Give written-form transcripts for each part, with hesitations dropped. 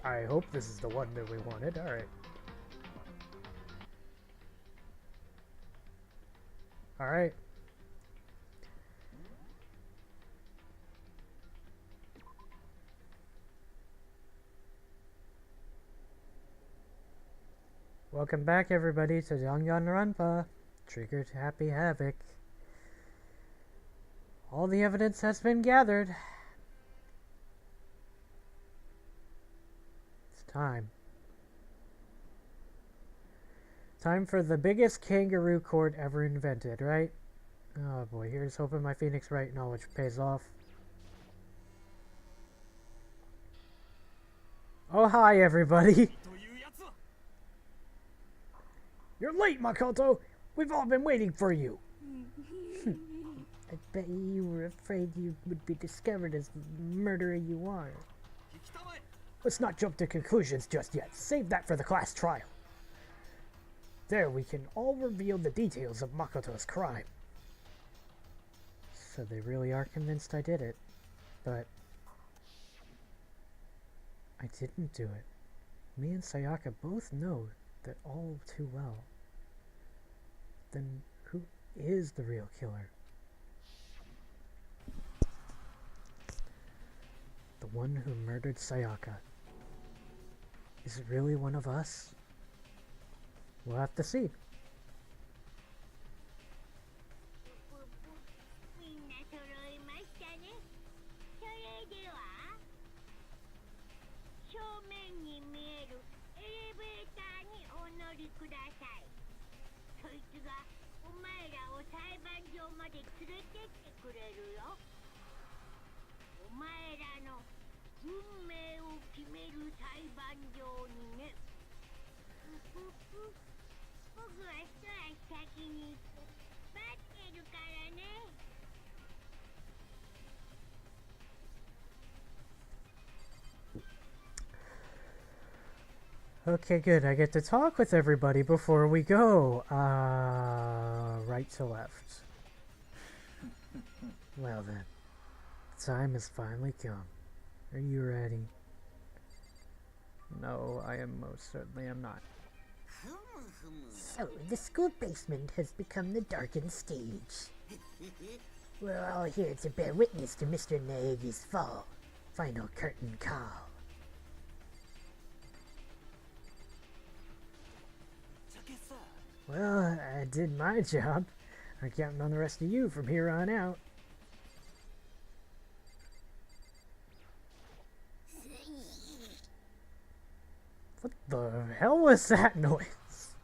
I hope this is the one that we wanted. Alright. Alright. Welcome back, everybody, to Danganronpa. Triggered Happy Havoc. All the evidence has been gathered. It's time. Time for the biggest kangaroo court ever invented, right? Oh boy, here's hoping my Phoenix Wright knowledge pays off. Oh, hi, everybody. You're late, Makoto! We've all been waiting for you! I bet you were afraid you would be discovered as the murderer you are. Let's not jump to conclusions just yet. Save that for the class trial. There we can all reveal the details of Makoto's crime. So they really are convinced I did it. But I didn't do it. Me and Sayaka both know that all too well. Then who is the real killer? The one who murdered Sayaka. Is it really one of us? We'll have to see. Okay, good. I get to talk with everybody before we go. Right to left. Well then, the time has finally come. Are you ready? No, I am most certainly am not. So, the school basement has become the darkened stage. We're all here to bear witness to Mr. Naegi's fall. Final curtain call. Well, I did my job. I'm counting on the rest of you from here on out. What the hell was that noise?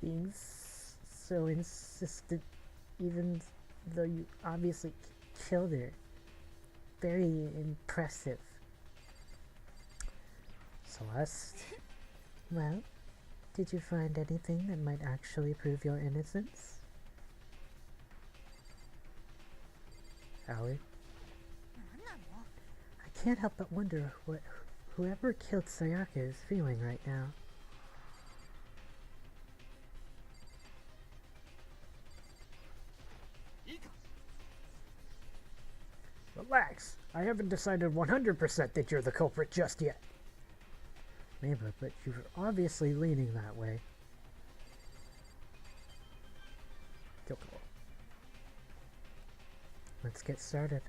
Being so insistent, even though you obviously killed her. Very impressive. Celeste? Well, did you find anything that might actually prove your innocence? Allie? I can't help but wonder what whoever killed Sayaka is feeling right now. Relax. I haven't decided 100% that you're the culprit just yet. Maybe, but you're obviously leaning that way. Let's get started.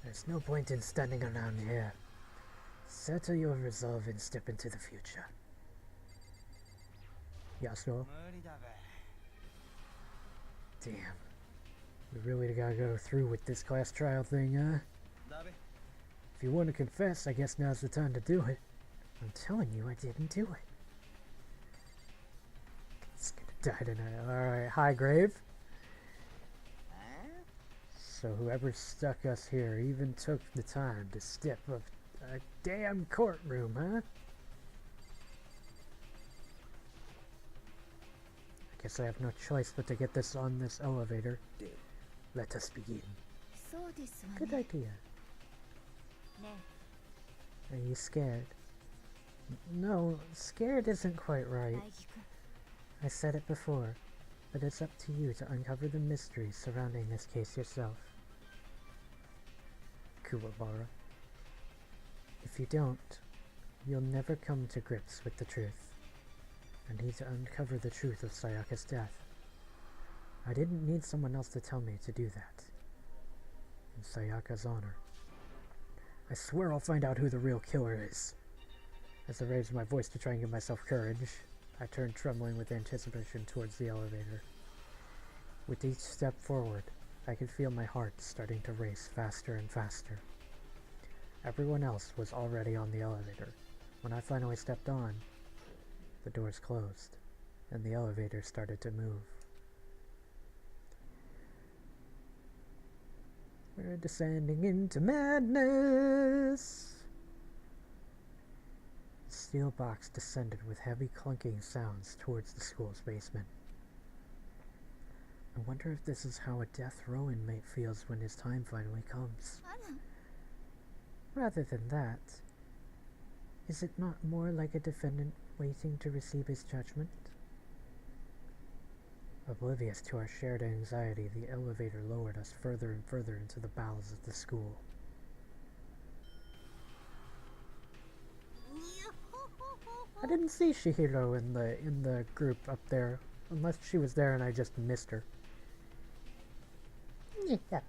There's no point in standing around here. Settle your resolve and step into the future. Yasuo. Damn. We really gotta go through with this class trial thing, huh? If you want to confess, I guess now's the time to do it. I'm telling you, I didn't do it. It's gonna die tonight. Alright, hi, Grave. So whoever stuck us here even took the time to step up a damn courtroom, huh? I guess I have no choice but to get this on this elevator. Let us begin. Good idea. Are you scared? No, scared isn't quite right. I said it before, but it's up to you to uncover the mysteries surrounding this case yourself. Kuwabara. If you don't, you'll never come to grips with the truth. I need to uncover the truth of Sayaka's death. I didn't need someone else to tell me to do that. In Sayaka's honor. I swear I'll find out who the real killer is. As I raised my voice to try and give myself courage, I turned trembling with anticipation towards the elevator. With each step forward, I could feel my heart starting to race faster and faster. Everyone else was already on the elevator. When I finally stepped on, the doors closed, and the elevator started to move. We're descending into madness! The steel box descended with heavy clunking sounds towards the school's basement. I wonder if this is how a death row inmate feels when his time finally comes. Rather than that, is it not more like a defendant waiting to receive his judgment? Oblivious to our shared anxiety, the elevator lowered us further and further into the bowels of the school. I didn't see Shihiro in the group up there, unless she was there and I just missed her.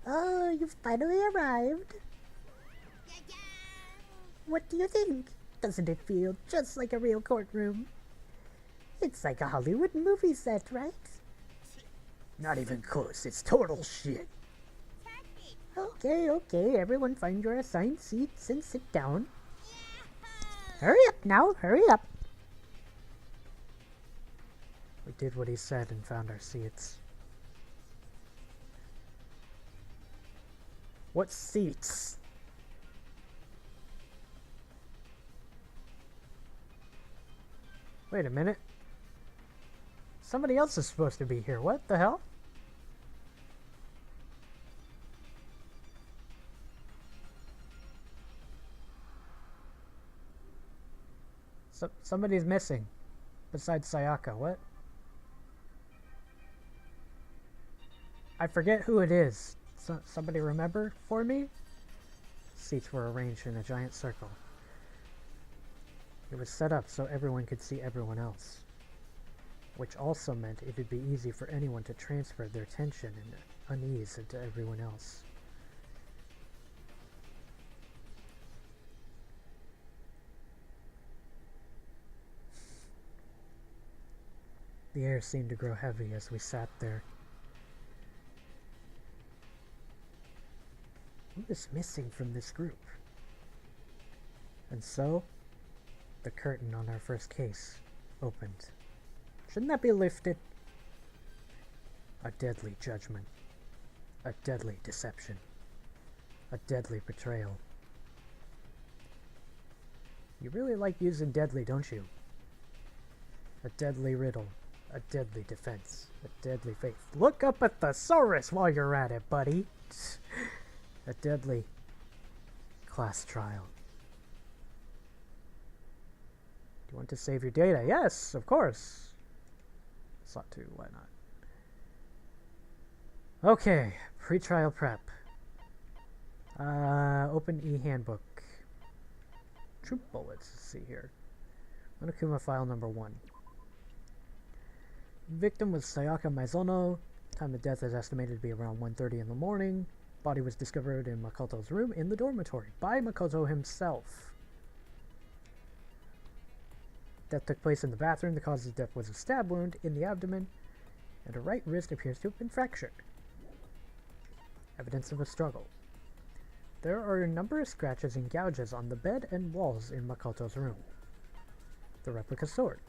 Oh, you've finally arrived. What do you think? Doesn't it feel just like a real courtroom? It's like a Hollywood movie set, right? Not even close, it's total shit. Okay, everyone find your assigned seats and sit down. Hurry up now, hurry up. We did what he said and found our seats. What seats? Wait a minute. Somebody else is supposed to be here. What the hell? Somebody's missing. Besides Sayaka. What? I forget who it is. Somebody remember for me? Seats were arranged in a giant circle. It was set up so everyone could see everyone else, which also meant it would be easy for anyone to transfer their tension and unease into everyone else. The air seemed to grow heavy as we sat there. Who is missing from this group? And so, the curtain on our first case opened. Shouldn't that be lifted? A deadly judgment. A deadly deception. A deadly betrayal. You really like using deadly, don't you? A deadly riddle. A deadly defense. A deadly faith. Look up at the thesaurus while you're at it, buddy. A deadly class trial. Do you want to save your data? Yes, of course. Slot 2, why not? Okay, pre-trial prep. Open e-handbook. Troop bullets, let's see here. Monokuma file number 1. Victim was Sayaka Maizono. Time of death is estimated to be around 1:30 in the morning. Body was discovered in Makoto's room in the dormitory by Makoto himself. Death took place in the bathroom. The cause of death was a stab wound in the abdomen, and her right wrist appears to have been fractured. Evidence of a struggle. There are a number of scratches and gouges on the bed and walls in Makoto's room. The replica sword.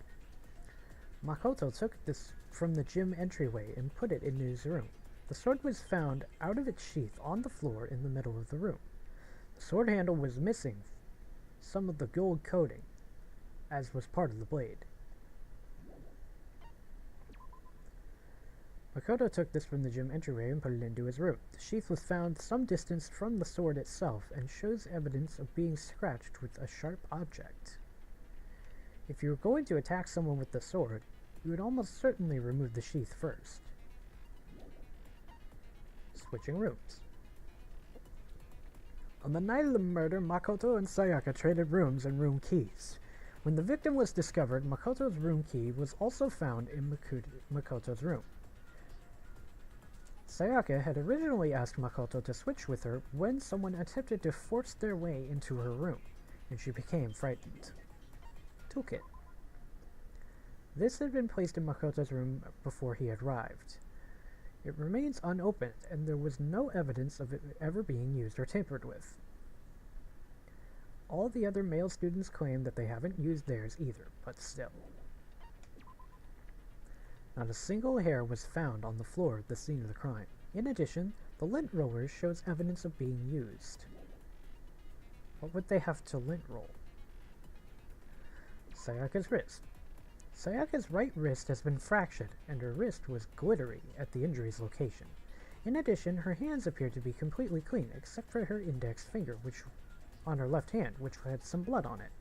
Makoto took this from the gym entryway and put it in his room. The sword was found out of its sheath on the floor in the middle of the room. The sword handle was missing some of the gold coating, as was part of the blade. Makoto took this from the gym entryway and put it into his room. The sheath was found some distance from the sword itself and shows evidence of being scratched with a sharp object. If you were going to attack someone with the sword, you would almost certainly remove the sheath first. Switching rooms. On the night of the murder, Makoto and Sayaka traded rooms and room keys. When the victim was discovered, Makoto's room key was also found in Makoto's room. Sayaka had originally asked Makoto to switch with her when someone attempted to force their way into her room, and she became frightened. Toolkit. This had been placed in Makoto's room before he arrived. It remains unopened, and there was no evidence of it ever being used or tampered with. All the other male students claim that they haven't used theirs either, but still. Not a single hair was found on the floor at the scene of the crime. In addition, the lint roller shows evidence of being used. What would they have to lint roll? Sayaka's wrist. Sayaka's right wrist has been fractured, and her wrist was glittery at the injury's location. In addition, her hands appear to be completely clean, except for her index finger, which on her left hand, which had some blood on it,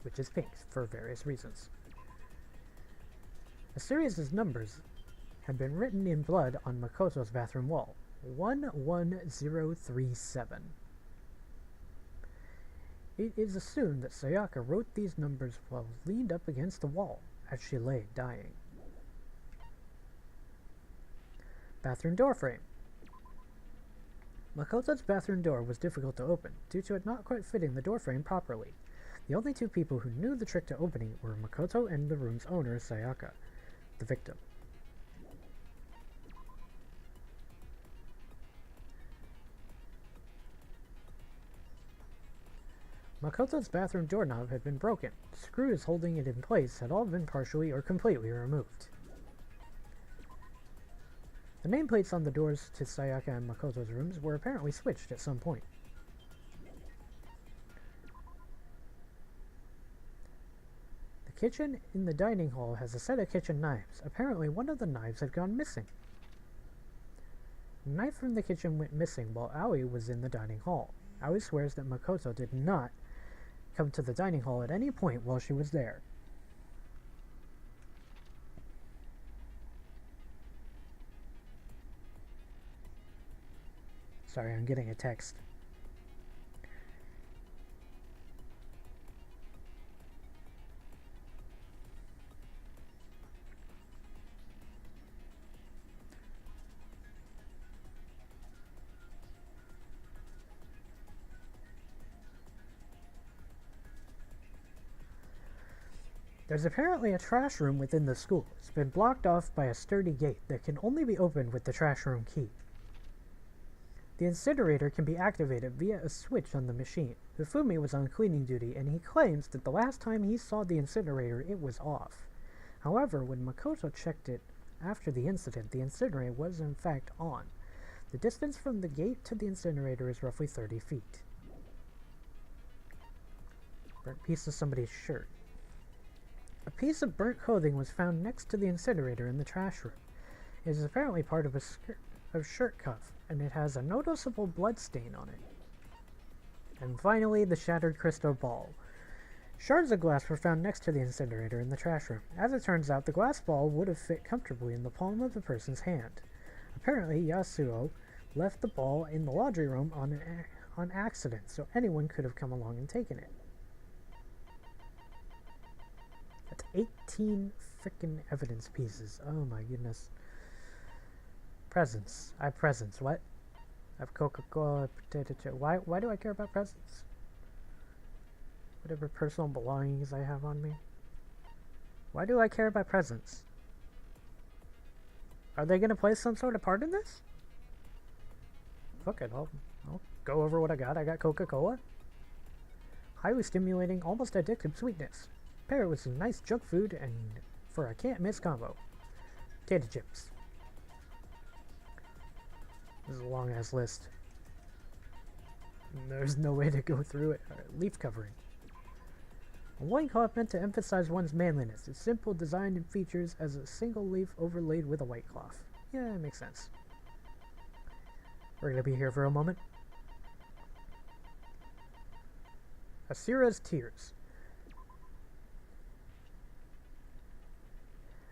which is pink for various reasons. A series of numbers had been written in blood on Makoto's bathroom wall. 11037. It is assumed that Sayaka wrote these numbers while leaned up against the wall as she lay dying. Bathroom door frame. Makoto's bathroom door was difficult to open, due to it not quite fitting the door frame properly. The only two people who knew the trick to opening it were Makoto and the room's owner, Sayaka, the victim. Makoto's bathroom doorknob had been broken. The screws holding it in place had all been partially or completely removed. The nameplates on the doors to Sayaka and Makoto's rooms were apparently switched at some point. The kitchen in the dining hall has a set of kitchen knives. Apparently one of the knives had gone missing. A knife from the kitchen went missing while Aoi was in the dining hall. Aoi swears that Makoto did not come to the dining hall at any point while she was there. Sorry, I'm getting a text. There's apparently a trash room within the school. It's been blocked off by a sturdy gate that can only be opened with the trash room key. The incinerator can be activated via a switch on the machine. Hifumi was on cleaning duty, and he claims that the last time he saw the incinerator, it was off. However, when Makoto checked it after the incident, the incinerator was in fact on. The distance from the gate to the incinerator is roughly 30 feet. Burnt piece of somebody's shirt. A piece of burnt clothing was found next to the incinerator in the trash room. It is apparently part of a shirt cuff, and it has a noticeable blood stain on it. And finally, the shattered crystal ball. Shards of glass were found next to the incinerator in the trash room. As it turns out, the glass ball would have fit comfortably in the palm of the person's hand. Apparently, Yasuo left the ball in the laundry room on accident, so anyone could have come along and taken it. That's 18 frickin' evidence pieces. Oh my goodness. Presents. I have presents. What? I have Coca-Cola, potato chip. Why do I care about presents? Whatever personal belongings I have on me. Why do I care about presents? Are they gonna play some sort of part in this? Fuck it, I'll go over what I got. I got Coca-Cola. Highly stimulating, almost addictive sweetness. Pair it with some nice junk food and for a can't miss combo. Potato chips. This is a long ass list. There's no way to go through it. Leaf covering. A white cloth meant to emphasize one's manliness. It's simple design and features as a single leaf overlaid with a white cloth. Yeah, that makes sense. We're gonna be here for a moment. Asira's Tears.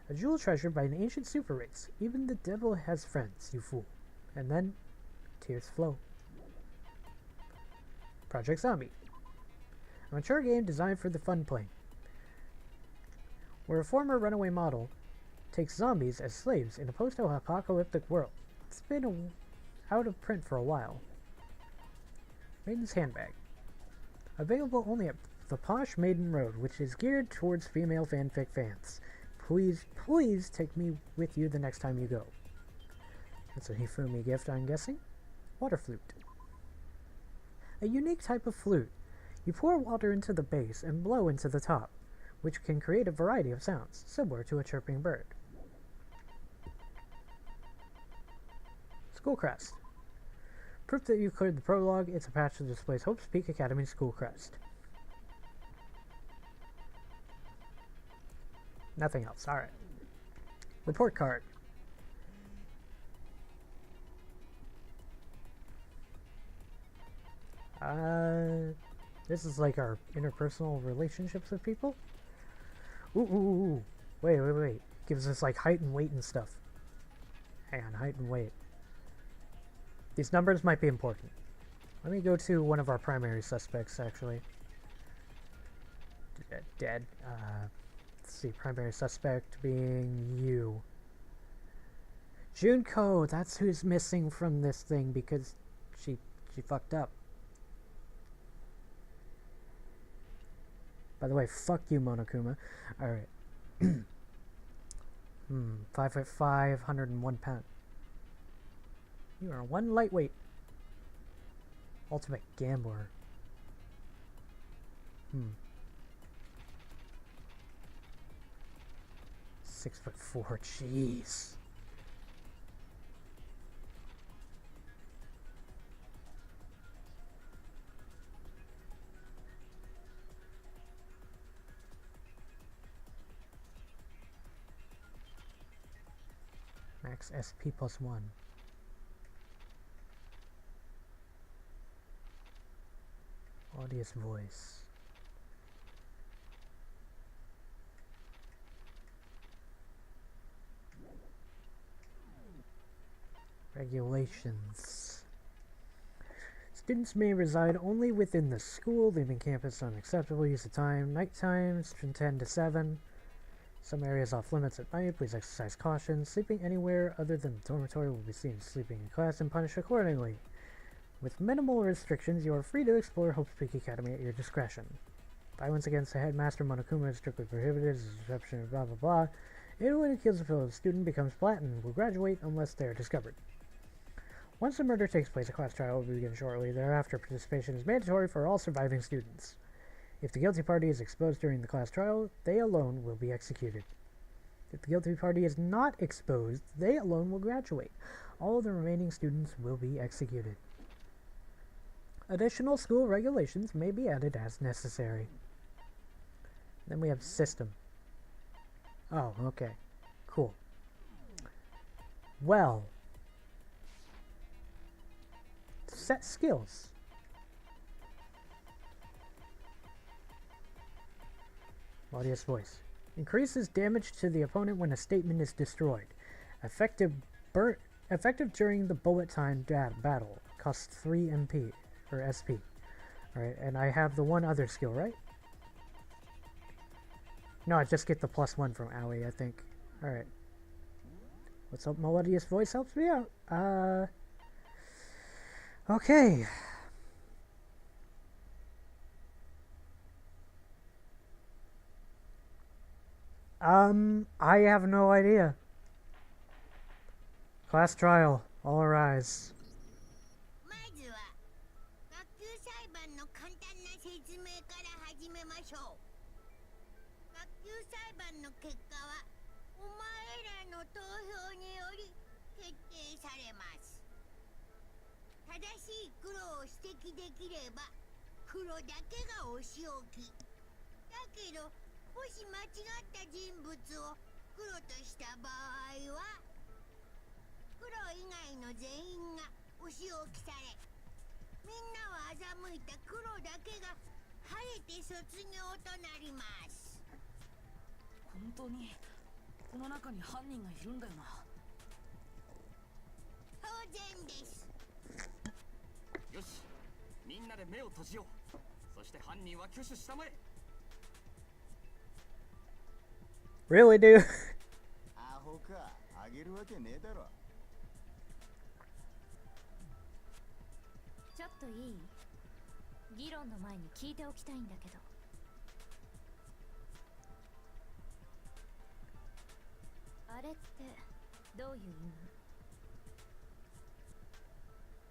A jewel treasured by an ancient super race. Even the devil has friends, you fool. And then, tears flow. Project Zombie. A mature game designed for the fun plane, where a former runaway model takes zombies as slaves in a post-apocalyptic world. It's been out of print for a while. Maiden's Handbag. Available only at the Posh Maiden Road, which is geared towards female fanfic fans. Please take me with you the next time you go. That's a Hifumi gift, I'm guessing. Water flute. A unique type of flute. You pour water into the base and blow into the top, which can create a variety of sounds, similar to a chirping bird. School crest. Proof that you cleared the prologue, it's a patch that displays Hope's Peak Academy school crest. Nothing else, alright. Report card. This is like our interpersonal relationships with people. Ooh. Wait. Gives us like height and weight and stuff. Hang on, height and weight. These numbers might be important. Let me go to one of our primary suspects, actually. Dead. Let's see, primary suspect being you. Junko, that's who's missing from this thing because she fucked up. By the way, fuck you, Monokuma. Alright. 5'5", 101 pounds. You are one lightweight. Ultimate gambler. 6'4", jeez. Max SP +1. Audience voice. Regulations. Students may reside only within the school, leaving campus unacceptable use of time. Night times from 10 to 7. Some areas off limits at night. Please exercise caution. Sleeping anywhere other than the dormitory will be seen as sleeping in class and punished accordingly. With minimal restrictions, you are free to explore Hope's Peak Academy at your discretion. Violence against the headmaster Monokuma is strictly prohibited as a exception of blah blah blah. Anyone who kills a fellow student becomes platinum and will graduate unless they are discovered. Once the murder takes place, a class trial will begin shortly. Thereafter, participation is mandatory for all surviving students. If the guilty party is exposed during the class trial, they alone will be executed. If the guilty party is not exposed, they alone will graduate. All of the remaining students will be executed. Additional school regulations may be added as necessary. Then we have system. Oh, okay. Cool. Well. Set skills. Audience voice. Increases damage to the opponent when a statement is destroyed. Effective during the bullet time battle. Costs 3 MP. Or SP. Alright, and I have the one other skill, right? No, I just get the +1 from Aoi, I think. Alright. What's up? Melodious voice helps me out. Okay. I have no idea. Class trial. All arise. まずは学級裁判の簡単な説明から始めましょう。学級裁判の結果はお前らの投票により決定されます。正しい黒を指摘できれば黒だけがお仕置き。だけどもし間違った人物を黒とした場合は黒以外の全員がお仕置きされ、みんなを欺いた黒だけが晴れて卒業となります。本当にこの中に犯人がいるんだよな。当然です。よし、みんなで目を閉じよう。そして犯人は挙手したまえ。 Really, dude? アホか、あげるわけねえだろ。ちょっといい？議論の前に聞いておきたいんだけど。あれってどういう意味？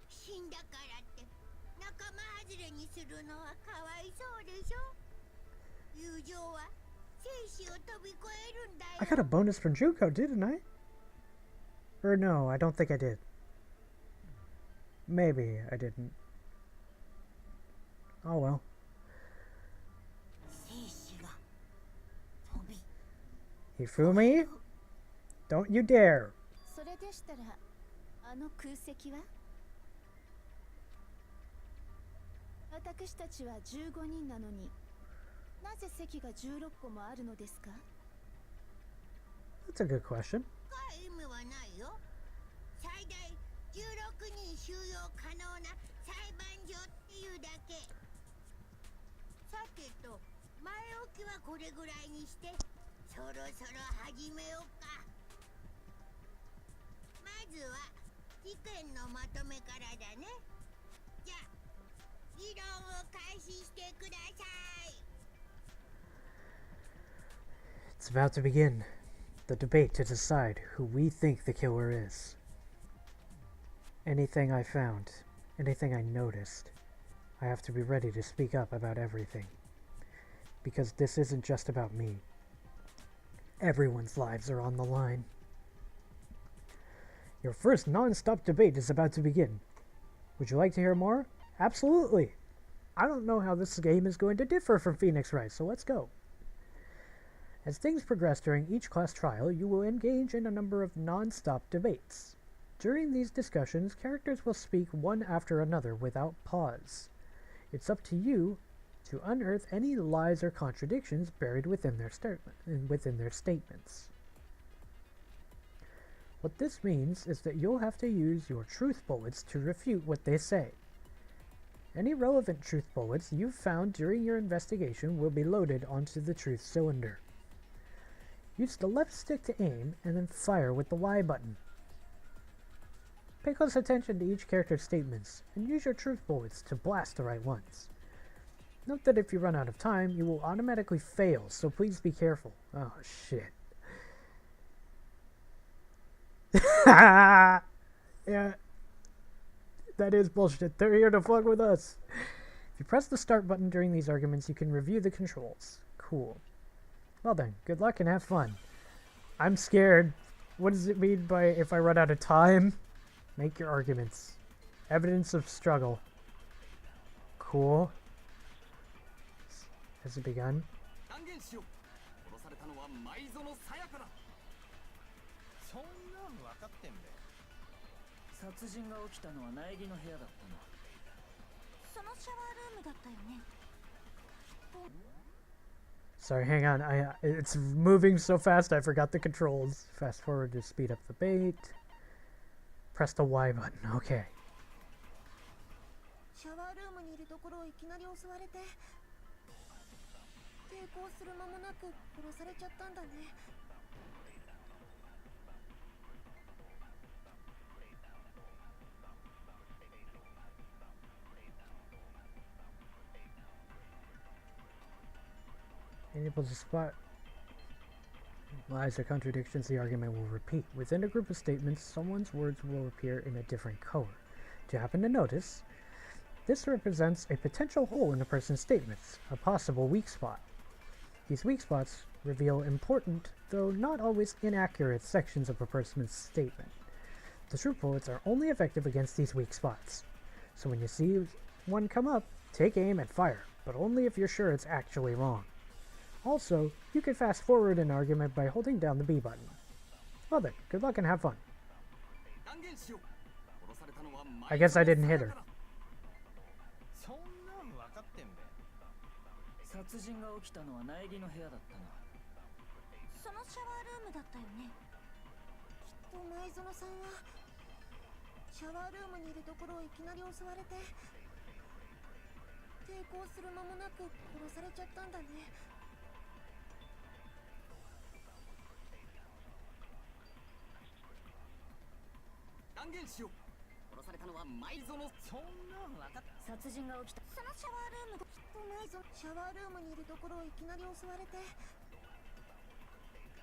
死んだからって仲間外れにするのはかわいそうでしょ。友情は生死を飛び越えるんだよ。 I got a bonus from Juko, didn't I? Or no, I don't think I did. Maybe I didn't. Oh well. 生死が飛び Hifumi? Don't you dare. それでしたらあの空席は？私たちは15人なのになぜ席が16個もあるのですか？ That's a good question. 深い意味はないよ。最大16人収容可能な裁判所っていうだけ。さてと前置きはこれぐらいにしてそろそろ始めようか。まずは事件のまとめからだね。じゃあ議論を開始してください。 It's about to begin. The debate to decide who we think the killer is. Anything I found, anything I noticed, I have to be ready to speak up about everything. Because this isn't just about me. Everyone's lives are on the line. Your first non-stop debate is about to begin. Would you like to hear more? Absolutely! I don't know how this game is going to differ from Phoenix Wright, so let's go. As things progress during each class trial, you will engage in a number of non-stop debates. During these discussions, characters will speak one after another without pause. It's up to you to unearth any lies or contradictions buried within their statements. What this means is that you'll have to use your truth bullets to refute what they say. Any relevant truth bullets you've found during your investigation will be loaded onto the truth cylinder. Use the left stick to aim, and then fire with the Y button. Pay close attention to each character's statements, and use your truth bullets to blast the right ones. Note that if you run out of time, you will automatically fail, so please be careful. Oh, shit. Yeah. That is bullshit. They're here to fuck with us. If you press the start button during these arguments, you can review the controls. Cool. Well then, good luck and have fun. I'm scared. What does it mean by if I run out of time? Make your arguments. Evidence of struggle. Cool. Has it begun? 断言しよう。殺されたのは舞園さやかだ。そんなん分かってんべ。殺人が起きたのは苗木の部屋だったな。そのシャワールームだったよね。 Sorry, hang on. It's moving so fast I forgot the controls. Fast forward to speed up the bait. Press the Y button. Okay. シャワールームにいるところをいきなり襲われて抵抗する間もなく殺されちゃったんだね。 Able to spot lies or contradictions, the argument will repeat. Within a group of statements, someone's words will appear in a different color. Do you happen to notice? This represents a potential hole in a person's statements, a possible weak spot. These weak spots reveal important, though not always inaccurate, sections of a person's statement. The truth bullets are only effective against these weak spots. So when you see one come up, take aim and fire, but only if you're sure it's actually wrong. Also, you can fast forward an argument by holding down the B button. Well then, good luck and have fun. 断言しよう。殺されたのは I guess I didn't hit her. そんなん分かってんべ。殺人が起きたのは苗木の部屋だったな。そのシャワールームだったよね。きっと前園さんはシャワールームにいるところをいきなり襲われて抵抗する間もなく殺されちゃったんだね。断言しよう。殺されたのは前園。そんなん分かっ殺人が起きた。そのシャワールームできっと前園シャワールームにいるところをいきなり襲われて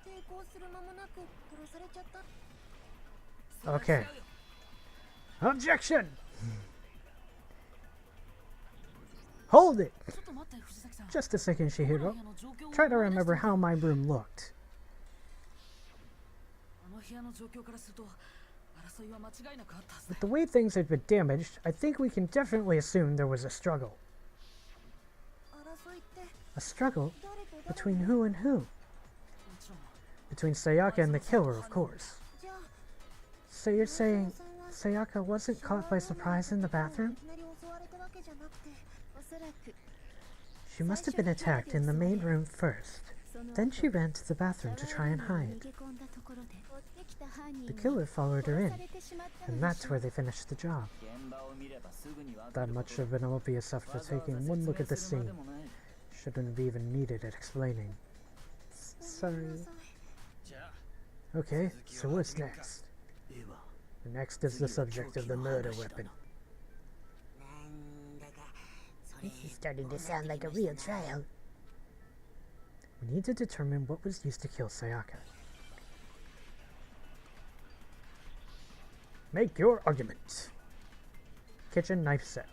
抵抗する間もなく殺されちゃった。 Okay. Objection! Hold it! ちょっと待って藤崎さん。 Just a second, この部 Shihiro. 屋の状況を Try to 思い出して remember how my room looked. あの部屋の状況からすると争いは間違いなくあったはずだ With the way things had been damaged, I think we can definitely assume there was a struggle. 争いって A struggle? 誰と誰 Between who and who? もちろん Between Sayaka and the killer, of course. じゃあ So you're saying Sayaka wasn't caught by surprise in the bathroom? いきなり襲われたわけじゃなくておそらく She must have been attacked in the main room first. その Then she ran to the bathroom to try and 逃 hide. げ込んだところで追ってきた犯人 The に killer followed her 殺さ in, れてしまったの and で that's しょ where they finished the job. 現場を見ればすぐに分か That るこ much と of an obvious after わざわざ taking 説 one 明 look at the するま scene. でもない Shouldn't have even needed it explaining. ごめん Sorry. なさい じゃあ Okay, so what's next? では Next is the subject of the murder weapon. なんだかそれ This is starting to sound like a real trial. We need to determine what was used to kill Sayaka. Make your argument. Kitchen knife set.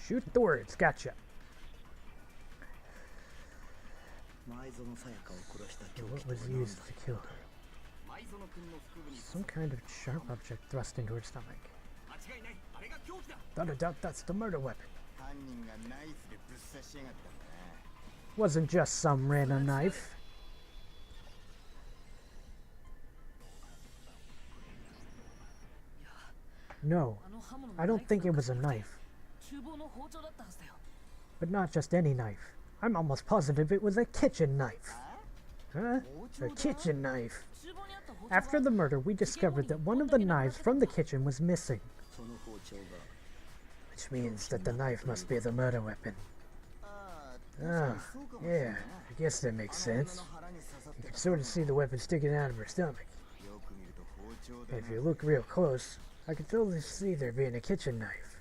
Shoot the words, gotcha. 前園さやかを殺した凶 What 器と was は何 used だ to kill her? 前園君の腹部に Some kind of sharp object thrust into her stomach. 間違いない。あれが凶器だ。 Without a doubt, that's the murder weapon. 犯人がナイフでぶっ刺しやがったんだな Wasn't just some random knife. No, あの刃物の I don't think it was a knife. 厨房の包丁だったはずだよ But not just any knife. I'm almost positive it was a kitchen knife. Huh? A kitchen knife. 厨房にあった包丁が After the murder, we discovered that one of the knives from the kitchen was missing, その包丁が which means that the knife must be the murder weapon. ああ Ah, そうかもしれない yeah, I guess that makes あの女 sense. の腹に刺さっ You て can sort of see the weapon sticking out of her stomach. よく見ると包丁だ If な you look real close, I can totally see there being a kitchen knife.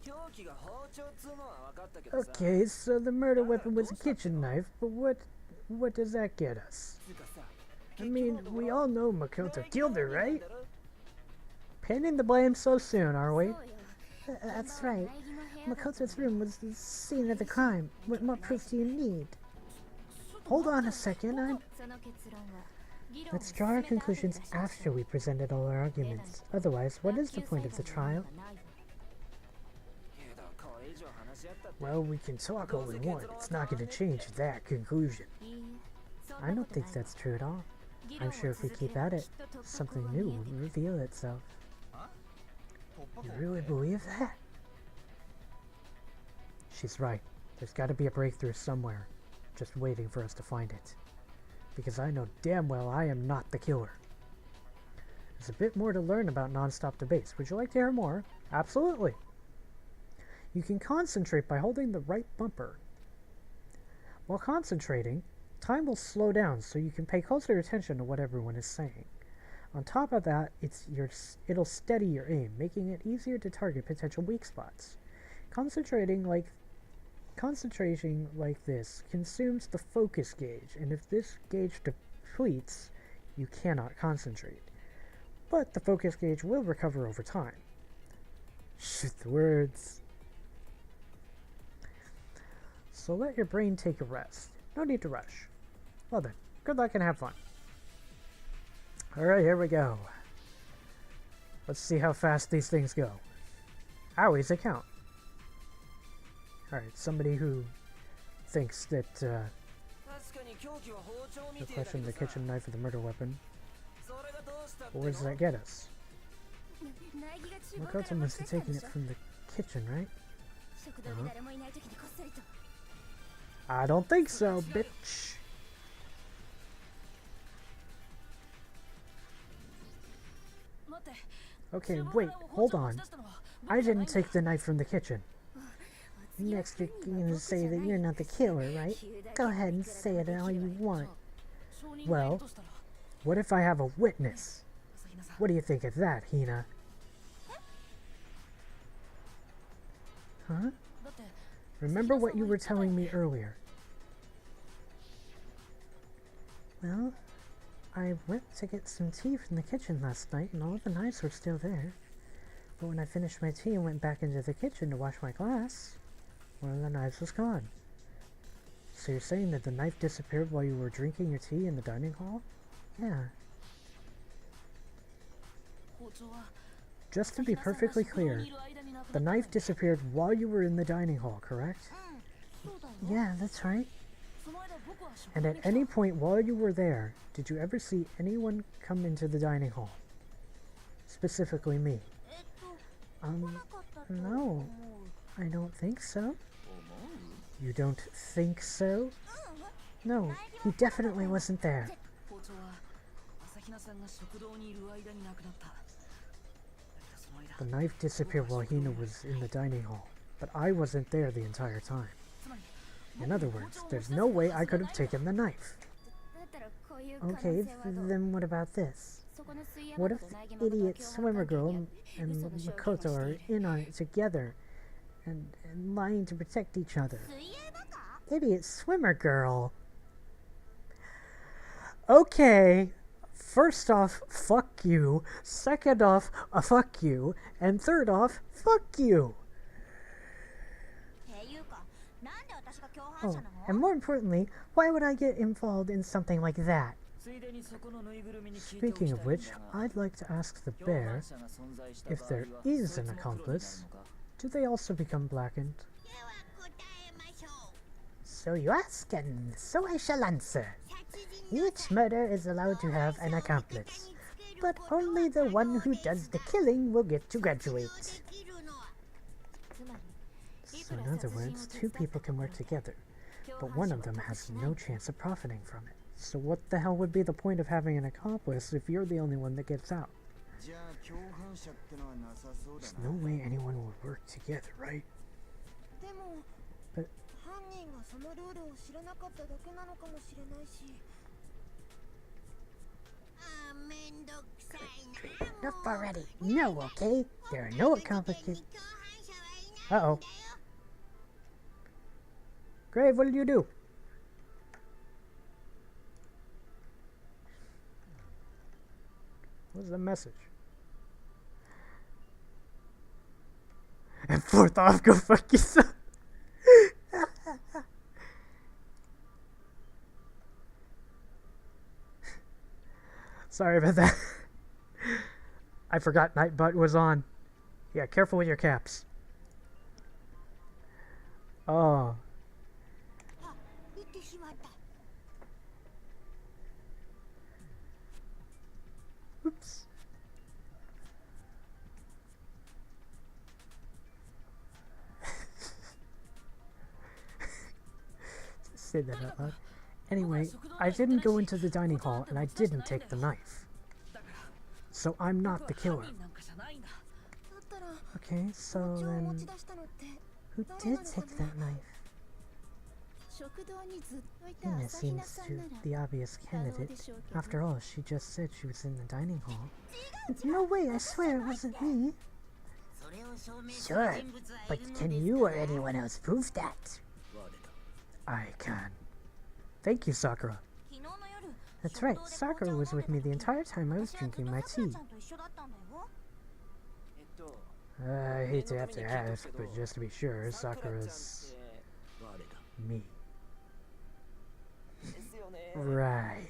凶器が包丁っつうのは分かったけどさ Okay, so the murder weapon was a kitchen knife, but what does that get us? つうかさ I mean, we all know Makoto killed her, right? Pinning the blame so soon, are we? そうよ That's right. 苗木の部屋だ Makoto's room was the scene of the crime. What more proof do you need? Hold on a second, その結論は議論を Let's draw our 進めた後で conclusions 出しまし after ょう we presented all our arguments. Otherwise, what is the point of the trial? けどこれ以上話し合ったって Well, we can talk all we want. It's not going to change that conclusion. いいえそん I な don't こと think ない that's true at all. 議論 I'm を sure if we 続け keep れば at き it, っと突破 something 口は new 見え will てくる reveal itself. 突破 You 口 really believe that? She's right. There's got to be a breakthrough somewhere, just waiting for us to find it. Because I know damn well I am not the killer. There's a bit more to learn about non-stop debates. Would you like to hear more? Absolutely. You can concentrate by holding the right bumper. While concentrating, time will slow down so you can pay closer attention to what everyone is saying. On top of that, it'll steady your aim, making it easier to target potential weak spots. Concentrating like this consumes the focus gauge, and if this gauge depletes, you cannot concentrate. But the focus gauge will recover over time. Shoot the words. So let your brain take a rest. No need to rush. Well then, good luck and have fun. Alright, here we go. Let's see how fast these things go. Owies, they count. Alright, somebody who thinks that 確かに凶器は包丁み the てえだけ question ど the さ kitchen knife or the murder weapon. それがどうしたって But where does の that get us? 苗木が厨房から Makoto 持 must ち have 出したん taken で it しょ from the kitchen, right? 食堂で誰もいない時にこっそりと I don't think so, bitch. 待って Okay, wait, hold on. I didn't take the knife from the kitchen. Next, you're gonna say that you're not the killer, right? Go ahead and say it all you want. Well, what if I have a witness? What do you think of that, Hina? Huh? Remember what you were telling me earlier? Well, I went to get some tea from the kitchen last night and all of the knives were still there. But when I finished my tea and went back into the kitchen to wash my glass, one of the knives was gone. So you're saying that the knife disappeared while you were drinking your tea in the dining hall? Yeah. Just to be perfectly clear, the knife disappeared while you were in the dining hall, correct? Yeah, that's right. And at any point while you were there, did you ever see anyone come into the dining hall? Specifically me. No. I don't think so. You don't think so? No, he definitely wasn't there. 包丁は朝比奈さんが食堂にいる間になくなった。 The knife disappeared while Hina was in the dining hall, but I wasn't there the entire time. In other words, there's no way I could have taken the knife. だったらこういう可能 Okay, 性はどう then what about this? そこの水泳 What 部 if と苗木 the 誠は idiot 共 swimmer 犯関係 girl で and 嘘の証言を Makoto して are いる in on it together and lying to protect each other? 水泳バカ Idiot swimmer girl. Okay, first off, fuck you. Second off, fuck you. And third off, fuck you. っていうかなんで私が共犯 Oh, 者なの and more importantly, why would I get involved in something like that? ついでにそこのぬいぐるみに聞いておきたい Speaking ん of だ which, が I'd like to ask the 共 bear, 犯者が存在した if 場合 there は is そい an つもプロになる accomplice, のか do they also become blackened? では答えましょう So you ask, and so I shall answer. 殺人の Each murder is allowed to have an accomplice, but only the one who does the killing will get to graduate. できるのはつまり So in other words, two people can work together, but one of them has no chance of profiting from it. So what the hell would be the point of having an accomplice if you're the only one that gets out? じゃあ共犯者ってのはなさそうだ There's な no way anyone would work together, right? でも But- 犯人がそのルールを知らなかっただけなのかもしれないしあーめんどくさいな Enough already. No, okay? There are no complications. 共犯者はいないんだ Uh-oh. よ Grave, what did you do? What's the message? And fourth off, go fuck yourself. Sorry about that. I forgot Nightbutt was on. Yeah, careful with your caps. Oh. あ行ってしまった Oops. Say that out loud. Anyway, I didn't go into the dining hall and I didn't take the knife. So I'm not the killer. だったら Okay, so 包丁を持 then ち出したのって who did take that knife? 食堂にずっといた Hina 朝比奈 seems さん to なら the obvious 可能 candidate. でしょうけど After all, she just said she was in the dining hall. No way, I swear it wasn't me. それを証明す Sure, る人物はい but るの can です you か or anyone else prove that? I can. Thank you, Sakura. 昨日の夜 That's right, Sakura was with me the entire time I was drinking my 私は tea. ずっとさくらちゃんと一緒だったんだよ I hate to have to ask, but just to be sure, Sakura's me. ですよね Right.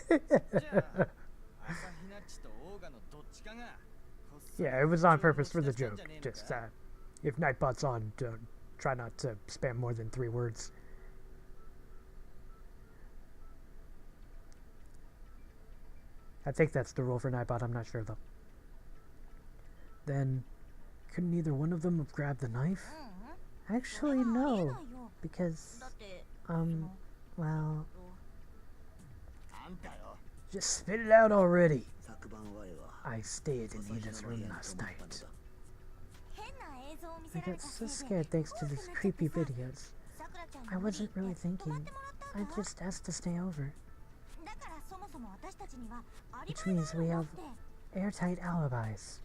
じゃあ朝日奈っちとオーガのどっちかがこっそり Yeah, it was on purpose for the 持ち出したん joke. じゃねえのか Just, if Nightbot's on, try not to spam more than 3 words. I think that's the rule for Nightbot, I'm not sure though. Then, couldn't either one of them have grabbed the knife? Actually, no. Because, well... Just spit it out already. I stayed in Ina's room last night. I got so scared thanks to these creepy videos. I wasn't really thinking. I just asked to stay over. Which means we have airtight alibis.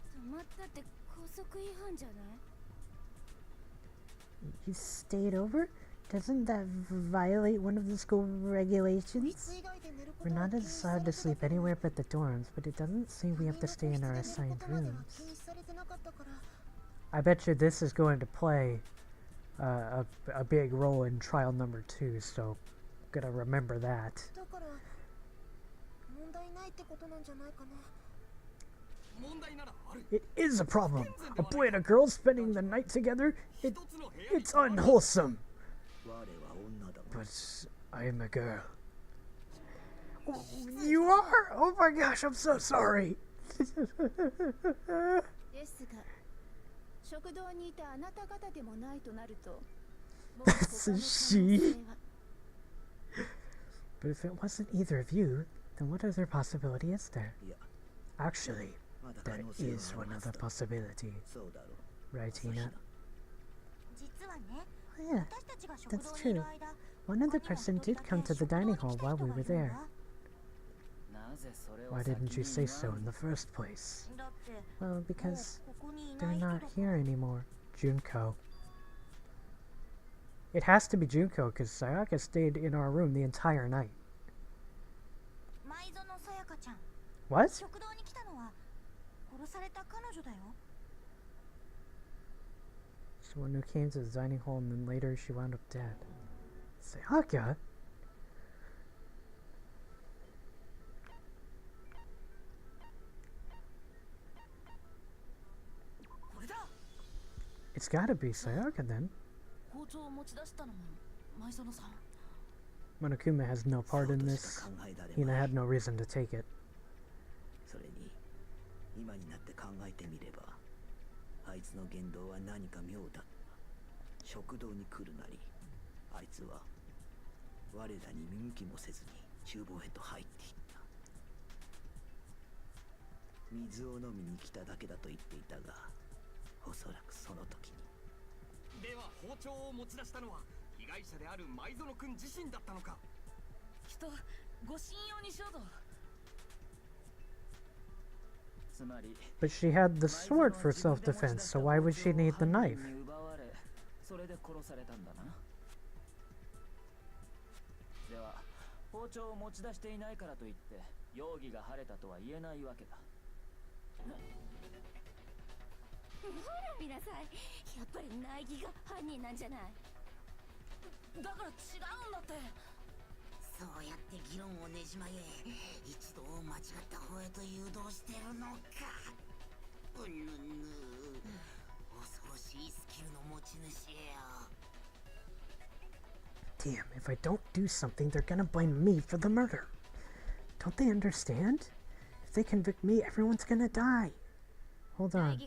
You stayed over? Doesn't that violate one of the school regulations? We're not allowed to sleep anywhere but the dorms, but it doesn't say we have to stay in our assigned rooms. I bet you this is going to play a big role in trial number 2, so I'm gonna remember that. It is a problem. A boy and a girl spending the night together, it's unwholesome. But I am a girl. Oh, you are? Oh my gosh, I'm so sorry. That's a she. But if it wasn't either of you, then what other possibility is there? Actually, there is one other possibility. Right, Ina? Oh yeah, that's true. One other person did come to the dining hall while we were there. Why didn't you say so in the first place? Well, because they're not here anymore. Junko. It has to be Junko, because Sayaka stayed in our room the entire night. What? Someone who came to the dining hall and then later she wound up dead. Sayaka? It's gotta be Sayaka then. Monokuma has no part in this. Hina had no reason to take it. But she had the sword for self-defense, so why would she need the knife? Damn, if I don't do something, they're gonna blame me for the murder. Don't they understand? If they convict me, everyone's gonna die. Hold on.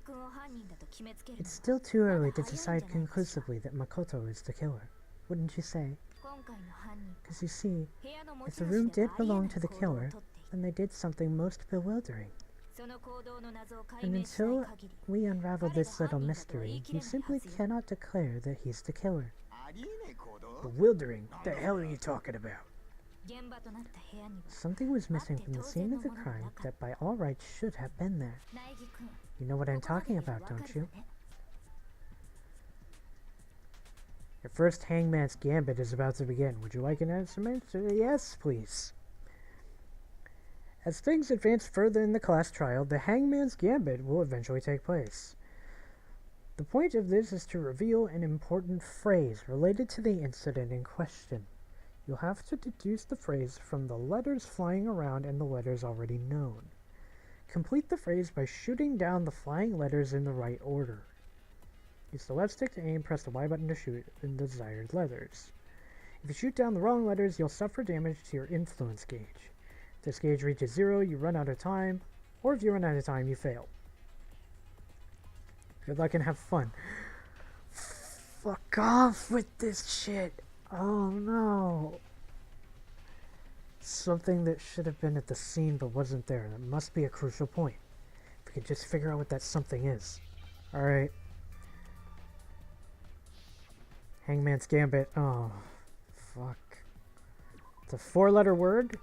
It's still too early to decide conclusively that Makoto is the killer, wouldn't you say? Because you see, if the room did belong to the killer, then they did something most bewildering. And until we unravel this little mystery, you simply cannot declare that he's the killer. Bewildering? What the hell are you talking about? Something was missing from the scene of the crime that by all rights should have been there. You know what I'm talking about, don't you? Your first Hangman's Gambit is about to begin. Would you like an answer? Yes, please. As things advance further in the class trial, the Hangman's Gambit will eventually take place. The point of this is to reveal an important phrase related to the incident in question. You'll have to deduce the phrase from the letters flying around and the letters already known. Complete the phrase by shooting down the flying letters in the right order. Use the left stick to aim, press the Y button to shoot in the desired letters. If you shoot down the wrong letters, you'll suffer damage to your influence gauge. this gauge reaches 0, you run out of time, or if you run out of time, you fail. Good luck and have fun. Fuck off with this shit. Oh no. Something that should have been at the scene but wasn't there. That must be a crucial point. If we could just figure out what that something is. Alright. Hangman's Gambit. Oh, fuck. It's a 4-letter word.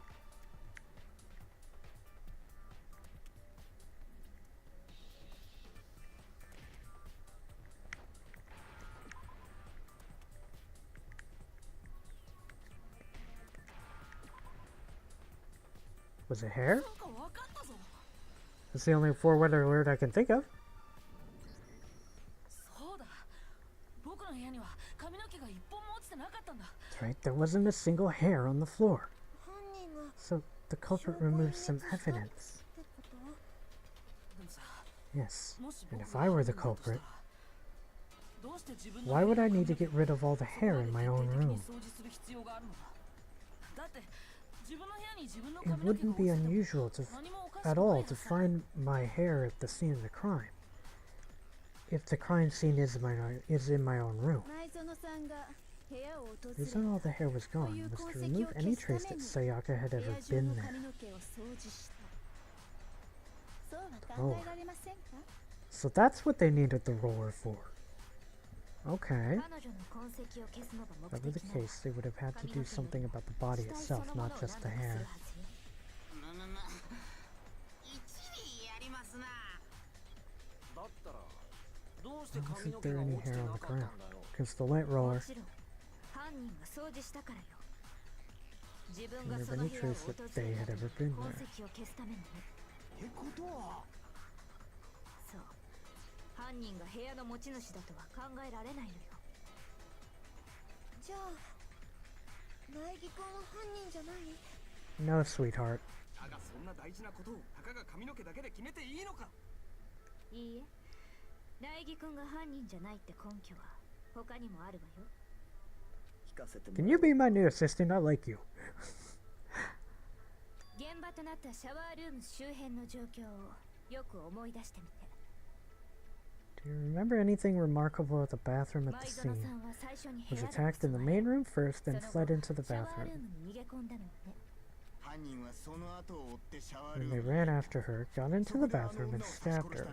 Was it hair? なんかわかったぞ。 That's the only 4-letter word I can think of. そうだ。僕の部屋には髪の毛が一本も落ちてなかったんだ。 That's right, there wasn't a single hair on the floor. 犯人が So the culprit removed some evidence. ってこと？でもさ、 Yes, もし and 僕 if が I 犯 were 人 the だとしたら culprit, どうして自分の why 部 would 屋 I の need to get rid of all the そこ hair ま in で my 徹 own 底的に room? 掃除する必要があるのだ。だって自分の部屋に自分の It 髪の毛が wouldn't 落 be ちても unusual to 何もおかしく at ない all は to ずだ。 find my hair at the scene of the crime. If the crime scene is in my own room. 前園さんが部屋を訪 The れ reason all the hair was gone was to remove any trace that Sayaka had 部 ever 屋中 been の there. 髪の毛を掃除したそうは考えられませんか So that's what they needed the roller for. Okay. 彼女の痕跡を消すのが目 If that were the 的なら case, they would have had to do something about the body 死体 itself, そのもの not を just the 何とかする hair. はずよ一理やりますな。だったらどうして Why 髪 wasn't の毛 there が any 落ちて hair な on か the ったん ground? だよ。 Because the lint も roller ちろん犯人が掃除したからよ自分が didn't そ have の any 部屋を trace 訪 that れ they た had と ever いう been 痕 there. 跡を消すためにねってことはそう犯人が部屋の持ち主だとは考えられないのよじゃあ苗木君は犯人じゃない No, sweetheart. だがそんな大事なことをたかが髪の毛だけで決めていいのか。いいえ苗木君が犯人じゃないって根拠は他にもあるわよ Can you be my new assistant? I like you. 現場となったシャワールーム周辺の状況をよく思い出してみて Do you remember anything remarkable at the bathroom at 前 the 園 scene? さんは最初に部 Was 屋で attacked in the main room first, そ then の後 fled into the シャワールー bathroom. ムに逃げ込んだのよね犯人はその後を追ってシャワー When ル they ーム ran after her, got into the bathroom, and stabbed her.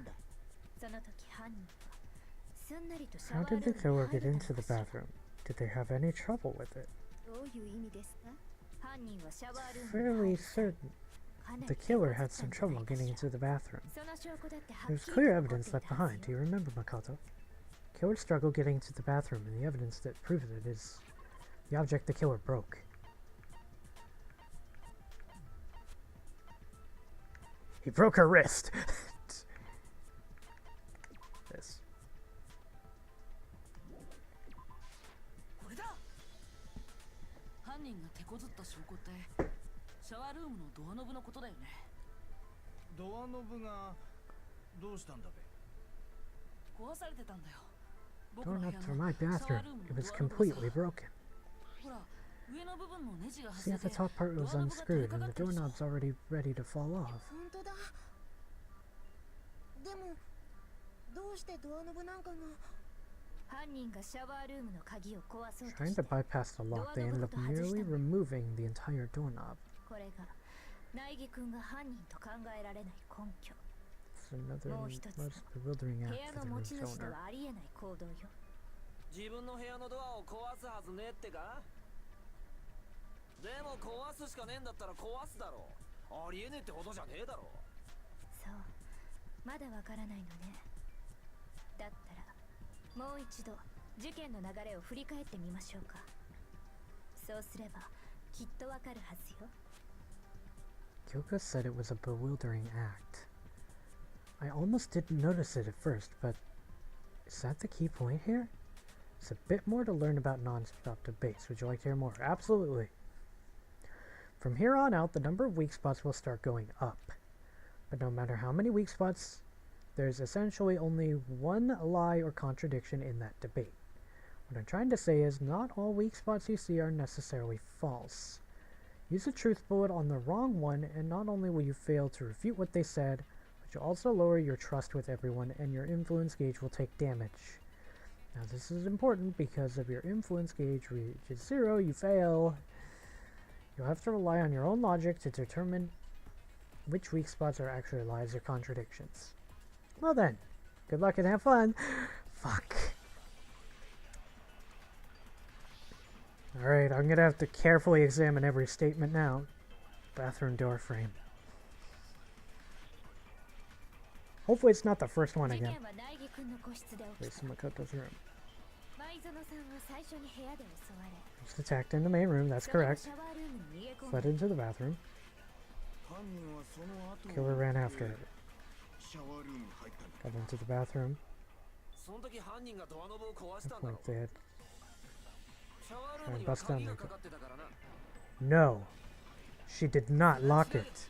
その時犯人はすんなりとシャ How ワール did the ーム killer に入 get れ into た the のかしら bathroom? Did they have any trouble with it? どういう意味ですか犯人はシャワールームに入 Fairly る certain かなり the killer had some trouble getting into the bathroom. その証拠だってはっ There's きり clear と残っ evidence てい left たは behind. ず Do よ you remember, Makoto? Killer struggled getting into the bathroom, and the evidence that proves it is the object the killer broke. He broke her wrist. This. これだ。犯人が手こずった証拠ってシャワールームのドアノブのことだよね。ドアノブがどうしたんだべ壊されてたんだよ。僕の部 Doorknob 屋の for my シャワ bathroom. ールーム It の was ドアノブがさ completely broken. ほら、上の部分のネジが See 外 if れ the て top part ド was アノブが取れ unscrewed かか and っ the たでしょ。 doorknob's already ready to fall off. 本当だ。でもどうしてドアノブなんかが犯人がシャワールームの鍵を壊そうと Trying し to て bypass the lock, they ended up merely removing the entire doorknob. これが苗木君が犯人と考えられない根拠 It's another もう一つ most bewildering 部 act 屋 for の the 持ち room's 主で owner. はありえない行動よ自分の部屋のドアを壊すはずねえってか。でも壊すしかねえんだったら壊すだろう。ありえねえってことじゃねえだろ。そうまだわからないのねだったらもう一度事件の流れを振り返ってみましょうかそうすればきっとわかるはずよ Kyoko said it was a bewildering act. I almost didn't notice it at first, but is that the key point here? There's a bit more to learn about non-stop debates. Would you like to hear more? Absolutely. From here on out, the number of weak spots will start going up. But no matter how many weak spots, there's essentially only one lie or contradiction in that debate. What I'm trying to say is not all weak spots you see are necessarily false. Use a truth bullet on the wrong one, and not only will you fail to refute what they said, but you'll also lower your trust with everyone, and your influence gauge will take damage. Now this is important because if your influence gauge reaches 0, you fail. You'll have to rely on your own logic to determine which weak spots are actually lies or contradictions. Well then, good luck and have fun. Fuck. Alright, I'm gonna have to carefully examine every statement now. Bathroom door frame. Hopefully it's not the first one again. Wait, Makoto's room. Just attacked in the main room, that's correct. Fled into the bathroom. Killer ran after her. Got into the bathroom. Like they had try and bust down the door. No, she did not lock it.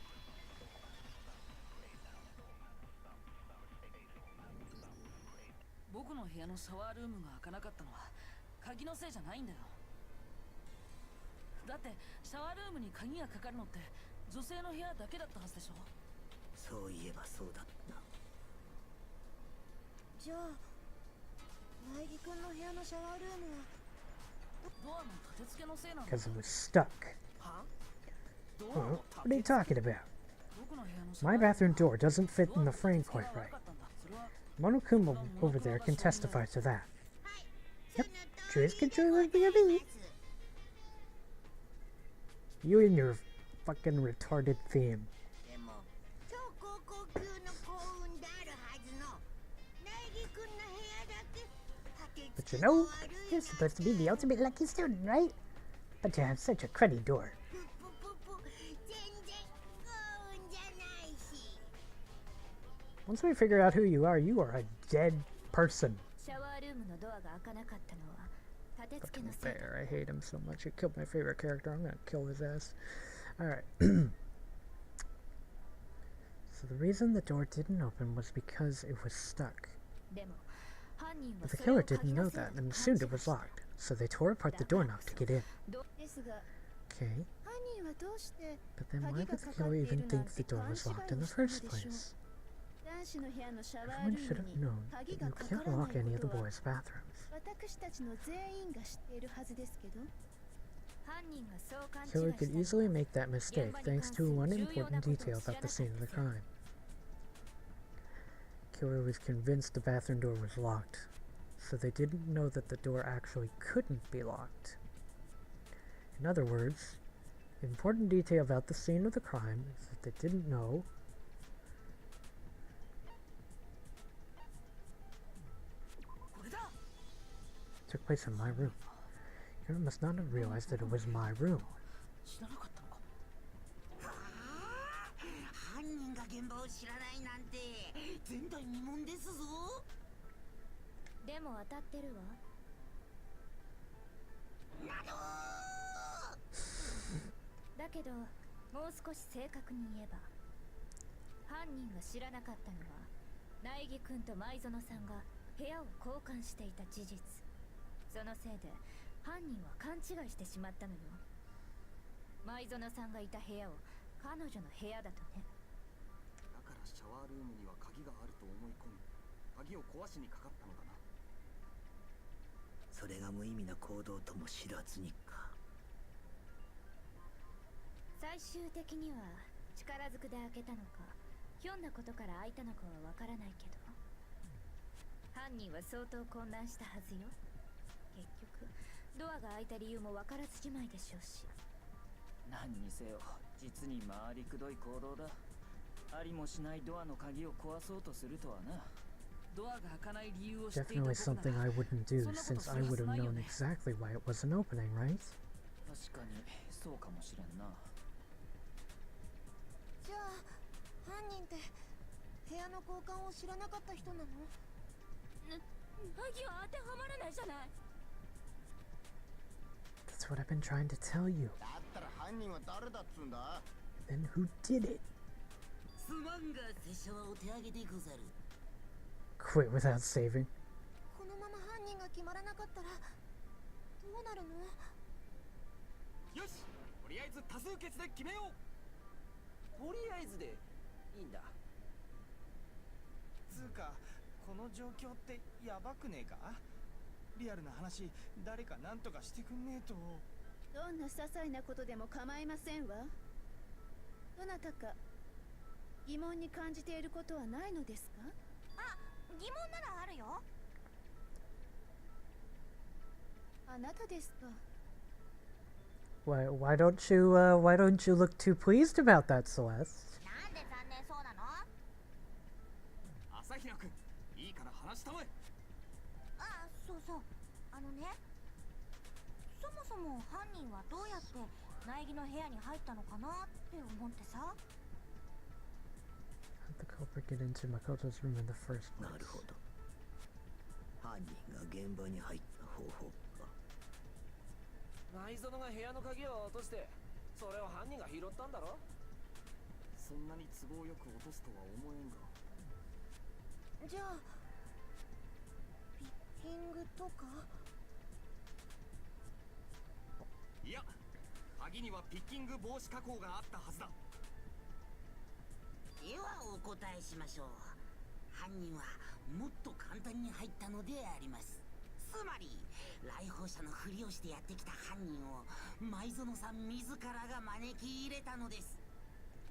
Because it was stuck. What are you talking about? My bathroom door doesn't fit in the frame quite right. Monokuma over there can testify to that. Yep, sure is controlling me. You and your fucking retarded theme. But you know, you're supposed to be the ultimate lucky student, right? But you have such a cruddy door. Once we figure out who you are a dead person. Fucking bear, I hate him so much. He killed my favorite character. I'm gonna kill his ass. Alright. So the reason the door didn't open was because it was stuck. But the killer didn't know that and assumed it was locked, so they tore apart the doorknob to get in. Okay. But then why would the killer even think the door was locked in the first place? Everyone should have known that you can't lock any of the boys' bathrooms. Killer could easily make that mistake thanks to one important detail about the scene of the crime. Killer was convinced the bathroom door was locked, so they didn't know that the door actually couldn't be locked. In other words, the important detail about the scene of the crime is that they didn't know it took place in my room. Killer must not have realized that it was my room. Definitely something I wouldn't do, since I would have known exactly why it wasn't opening, right? That's what I've been trying to tell you. Then who did it? Quit without saving. えず多数決で決めよう。とりあえずでいいんだ。つうかこの状況ってやばくねえか。リアルな話、誰か何とかしてくんねえと。どんな些細なことでも構いませんわ。どなたか疑問に感じていることはないのですか？あ、疑問ならあるよ。あなたですか。Why don't you look too pleased about that, Celeste? なんで残念そうなの？朝比奈君、いいから話したまえ。あ、そうそう。そもそも犯人はどうやって苗木の部屋に入ったのかなって思ってさ。How'd the culprit get into Makoto's room in the first な place? るほど。犯人が現場に入った方法か。内園が部屋の鍵を落として、それを犯人が拾ったんだろ。そんなに都合よく落とすとは思えんが。じゃあピッキングとか？いや、鍵にはピッキング防止加工があったはずだ。ではお答えしましょう。犯人はもっと簡単に入ったのであります。つまり来訪者のふりをしてやってきた犯人を舞園さん自らが招き入れたのです。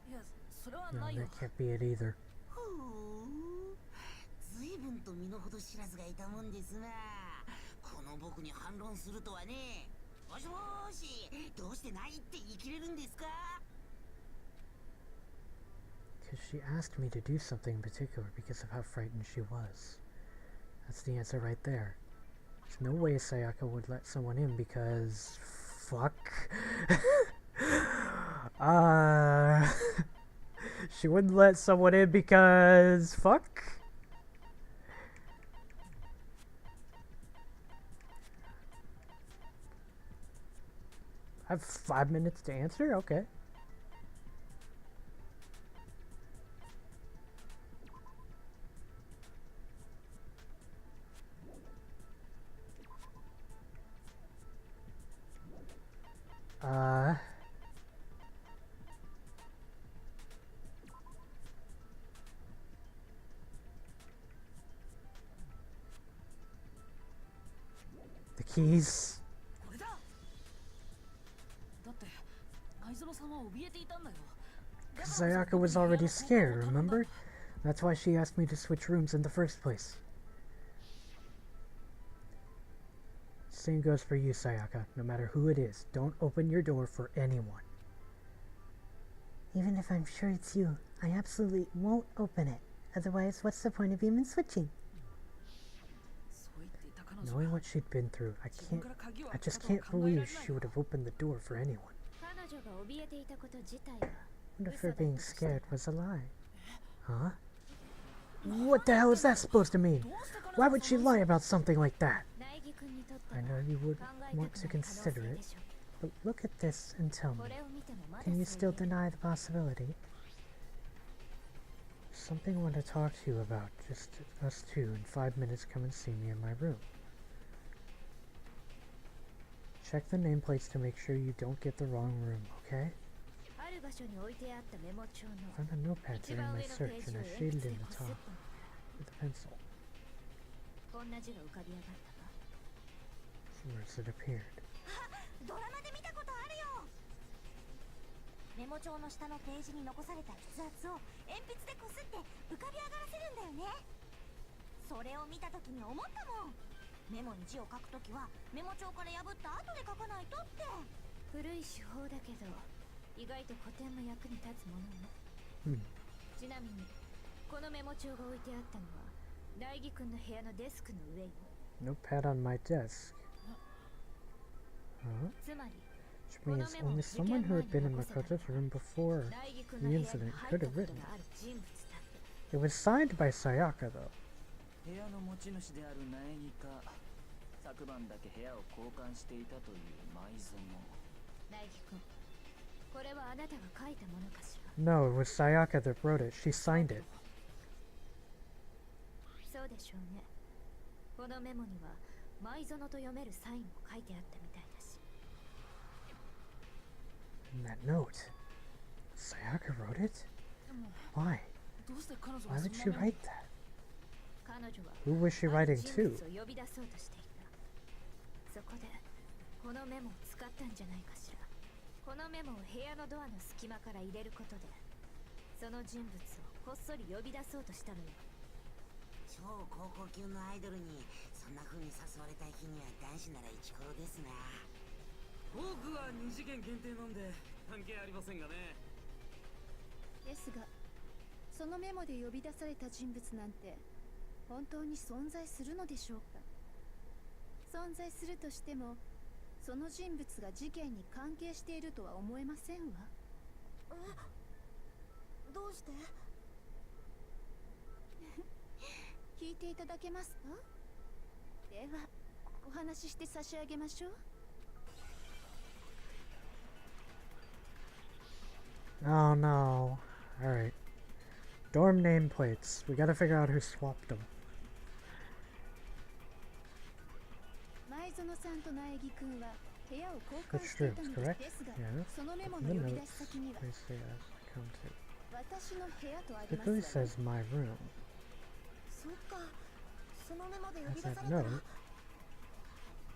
いや、それは No, ないよ。 that can't be it either. ほう、随分と身の程知らずがいたもんですな。この僕に反論するとはね。もしもーし、どうしてないって言い切れるんですか？ Because she asked me to do something in particular because of how frightened she was. That's the answer right there. There's no way Sayaka would let someone in because... fuck. She wouldn't let someone in because... fuck? I have 5 minutes to answer? Okay. The keys. これだ。だって内園さんは怯えていたんだよ。 Because Sayaka was already scared, remember? That's why she asked me to switch rooms in the first place. Same goes for you, Sayaka. No matter who it is, don't open your door for anyone. Even if I'm sure it's you, I absolutely won't open it. Otherwise, what's the point of even switching? Knowing what she'd been through, I just can't believe she would have opened the door for anyone. What if her being scared was a lie? Huh? What the hell is that supposed to mean? Why would she lie about something like that? I know you would want to consider it, but look at this and tell me, can you still deny the possibility? Something I want to talk to you about, just us two. In 5 minutes, come and see me in my room. Check the nameplates to make sure you don't get the wrong room, okay? Found a notepad during my search and I shaded in the top with a pencil. Some words that appeared. ドラマで見たことあるよ。メモ帳の下のページに残された筆圧を鉛筆でこすって浮かび上がらせるんだよね。それを見た時に思ったもん。メモに字を書くときはメモ帳から破った後で書かないとって。古い手法だけど意外と古典も役に立つものね。ちなみにこのメモ帳が置いてあったのは大義くんの部屋のデスクの上よ。 Notepad on my desk. Huh? つまり Which means only someone who had been in Makoto's room before the incident could have written it. It was signed by Sayaka, though. 部屋の持ち主である苗木か、昨晩だけ部屋を交換していたという舞園。大義くん、これはあなたが書いたものかしら。 No, it was Sayaka that wrote it. She signed it. そうでしょうね。このメモには舞園と読めるサインも書いてあったみたいだし。And That note. Sayaka wrote it? Why? Why would she write that? Who was she writing to? そこでこのメモを使ったんじゃないかしら。このメモを部屋のドアの隙間から入れることでその人物をこっそり呼び出そうとしたのよ。超高校級のアイドルにそんな風に誘われた日には男子ならイチコロですな。僕は2次元限定なんで関係ありませんがね。ですがそのメモで呼び出された人物なんて本当に存在するのでしょうか。存在するとしてもその人物が事件に関係しているとは思えませんわ。どうして聞いていただけますか。ではお話しして差し上げましょう。Oh no. Alright. Dorm nameplates. We gotta figure out who swapped them. 前園さんと苗木君は部屋を交換していたのですが、そのメモの呼び出し先には私の部屋とありますわね。 says my room. そっか、そのメモで呼び出されたら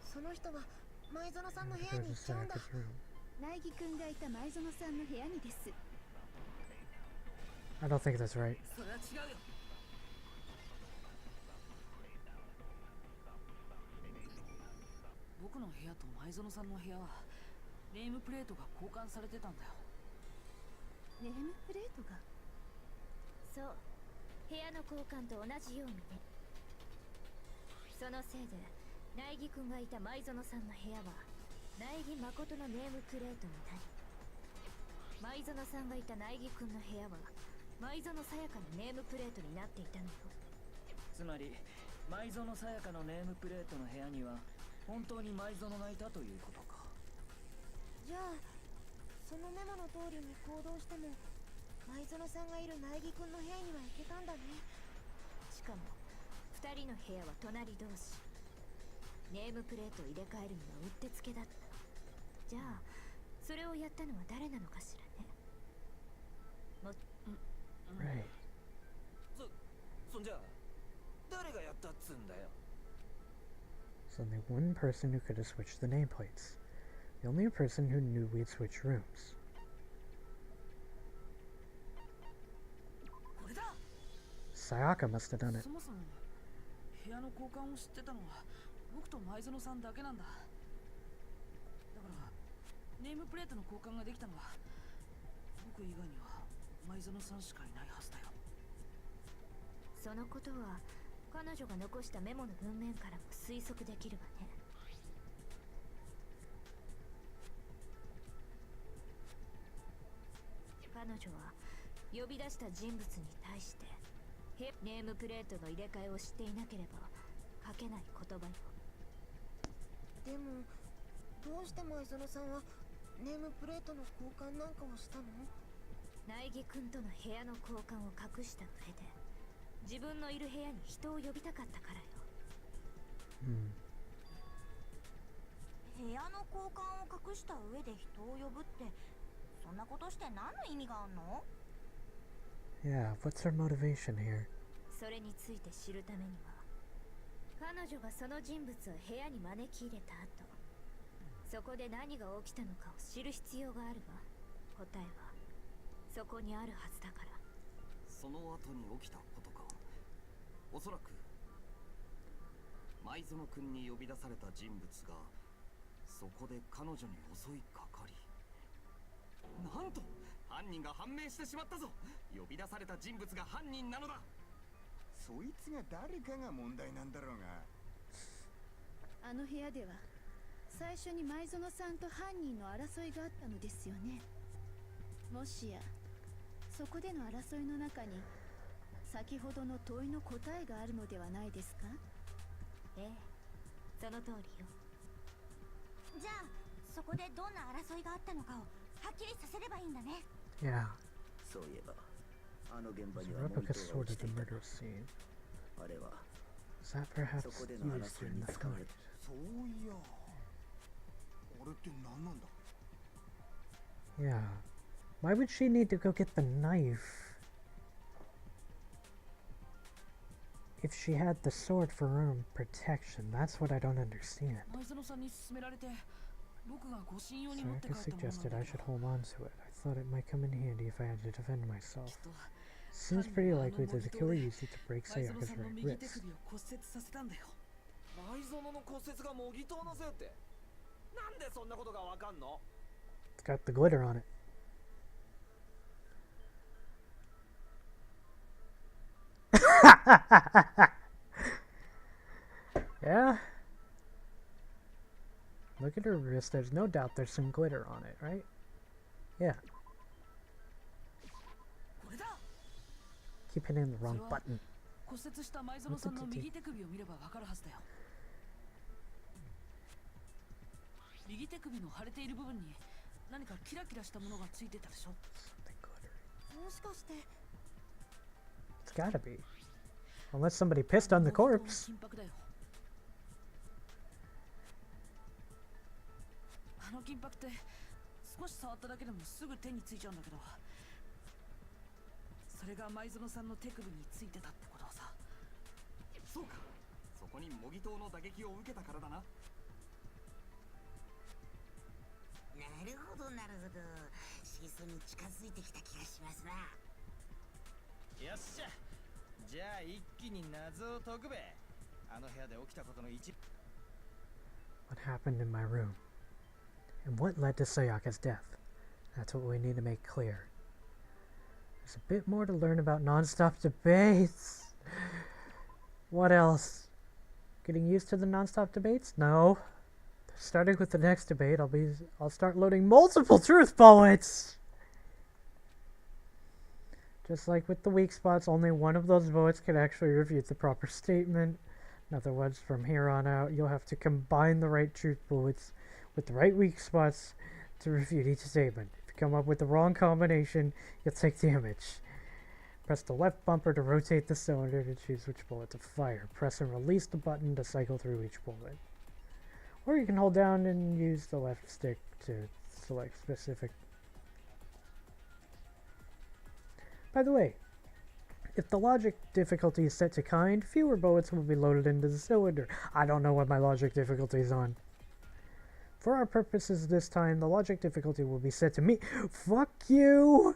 その人は前園さんの部屋に行っちゃうんだ。苗木君がいた前園さんの部屋にです。 I don't think that's right. それは違うよ。僕の部屋と前園さんの部屋はネームプレートが交換されてたんだよ。ネームプレートが。そう、部屋の交換と同じようにね。そのせいで苗木君がいた前園さんの部屋は苗木誠のネームプレートになり、前園さんがいた苗木君の部屋は前園さやかのネームプレートになっていたのよ。つまり前園さやかのネームプレートの部屋には本当に前園がいたということか。じゃあそのメモの通りに行動しても前園さんがいる苗木君の部屋には行けたんだね。しかも2人の部屋は隣同士。ネームプレートを入れ替えるのはうってつけだった。じゃあそれをやったのは誰なのかしらね。Right. そんじゃ誰がやったっつうんだよ。There's only one person who could have switched the nameplates. The only person who knew we'd switch rooms. これだ。 Sayaka must have done it. そもそも部屋の交換を知ってたのは僕と前園さんだけなんだ。だからネームプレートの交換ができたのは僕以外には前園さんしかいないはずだよ。そのことは彼女が残したメモの文面からも推測できるわね。彼女は呼び出した人物に対してネームプレートの入れ替えをしていなければ書けない言葉よ。でもどうして前園さんはネームプレートの交換なんかをしたの。苗木君との部屋の交換を隠した上で自分のいる部屋に人を呼びたかったからよ。部屋の交換を隠した上で人を呼ぶってそんなことして何の意味があんの。 Yeah, what's her motivation here? それについて知るためには彼女がその人物を部屋に招き入れた後そこで何が起きたのかを知る必要があるわ。答えはそこにあるはずだから。その後に起きたことか。おそらく前園君に呼び出された人物がそこで彼女に襲いかかり、なんと犯人が判明してしまったぞ。呼び出された人物が犯人なのだ。そいつが誰かが問題なんだろうが。あの部屋では最初に前園さんと犯人の争いがあったのですよね。もしやそこでの争いの中に先ほどの問いの答えがあるのではないですか。ええ、その通りよ。じゃあそこでどんな争いがあったのかをはっきりさせればいいんだね。 Yeah. そういえばあの現場 There's に a はモニ replica ターが sword 落ち of て the いた。 murder scene. あれは Is that perhaps そこで used の争い in に the 使わ fight? れた。そういやあれって何なんだ。Yeah. Why would she need to go get the knife if she had the sword for her own protection? That's what I don't understand. Sayaka suggested I should hold on to it. I thought it might come in handy if I had to defend myself. Seems pretty likely that the killer used it to break Sayaka's right wrist. It's got the glitter on it. Yeah? Look at her wrist. There's no doubt there's some glitter on it, right? Yeah. Keep hitting the wrong button. 骨折した前園さんの右手首を見ればわかるはずだよ。右手首の腫れている部分に何かキラキラしたものがついてたでしょ。もしかして It's gotta be. Unless somebody pissed on the corpse. あの金箔って少し触っただけでもすぐ手についちゃうんだけど、それが前園さんの手首についてたってことはさ。そうか、そこに模擬刀の打撃を受けたからだな。なるほどなるほど、真相に近づいてきた気がしますな。よっしゃ、じゃあ一気に謎を解くべ。あの部屋で起きたことの一。 What happened in my room? And what led to Sayaka's death? That's what we need to make clear. There's a bit more to learn about non-stop debates. What else? Getting used to the non-stop debates? No. Starting with the next debate, I'll start loading multiple truth bullets. Just like with the weak spots, only one of those bullets can actually refute the proper statement. In other words, from here on out, you'll have to combine the right truth bullets with the right weak spots to refute each statement. If you come up with the wrong combination, you'll take damage. Press the left bumper to rotate the cylinder to choose which bullet to fire. Press and release the button to cycle through each bullet. Or you can hold down and use the left stick to select specific. By the way, if the logic difficulty is set to kind, fewer bullets will be loaded into the cylinder. I don't know what my logic difficulty is on. For our purposes this time, the logic difficulty will be set to me. Fuck you!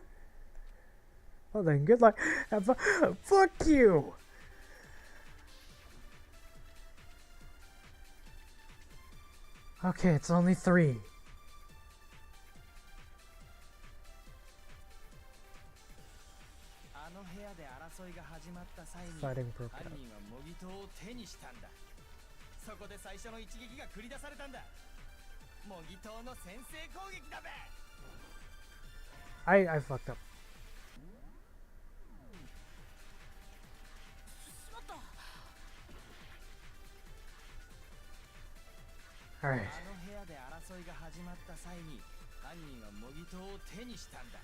Well then, good luck. Fuck you! Okay, it's only 3. Fighting broke out. そこで最初の一撃が繰り出されたんだ。模擬刀の先制攻撃だべ。I fucked up. Alright. あの部屋で争いが始まった際に犯人は模擬刀を手にしたんだ。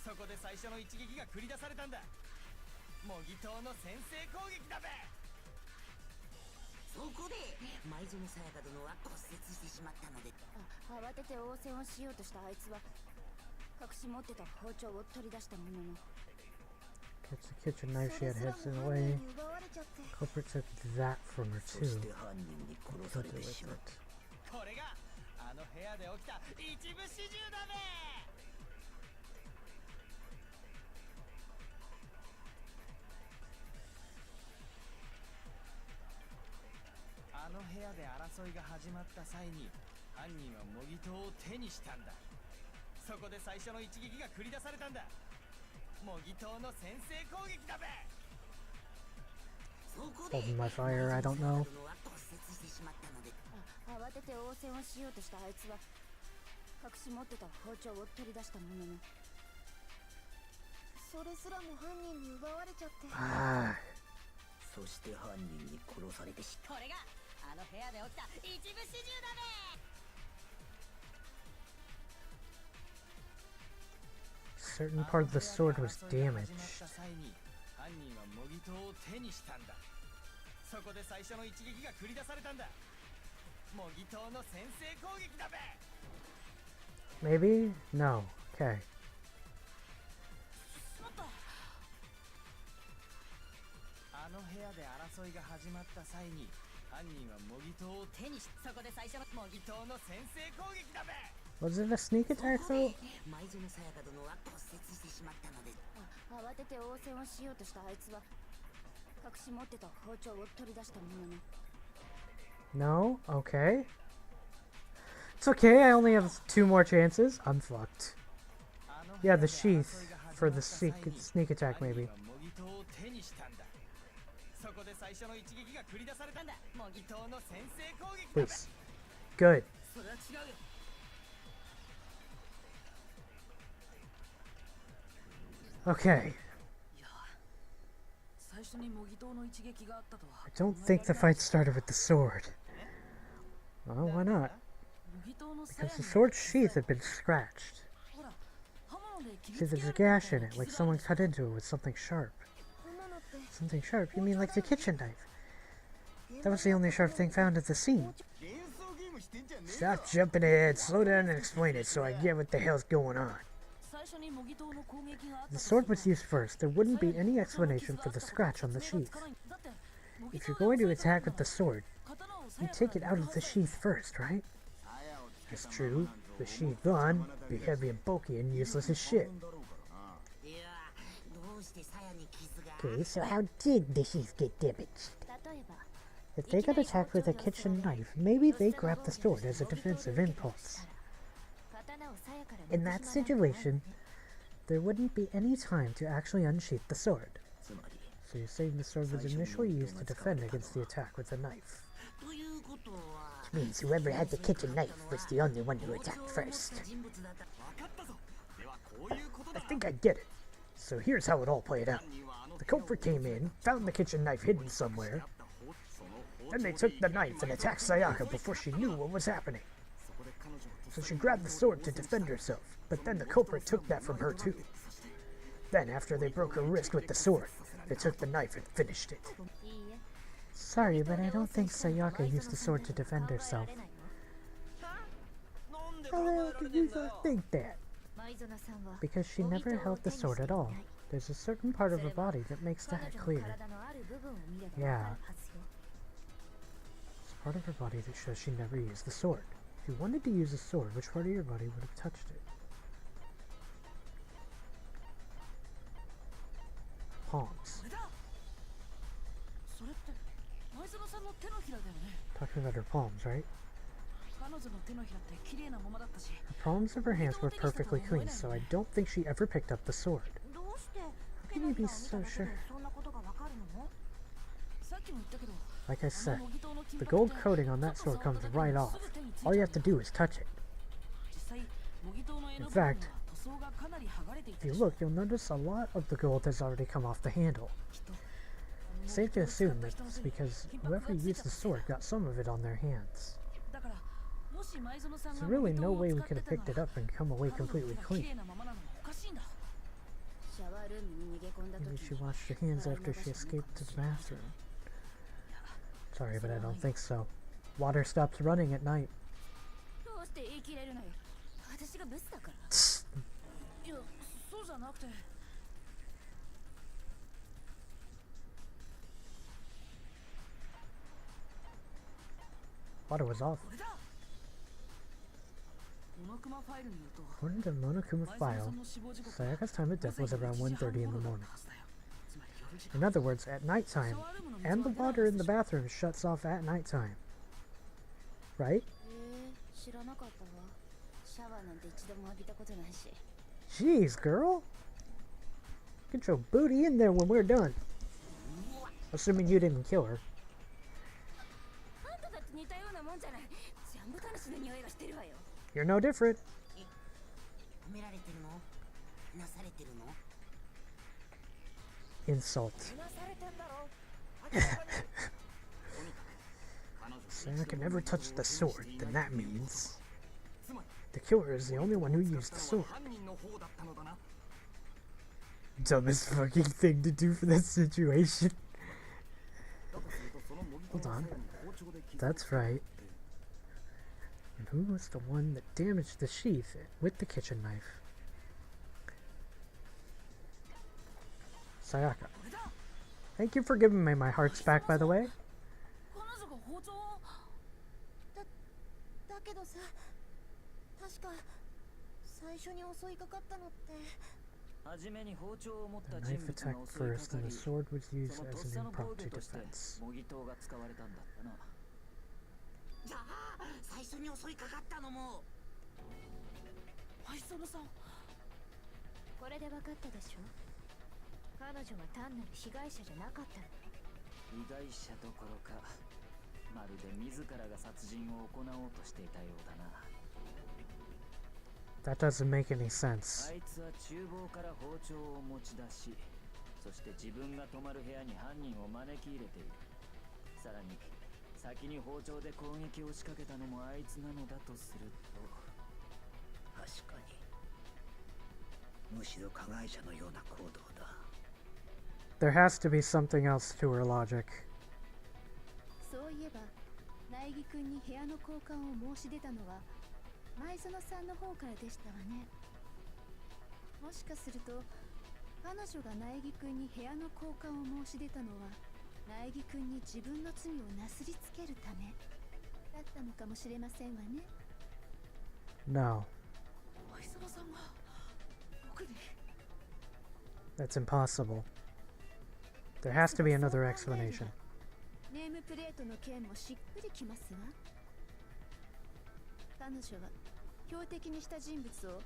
そこで最初の一撃が繰り出されたんだ。模擬刀の先制攻撃だべ。そこで前園さやか殿は骨折してしまったので、慌てて応戦をしようとしたあいつは隠し持ってた包丁を取り出したものの Gets the kitchen knife she had hidden away. Culprit took that from her too. What to do with it? これがあの部屋で起きた一部始終だべ。あの部屋で争いが始まった際に犯人は模擬刀を手にしたんだ。そこで最初の一撃が繰り出されたんだ。模擬刀の先制攻撃だべ。そこで Holding my fire, I don't know. 慌てて応戦をしようとしたあいつは隠し持ってた包丁を取り出したもののそれすらも犯人に奪われちゃって。そして犯人に殺されてしこれがあの部屋で起きた一部始終だべ。Certain part of the sword was damaged. 犯人は模擬刀を手にしたんだ。そこで最初の一撃が繰り出されたんだ。模擬刀の先制攻撃だべ。Maybe? No. Okay. あの部屋で争いが始まった際に犯人は模擬刀を手にし、そこで最初の模擬刀の先制攻撃だべ。 Was it a sneak attack though? 舞園さやか殿は骨折してしまったのです。慌てて応戦をしようとしたあいつは隠し持ってた包丁を取り出したものの No? Okay. It's okay, I only have 2 more chances. I'm fucked. Yeah, the sheath for the sneak attack maybe. Please. Good. Okay. I don't think the fight started with the sword. Well, why not? Because the sword's sheath had been scratched. See, there's a gash in it, like someone cut into it with something sharp. Something sharp? You mean like the kitchen knife? That was the only sharp thing found at the scene. Stop jumping ahead, slow down and explain it so I get what the hell's going on. The sword was used first. There wouldn't be any explanation for the scratch on the sheath. If you're going to attack with the sword, you take it out of the sheath first, right? That's true. The sheath gone, be heavy and bulky and useless as shit. Okay, so how did the sheath get damaged? If they got attacked with a kitchen knife, maybe they grabbed the sword as a defensive impulse. In that situation, there wouldn't be any time to actually unsheath the sword. So you're saying the sword was initially used to defend against the attack with the knife. Which means whoever had the kitchen knife was the only one who attacked first. I think I get it. So here's how it all played out. The culprit came in, found the kitchen knife hidden somewhere. Then they took the knife and attacked Sayaka before she knew what was happening. So she grabbed the sword to defend herself, but then the culprit took that from her too. Then after they broke her wrist with the sword, they took the knife and finished it. Sorry, but I don't think Sayaka used the sword to defend herself. How the hell did you not think that? Because she never held the sword at all. There's a certain part of her body that makes that clear. Yeah. It's part of her body that shows she never used the sword. If you wanted to use a sword, which part of your body would have touched it? Palms. Talking about her palms, right? The palms of her hands were perfectly clean, so I don't think she ever picked up the sword. How can you be so sure? Like I said, the gold coating on that sword comes right off. All you have to do is touch it. In fact, if you look, you'll notice a lot of the gold has already come off the handle. Safe to assume that it's because whoever used the sword got some of it on their hands. There's really no way we could have picked it up and come away completely clean. Maybe she washed her hands after she escaped to the bathroom. Sorry, but I don't think so. Water stops running at night. Water was off. According to the Monokuma file, Sayaka's time of death was around 1:30 in the morning. In other words, at nighttime, and the water in the bathroom shuts off at nighttime. Right? Jeez, girl! Get your booty in there when we're done. Assuming you didn't kill her. You're no different. Insult. Sayaka never touched the sword, then that means the killer is the only one who used the sword. Dumbest fucking thing to do for that situation. Hold on. That's right. And who was the one that damaged the sheath with the kitchen knife? Sayaka. Thank you for giving me my hearts back, by the way. だけどさ、確か最初に襲いかかったのって。 初めに包丁を持った The 人 knife 物が attacked 襲い first, かか and り、 the sword was そ used の as とっ an さの防 impromptu 御として defense. 模擬刀が使われたんだったな。じゃあ最初に襲いかかったのも前園さん。これで分かったでしょ。彼女は単なる被害者じゃなかったの。被害者どころか、まるで自らが殺人を行おうとしていたようだな。 That doesn't make any sense. あいつは厨房から包丁を持ち出し、そして自分が泊まる部屋に犯人を招き入れている。さらに先に包丁で攻撃を仕掛けたのもあいつなのだとすると、確かにむしろ加害者のような行動だ。 There has to be something else to her logic. そういえば、苗木くんに部屋の交換を申し出たのは前園さんの方からでしたわね。もしかすると彼女が苗木くんに部屋の交換を申し出たのは苗木くんに自分の罪をなすりつけるためだったのかもしれませんわね。 No, 前園さんが僕に。 that's impossible. There has to be another explanation. ネームプレートの件もしっくりきますわ。彼女は標的にした人物を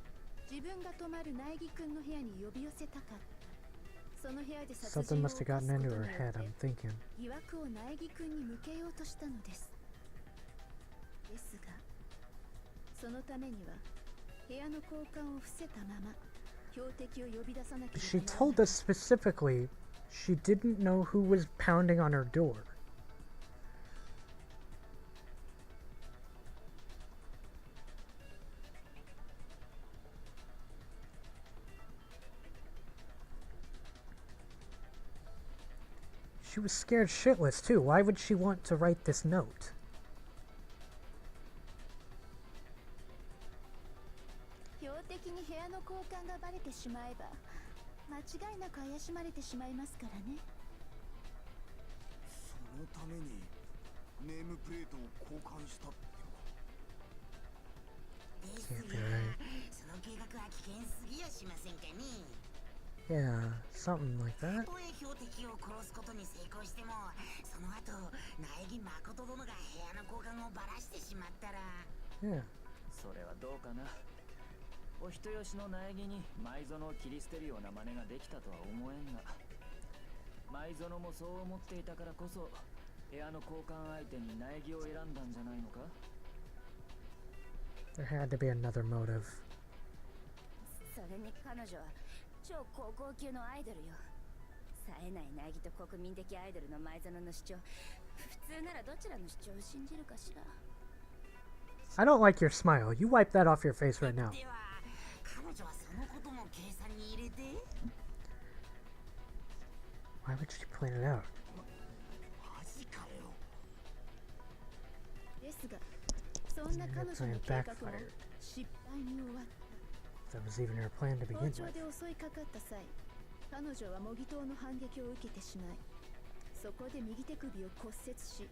自分が泊まる苗木くんの部屋に呼び寄せたかった。その部屋で殺 Something 人を must 犯す have こと gotten に into よ her っ head, て I'm thinking. 疑惑を苗木くんに向けようとしたのです。ですが、そのためには部屋の交換を伏せたまま標的を呼び出さなければ She ならな told かっ us specifically she didn't know who was pounding on her door. She was scared shitless too. Why would she want to write this note? 標的に部屋の交換がバレてしまえば間違いなく怪しまれてしまいますからね。そのためにネームプレートを交換したってのか。ですが、 Can't be right. その計画は危険すぎやしませんかね。 Yeah, something like that. たとえ標的を殺すことに成功しても、その後苗木誠殿が部屋の交換をバラしてしまったら。 Yeah. それはどうかな。お人よしの苗木に前園を切り捨てるような真似ができたとは思えんが、前園もそう思っていたからこそ部屋の交換相手に苗木を選んだんじゃないのか。 There had to be another motive. それに彼女は超高校級のアイドルよ。冴えない苗木と国民的アイドルの前園の主張、普通ならどちらの主張を信じるかしら。 I don't like your smile. You wipe that off your face right now. では、彼女はそのことも計算に入れて。 Why would she point it out? マジかよ。ですが、そんな彼女の計画も失敗に終わった。 That was even her plan to 包 begin 丁 with. で襲いかかった際、彼女は模擬刀の反撃を受けてしまい、そこで右手首を骨折し、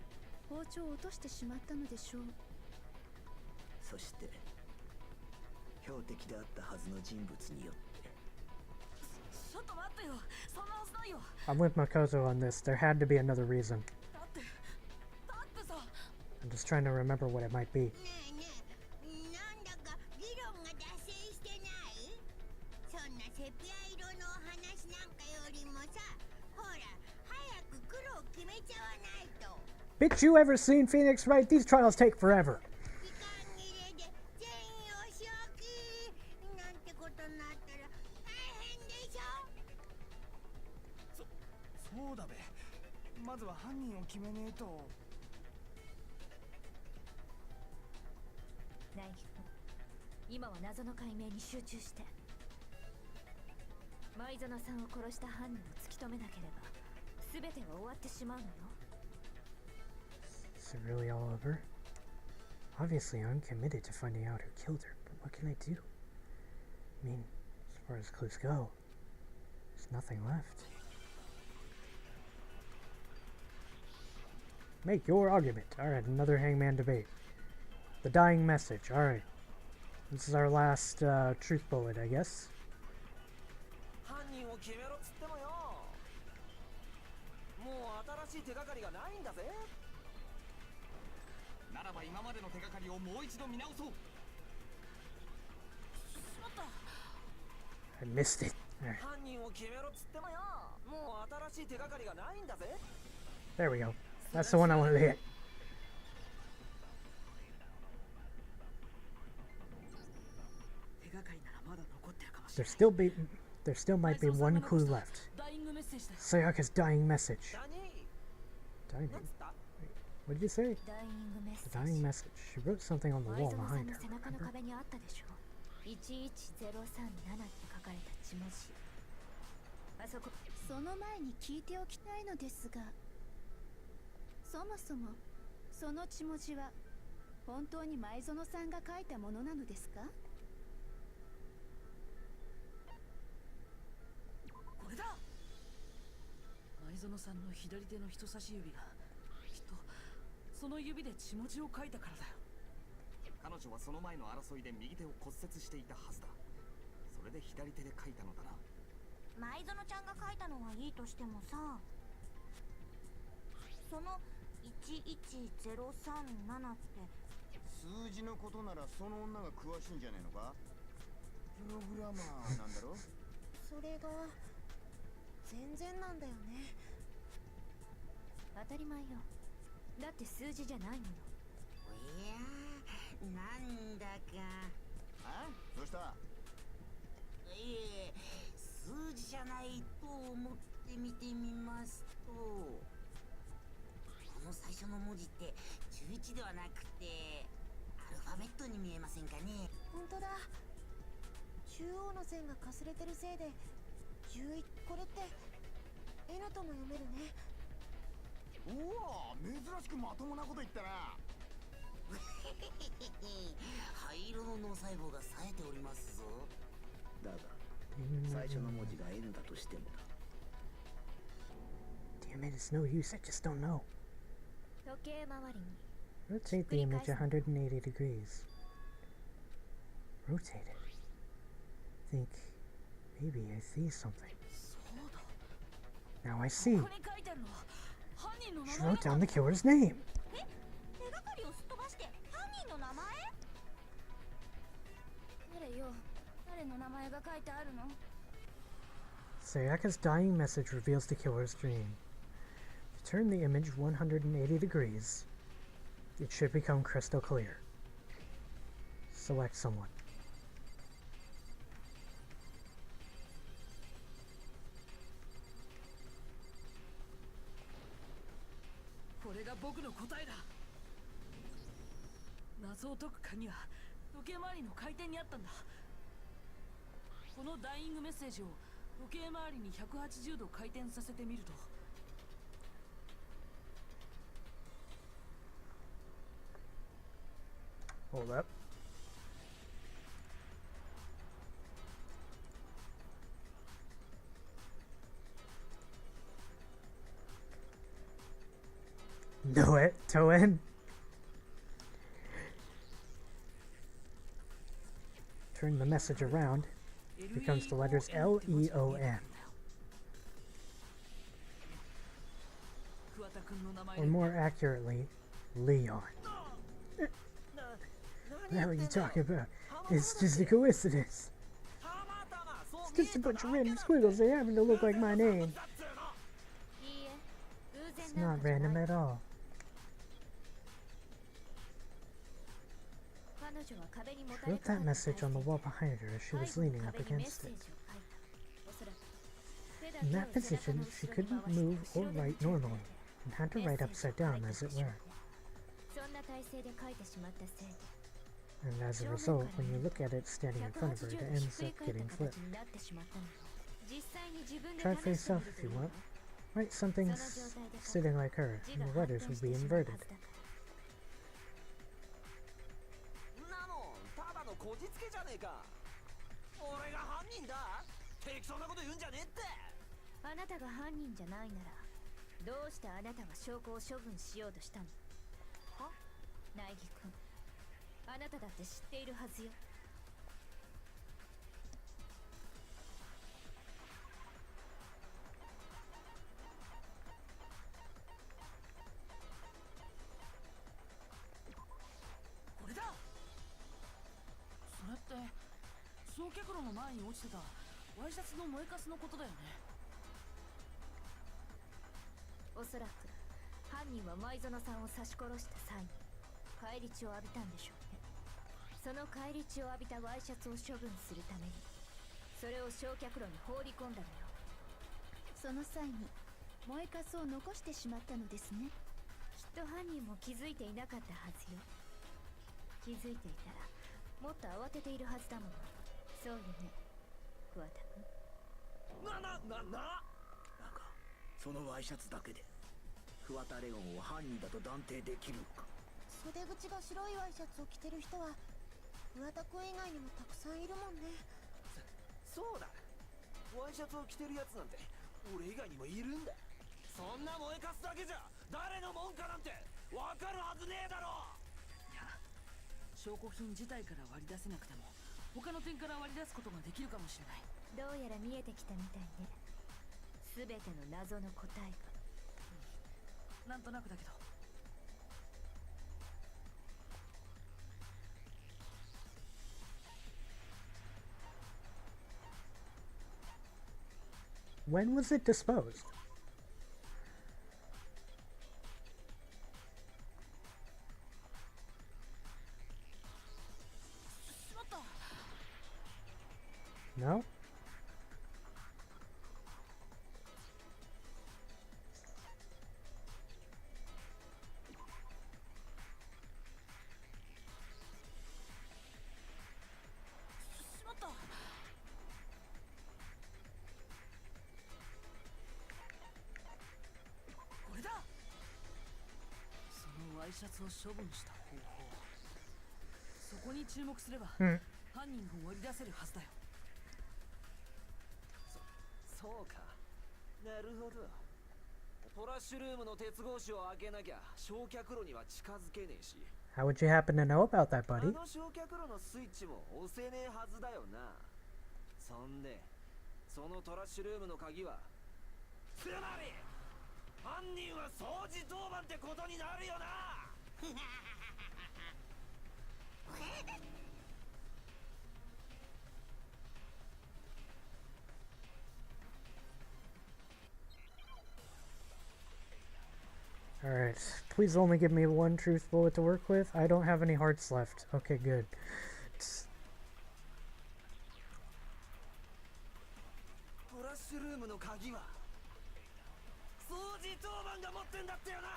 包丁を落としてしまったのでしょう。そして標的であったはずの人物によって。ちょっと待ってよ。そんなはずないよ。 I'm with Makoto on this. There had to be another reason. だってさ。 I'm just trying to remember what it might be. ねえねえ、なんだか議論が脱線してない？そんなセピア色のお話なんかよりもさ、ほら、早く黒を決めちゃわないと。 Bitch, you ever seen Phoenix Wright? These trials take forever. 時間切れで全員お仕置きなんてことになったら大変でしょ。そうだべ。まずは犯人を決めねえと。苗木君、今は謎の解明に集中して。前園さんを殺した犯人を突き止めなければ全ては終わってしまうのよ。Is it really all over? Obviously, I'm committed to finding out who killed her, but what can I do? I mean, as far as clues go, there's nothing left. Make your argument. Alright, another hangman debate. The dying message. Alright. This is our last truth bullet, I guess. 犯人を決めろっつってもよ。もう新しい手がかりがないんだぜ。ならば今までの手がかりをもう一度見直そう。しまった。 I missed it. Alright. 犯人を決めろっつってもよ。もう新しい手がかりがないんだぜ。 There we go. That's the one I wanted to hit. There still might be one clue left. Sayaka's dying message. Dying? Wait, what did you say? The dying message. She wrote something on the wall behind her. Remember? その前に聞いておきたいのですが、そもそもその血文字は本当に前園さんが書いたものなのですか？これだ。前園さんの左手の人差し指がきっとその指で血文字を書いたからだよ。彼女はその前の争いで右手を骨折していたはずだ。それで左手で書いたのだな。前園ちゃんが書いたのはいいとしてもさ、その11037って数字のことならその女が詳しいんじゃねえのか？プログラマーなんだろ？それが全然なんだよね。当たり前よ。だって数字じゃないもの。いやー、なんだか。あ？どうした？いえ、数字じゃないと思って見てみますと、この最初の文字って11ではなくてアルファベットに見えませんかね？本当だ。中央の線がかすれてるせいで11、これって N とも読めるね。おお、珍しくまともなこと言ったな。灰色の脳細胞が冴えておりますぞ。だが最初の文字が N だとしてもだ。 Damn it, it's no use, I just don't know. 時計回りに Rotate the image 180 degrees. Rotate it. Think, maybe I see something. Now I see. She wrote down the killer's name. 手がかりをすっ飛ばして犯人の名前？誰よ？誰の名前が書いてあるの？ Sayaka's dying message reveals the killer's dream. To turn the image 180 degrees, it should become crystal clear. Select someone. This is my answer. 謎を解く鍵は時計回りの回転にあったんだ。このダイイングメッセージを時計回りに180度回転させてみると。Hold up. Do it, Ch1. Turn the message around. It becomes the letters L-E-O-N. Or more accurately, Leon. What are you talking about? It's just a coincidence. It's just a bunch of random squiggles they happen to look like my name. It's not random at all. She wrote that message on the wall behind her as she was leaning up against it. In that position, she couldn't move or write normally, and had to write upside down, as it were. And as a result, when you look at it standing in front of her, it ends up getting flipped. Try it for yourself if you want. Write something sitting like her, and the letters will be inverted. こじつけじゃねえか。俺が犯人だ。適当なこと言うんじゃねえって。あなたが犯人じゃないならどうしてあなたが証拠を処分しようとしたの？は？苗木君、あなただって知っているはずよ。これだ。それって焼却炉の前に落ちてたワイシャツの燃えかすのことだよね。おそらく犯人は舞園さんを刺し殺した際に返り血を浴びたんでしょうね。その返り血を浴びたワイシャツを処分するためにそれを焼却炉に放り込んだのよ。その際に燃えかすを残してしまったのですね。きっと犯人も気づいていなかったはずよ。気づいていたらもっと慌てているはずだもの。そうよね、桑田君。なんかそのワイシャツだけで桑田レオンを犯人だと断定できるのか。袖口が白いワイシャツを着てる人は桑田君以外にもたくさんいるもんね。そうだ。ワイシャツを着てるやつなんて俺以外にもいるんだ。そんな燃えかすだけじゃ誰のもんかなんてわかるはずねえだろ。いや、証拠品自体から割り出せなくても他の点から割り出すことができるかもしれない。どうやら見えてきたみたいね。全ての謎の答えが。なんとなくだけど。When was it disposed? No?ワイシャツを処分した方法、そこに注目すれば、Hmm. 犯人を割り出せるはずだよ。そうか。なるほど。トラッシュルームの鉄格子を開けなきゃ焼却炉には近づけねえし。 How would you happen to know about that, あ buddy? の焼却炉のスイッチも押せねえはずだよな。そんでそのトラッシュルームの鍵はつまり犯人は掃除当番ってことになるよな。Alright, please only give me one truth bullet to work with. I don't have any hearts left. Okay, good. トラッシュルームの鍵は掃除当番が持ってんだってよな。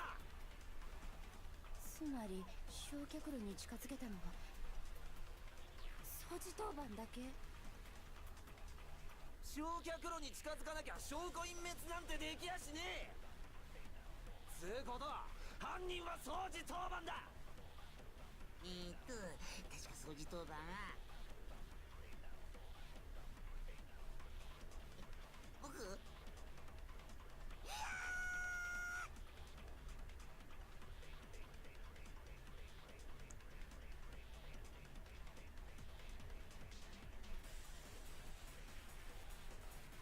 つまり焼却炉に近づけたのは掃除当番だけ。焼却炉に近づかなきゃ証拠隠滅なんてできやしねえ。つうことは犯人は掃除当番だ。確か掃除当番は僕。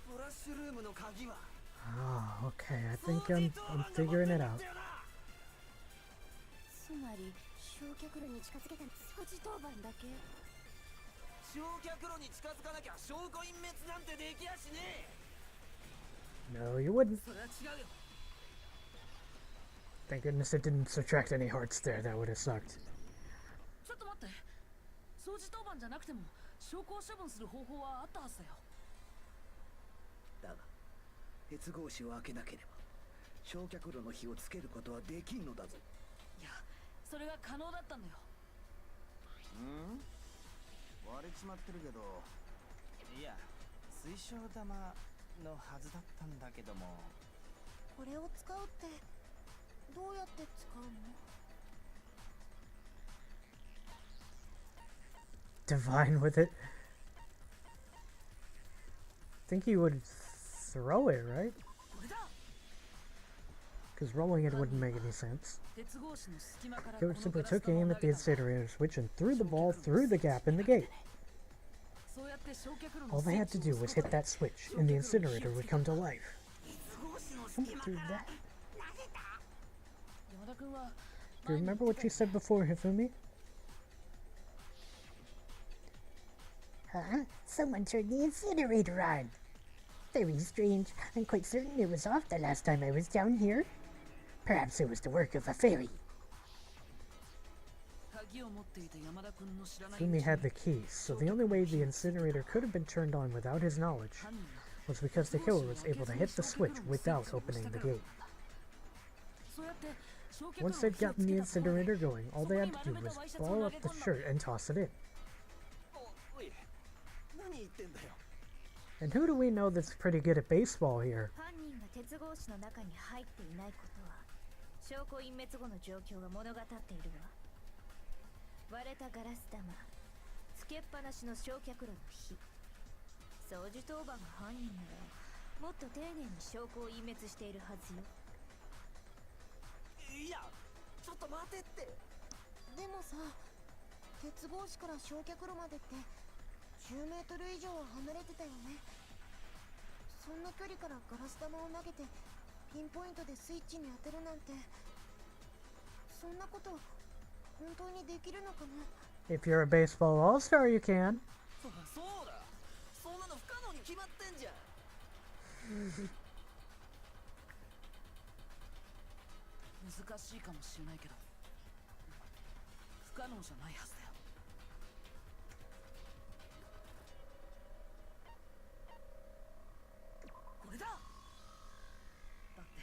トラッシュルームの鍵は Ah, okay. I think I'm figuring it out. つまり焼却炉に近づけたの掃除当番だけ。焼却炉に近づかなきゃ証拠隠滅なんてできやしねえ。 No, you wouldn't. それは違うよ。 Thank goodness it didn't subtract any hearts there. That would have sucked. ちょっと待って、掃除当番じゃなくても証拠を処分する方法はあったはずだよ。だが鉄格子を開けなければ焼却炉の火をつけることはできんのだぞ。いや、それが可能だったんだよ。割れちまってるけど。いや、水晶玉のはずだったんだけども。これを使うってどうやって使うの？ divine with it. I think he would throw it, right? Because rolling it wouldn't make any sense. Kyo simply took aim at the incinerator switch and threw the ball through the gap in the gate. All they had to do was hit that switch, and the incinerator would come to life. Someone threw that. Do you remember what you said before, Hifumi? Huh? Someone turned the incinerator on. Very strange. I'm quite certain it was off the last time I was down here. Perhaps it was the work of a fairy. Hifumi had the keys, so the only way the incinerator could have been turned on without his knowledge was because the killer was able to hit the switch without opening the gate. Once they'd gotten the incinerator going, all they had to do was blow up the shirt and toss it in. And who do we know that's pretty good at baseball here? 証拠隠滅後の状況が物語っているわ。割れたガラス玉、つけっぱなしの焼却炉の火。掃除当番が犯人なら、もっと丁寧に証拠を隠滅しているはずよ。いや、ちょっと待てって。でもさ、鉄格子から焼却炉までって10メートル以上は離れてたよね。そんな距離からガラス玉を投げてピンポイントでスイッチに当てるなんて、そんなこと本当にできるのかな。 If you're a baseball all-star, you can. そうだ、そんなの不可能に決まってんじゃん。難しいかもしれないけど、不可能じゃないはずだよ。これだ。だって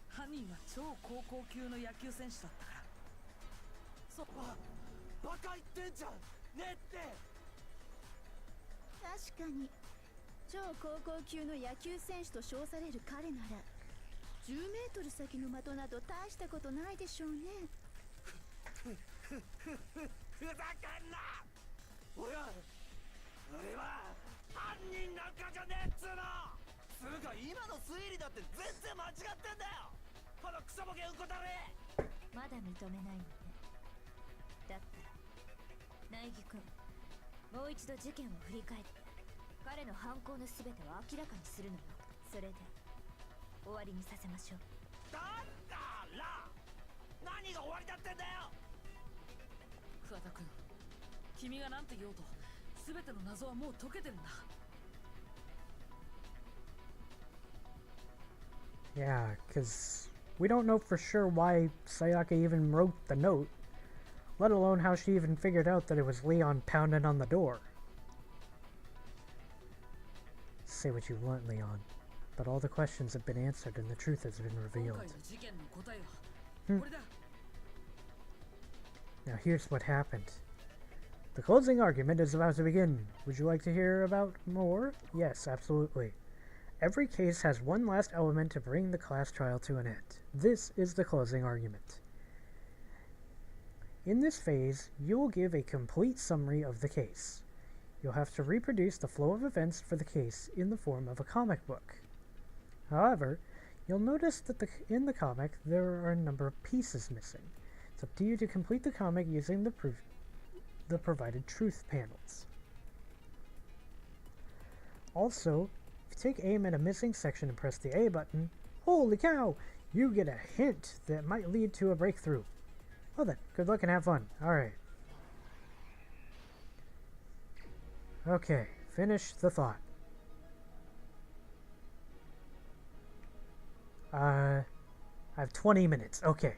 犯人は超高校級の野球選手だったから。そっか、バカ言ってんじゃんねって。確かに超高校級の野球選手と称される彼なら10メートル先の的など大したことないでしょうね。ふざけんな。おや、俺は犯人なんかじゃねえっつうの。つうか今の推理だって全然間違ってんだよ。このクソボケウコタレ。まだ認めないのね。だったら苗木君、もう一度事件を振り返って彼の犯行の全てを明らかにするのよ。それで終わりにさせましょう。だから何が終わりだってんだよ。桑田君、君が何て言おうと全ての謎はもう解けてるんだ。Yeah, because we don't know for sure why Sayaka even wrote the note, let alone how she even figured out that it was Leon pounding on the door. Say what you want, Leon, but all the questions have been answered and the truth has been revealed. Now here's what happened. The closing argument is about to begin. Would you like to hear about more? Yes, absolutely. Every case has one last element to bring the class trial to an end. This is the closing argument. In this phase, you will give a complete summary of the case. You'll have to reproduce the flow of events for the case in the form of a comic book. However, you'll notice that in the comic there are a number of pieces missing. It's up to you to complete the comic using the provided truth panels. Also, if you take aim at a missing section and press the A button, holy cow, you get a hint that might lead to a breakthrough. Well then, good luck and have fun. Alright. Okay, finish the thought. I have 20 minutes. Okay.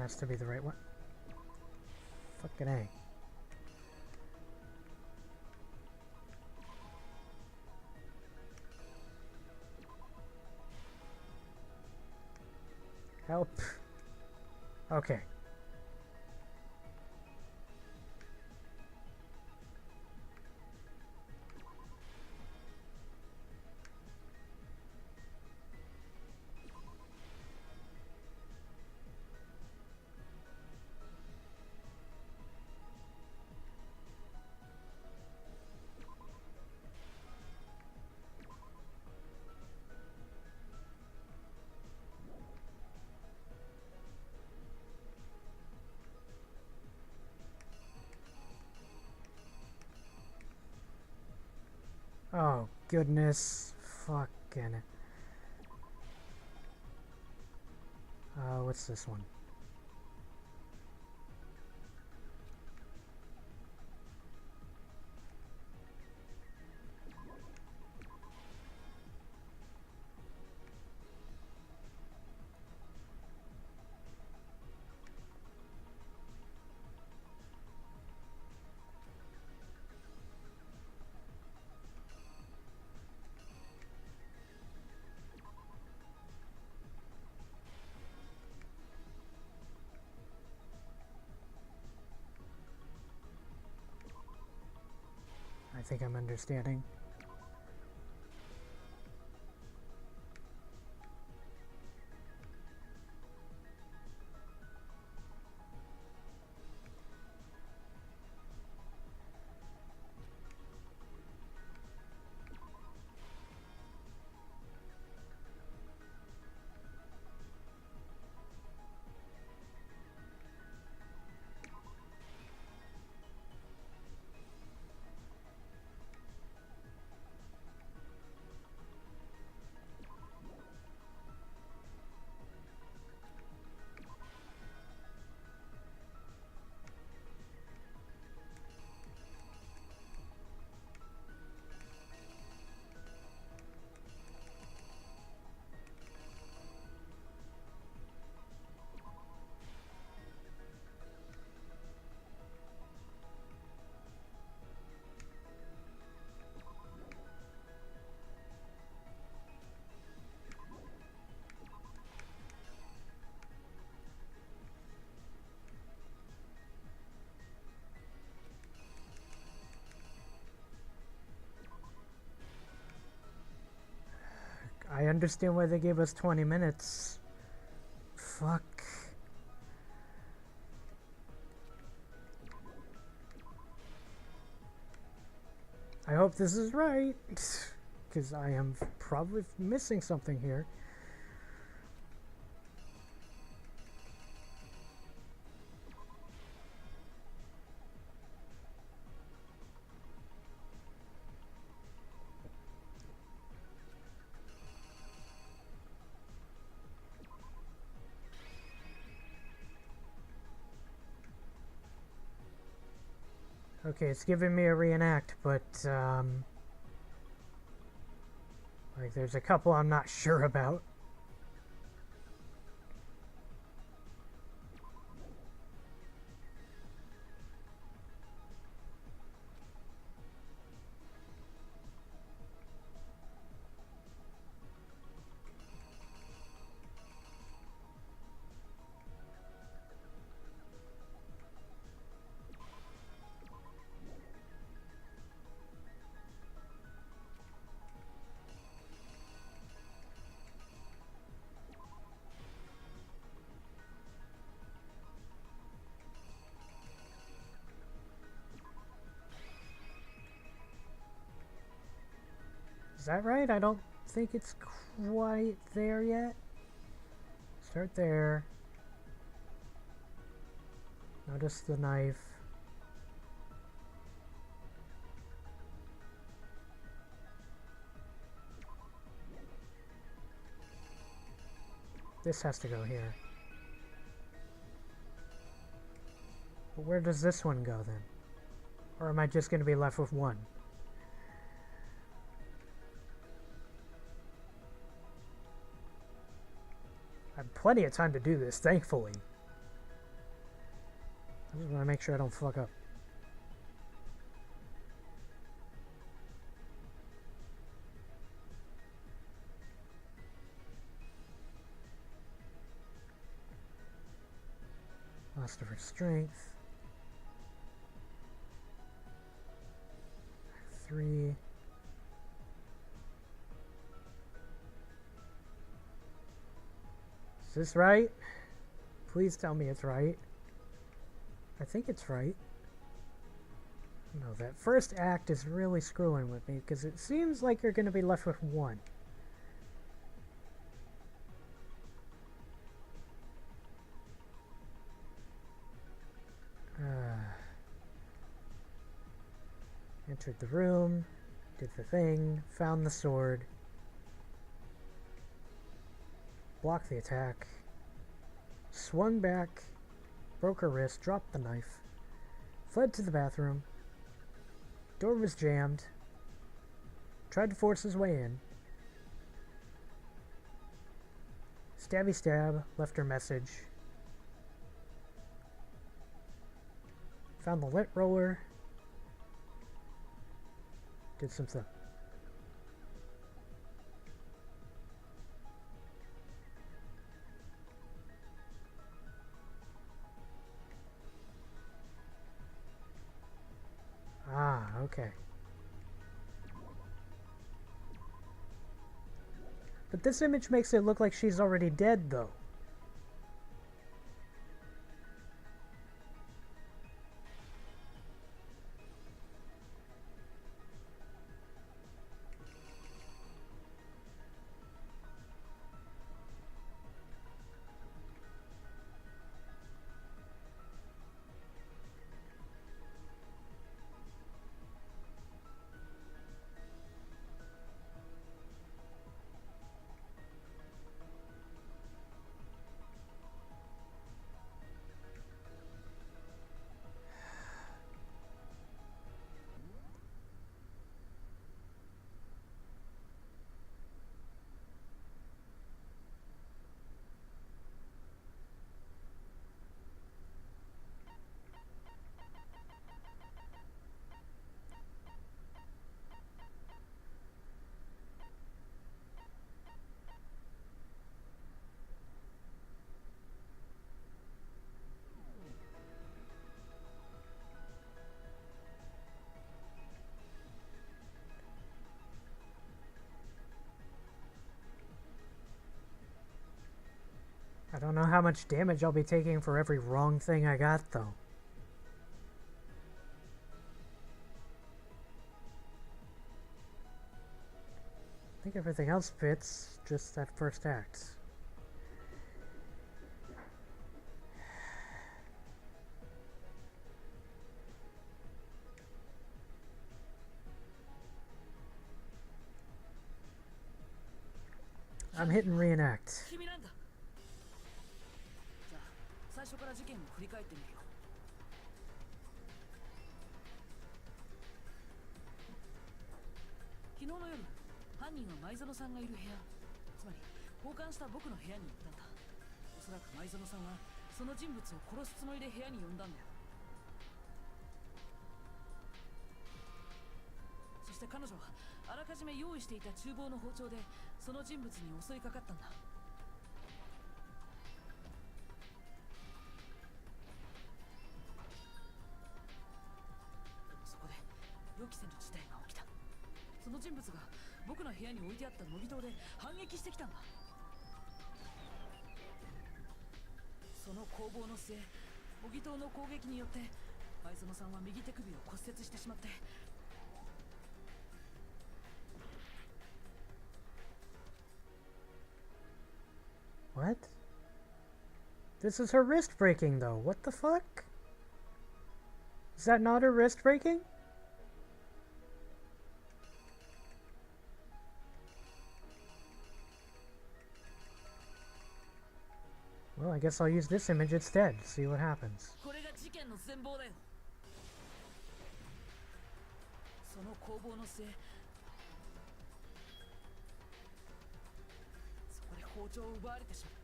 has to be the right one. Fucking A. Help. Okay. Oh, goodness. Fucking. What's this one? I think I'm understanding. I understand why they gave us 20 minutes. Fuck. I hope this is right, because I am probably missing something here. Okay, it's giving me a reenact, but, like, there's a couple I'm not sure about. Is that right? I don't think it's quite there yet. Start there. Notice the knife. This has to go here. But where does this one go then? Or am I just going to be left with one? I have plenty of time to do this, thankfully. Just want to make sure I don't fuck up. Lost of her strength. 3. Is this right? Please tell me it's right. I think it's right. No, that first act is really screwing with me because it seems like you're going to be left with 1. Entered the room, did the thing, found the sword, blocked the attack, swung back, broke her wrist, dropped the knife, fled to the bathroom, door was jammed, tried to force his way in, stabby stab, left her message, found the lint roller, did some stuff. Ah, okay. But this image makes it look like she's already dead, though. I don't know how much damage I'll be taking for every wrong thing I got, though. I think everything else fits, just that first act. I'm hitting reenact. 最初から事件を振り返ってみるよ。昨日の夜、犯人は前園さんがいる部屋、つまり交換した僕の部屋に行ったんだ。おそらく前園さんはその人物を殺すつもりで部屋に呼んだんだよ。そして彼女はあらかじめ用意していた厨房の包丁でその人物に襲いかかったんだ。予期せぬ事態が起きた。その人物が僕の部屋に置いてあった模擬刀で反撃してきたんだ。その攻防の末、模擬刀の攻撃によって前園さんは右手首を骨折してしまって。What? This is her wrist breaking, though. What the fuck? Is that not her wrist breaking? Well, I guess I'll use this image instead, see what happens. これが事件の全貌だよ。その攻防の末、そこで包丁を奪われてしまう。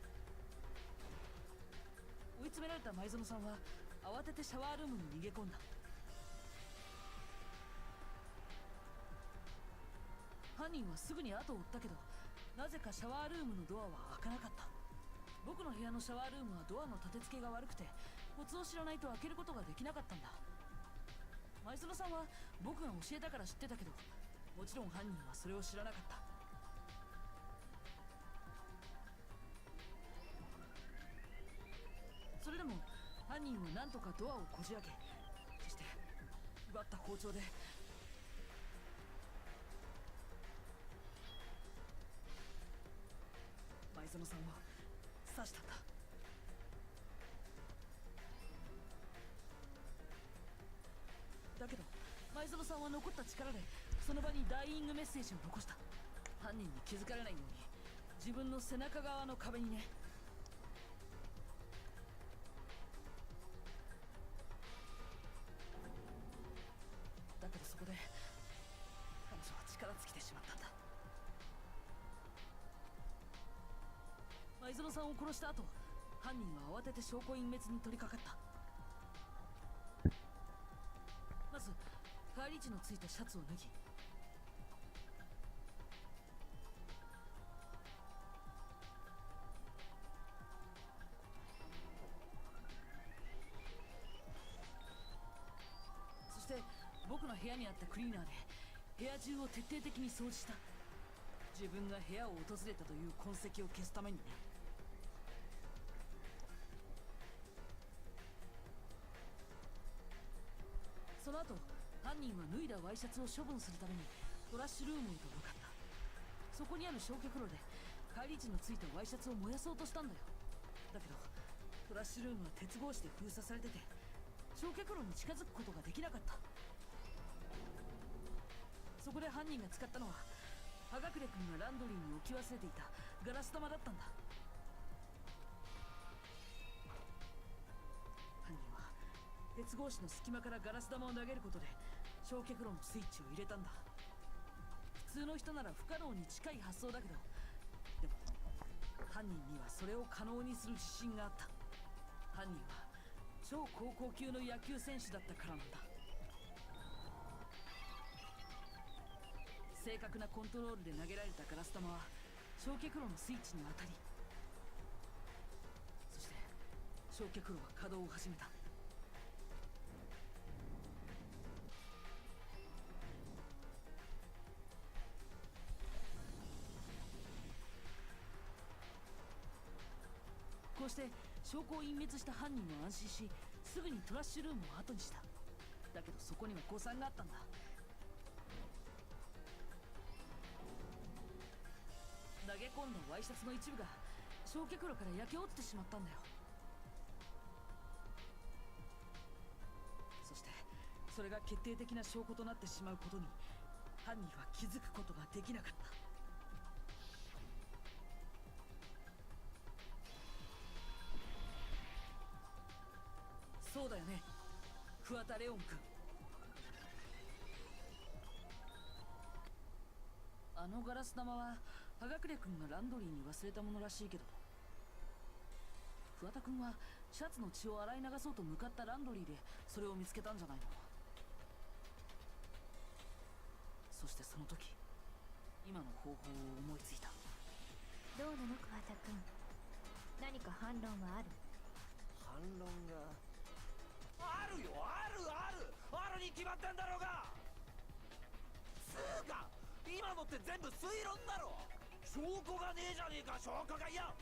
追い詰められた前園さんは慌ててシャワールームに逃げ込んだ。犯人はすぐに後を追ったけど、なぜかシャワールームのドアは開かなかった。僕の部屋のシャワールームはドアの立て付けが悪くて、コツを知らないと開けることができなかったんだ。前園さんは僕が教えたから知ってたけど、もちろん犯人はそれを知らなかった。それでも犯人は何とかドアをこじ開け、そして奪った包丁で前園さんを刺したんだ。だけど前園さんは残った力でその場にダイイングメッセージを残した。犯人に気づかれないように自分の背中側の壁にね。だけどそこで彼女は力尽きてしまったんだ。前園さんを殺した後、犯人は慌てて証拠隠滅に取り掛かった。まず帰り血のついたシャツを脱ぎ、そして僕の部屋にあったクリーナーで部屋中を徹底的に掃除した。自分が部屋を訪れたという痕跡を消すためにね。その後犯人は脱いだワイシャツを処分するためにトラッシュルームへと向かった。そこにある焼却炉で返り血のついたワイシャツを燃やそうとしたんだよ。だけどトラッシュルームは鉄格子で封鎖されてて、焼却炉に近づくことができなかった。そこで犯人が使ったのは葉隠君がランドリーに置き忘れていたガラス玉だったんだ。犯人は鉄格子の隙間からガラス玉を投げることで焼却炉のスイッチを入れたんだ。普通の人なら不可能に近い発想だけど、でも犯人にはそれを可能にする自信があった。犯人は超高校級の野球選手だったからなんだ。正確なコントロールで投げられたガラス玉は焼却炉のスイッチに当たり、そして焼却炉は稼働を始めた。こうして証拠を隠滅した犯人は安心し、すぐにトラッシュルームを後にした。だけどそこには誤算があったんだ。投げ込んだワイシャツの一部が焼却炉から焼け落ちてしまったんだよ。そしてそれが決定的な証拠となってしまうことに犯人は気づくことができなかった。そうだよね、桑田レオン君。あのガラス玉は葉隠君がランドリーに忘れたものらしいけど、桑田君はシャツの血を洗い流そうと向かったランドリーでそれを見つけたんじゃないの。そしてその時今の方法を思いついた。どうなの桑田君、何か反論はある？反論があるよ。あるに決まってんだろうが。つうか今のって全部推論だろ。証拠がねえじゃねえか。証拠がいや、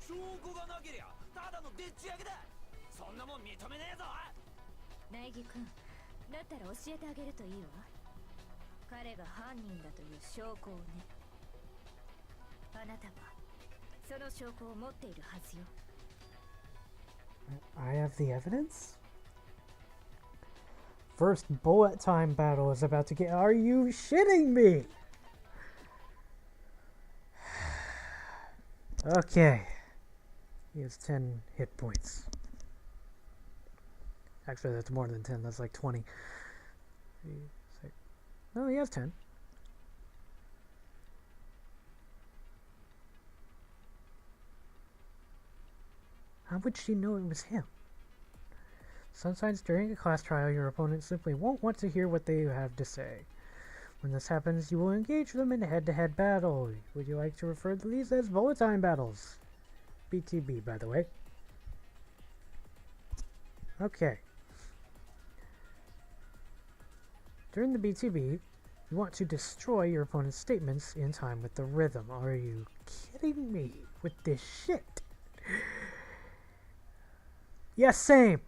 証拠がなけりゃただのでっち上げだ。そんなもん認めねえぞ。苗木君、だったら教えてあげるといいわ。彼が犯人だという証拠をね。あなたはその証拠を持っているはずよ。I have the evidence? First bullet time battle is about to get... Are you shitting me? Okay. He has 10 hit points. Actually, that's more than 10. That's like 20. No, he has 10. How would she know it was him? Sometimes during a class trial, your opponent simply won't want to hear what they have to say. When this happens, you will engage them in a head-to-head battle. Would you like to refer to these as bullet time battles? BTB, by the way. Okay. During the BTB, you want to destroy your opponent's statements in time with the rhythm. Are you kidding me with this shit? Yes, same.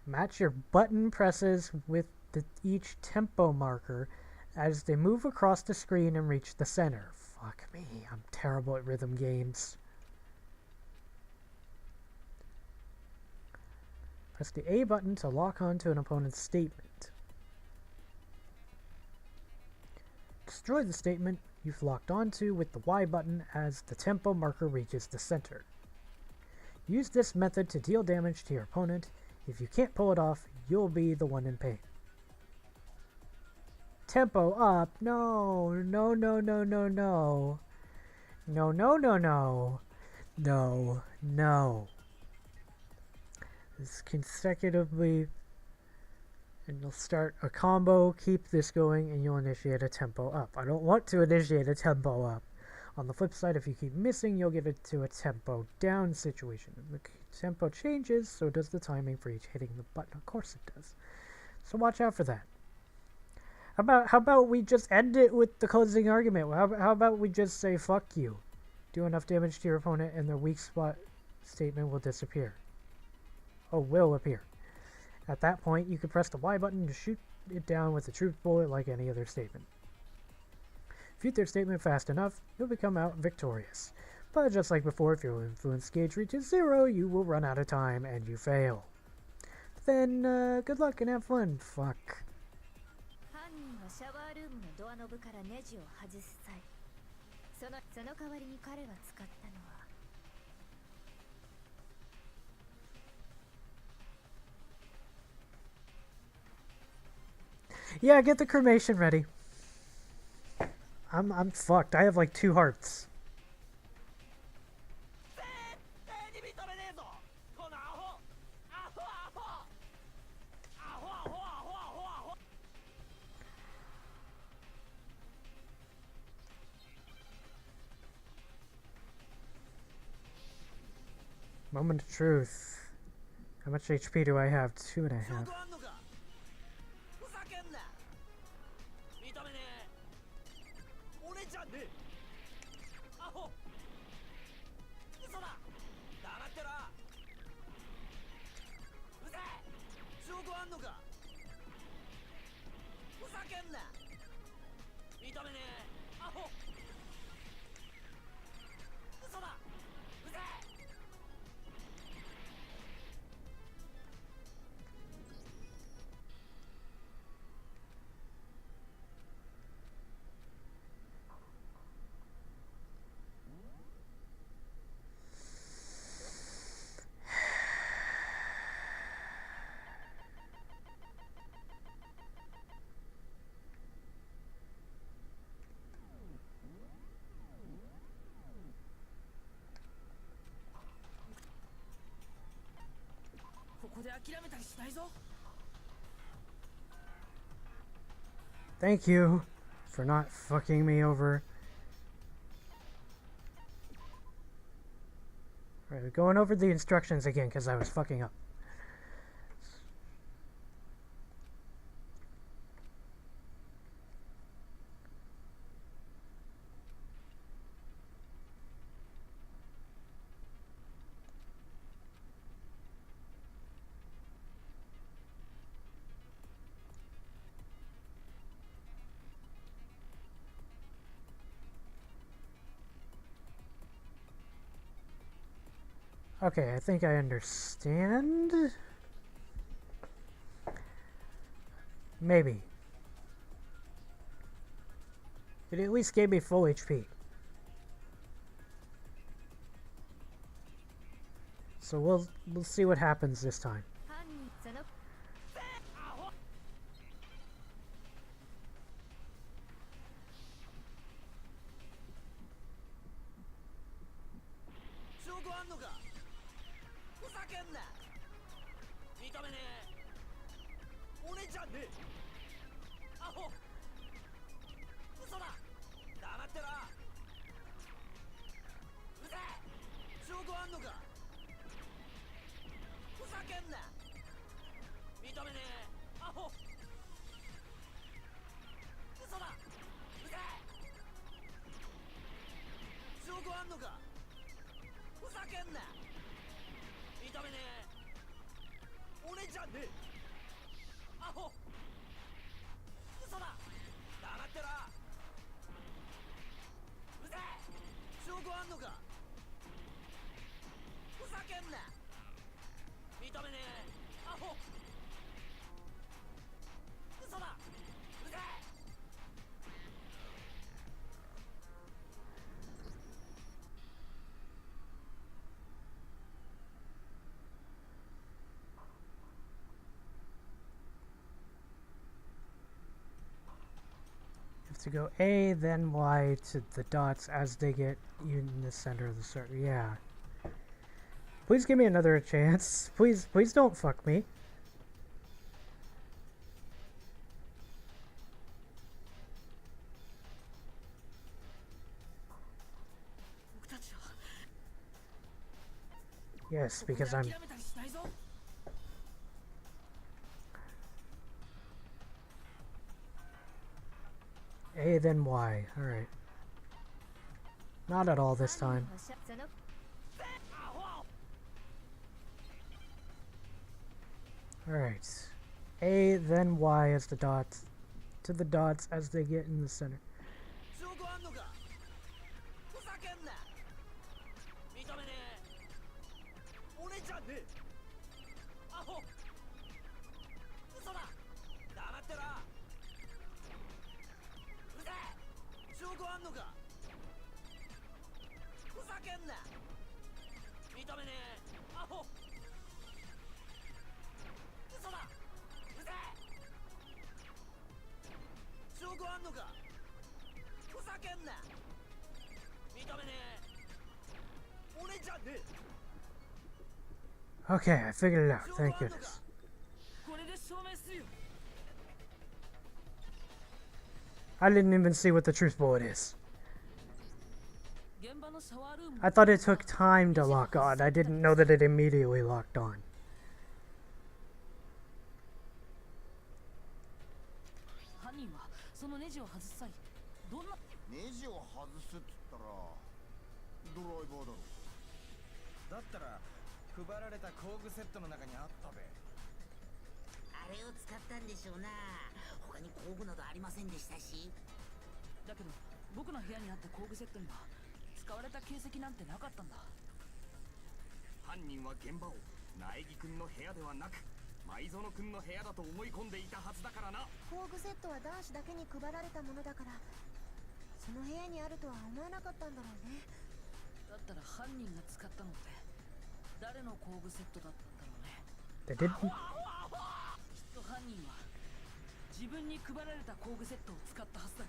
Match your button presses with each tempo marker as they move across the screen and reach the center. Fuck me, I'm terrible at rhythm games. Press the A button to lock onto an opponent's statement. Destroy the statement you've locked onto with the Y button as the tempo marker reaches the center. Use this method to deal damage to your opponent. If you can't pull it off, you'll be the one in pain. Tempo up. No, no, no, no, no, no. No, no, no, no. No, no. This consecutively, and you'll start a combo, keep this going, and you'll initiate a tempo up. I don't want to initiate a tempo up. On the flip side, if you keep missing, you'll get into a tempo down situation. The tempo changes, so does the timing for each hitting the button. Of course it does. So watch out for that. How about we just end it with the closing argument? How about we just say, fuck you. Do enough damage to your opponent, and their weak spot statement will disappear. Oh, will appear. At that point, you can press the Y button to shoot it down with a truth bullet like any other statement. Shoot their statement fast enough, you'll become out victorious. But just like before, if your influence gauge reaches 0, you will run out of time and you fail. Then, good luck and have fun. Fuck. Yeah, get the cremation ready. I'm fucked. I have like 2 hearts. Moment of truth. How much HP do I have? 2.5. Thank you for not fucking me over. Alright, going over the instructions again because I was fucking up. Okay, I think I understand. Maybe. It at least gave me full HP. So we'll see what happens this time. んのか。ふざけんな。認めねえ。俺じゃねえ。アホ。嘘だ。黙ってろ。うぜえ。証拠あんのか。ふざけんな。認めねえ。アホ。嘘だ。うぜえ。証拠あんのか。ふざけんな。認めねえ。俺じゃねえ。アホ。嘘だ。黙ってろ。うぜえ。証拠あんのか。ふざけんな。認めねえ。アホ。嘘だ。うぜえ。Have to go A, then Y to the dots as they get you in the center of the circle. Yeah. Please give me another chance. Please don't fuck me. Yes, because I'm... A, then Y. Alright. Not at all this time. Alright. A, then Y as the dots. To the dots as they get in the center. Okay, I figured it out. Thank goodness. I didn't even see what the truth bullet is. I thought it took time to lock on. I didn't know that it immediately locked on. They didn't. 自分に配られた工具セットを使ったはずだ。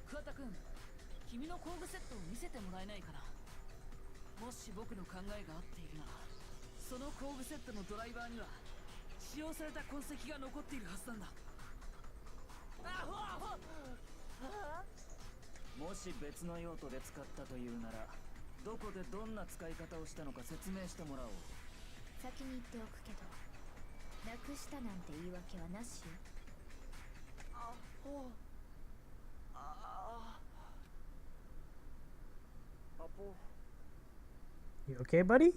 桑田君、君の工具セットを見せてもらえないかな。もし僕の考えが合っているなら、その工具セットのドライバーには使用された痕跡が残っているはずなんだ。もし別の用途で使ったというなら、どこでどんな使い方をしたのか説明してもらおう。先に言っておくけど、なくしたなんて言い訳はなしよ。You okay, buddy?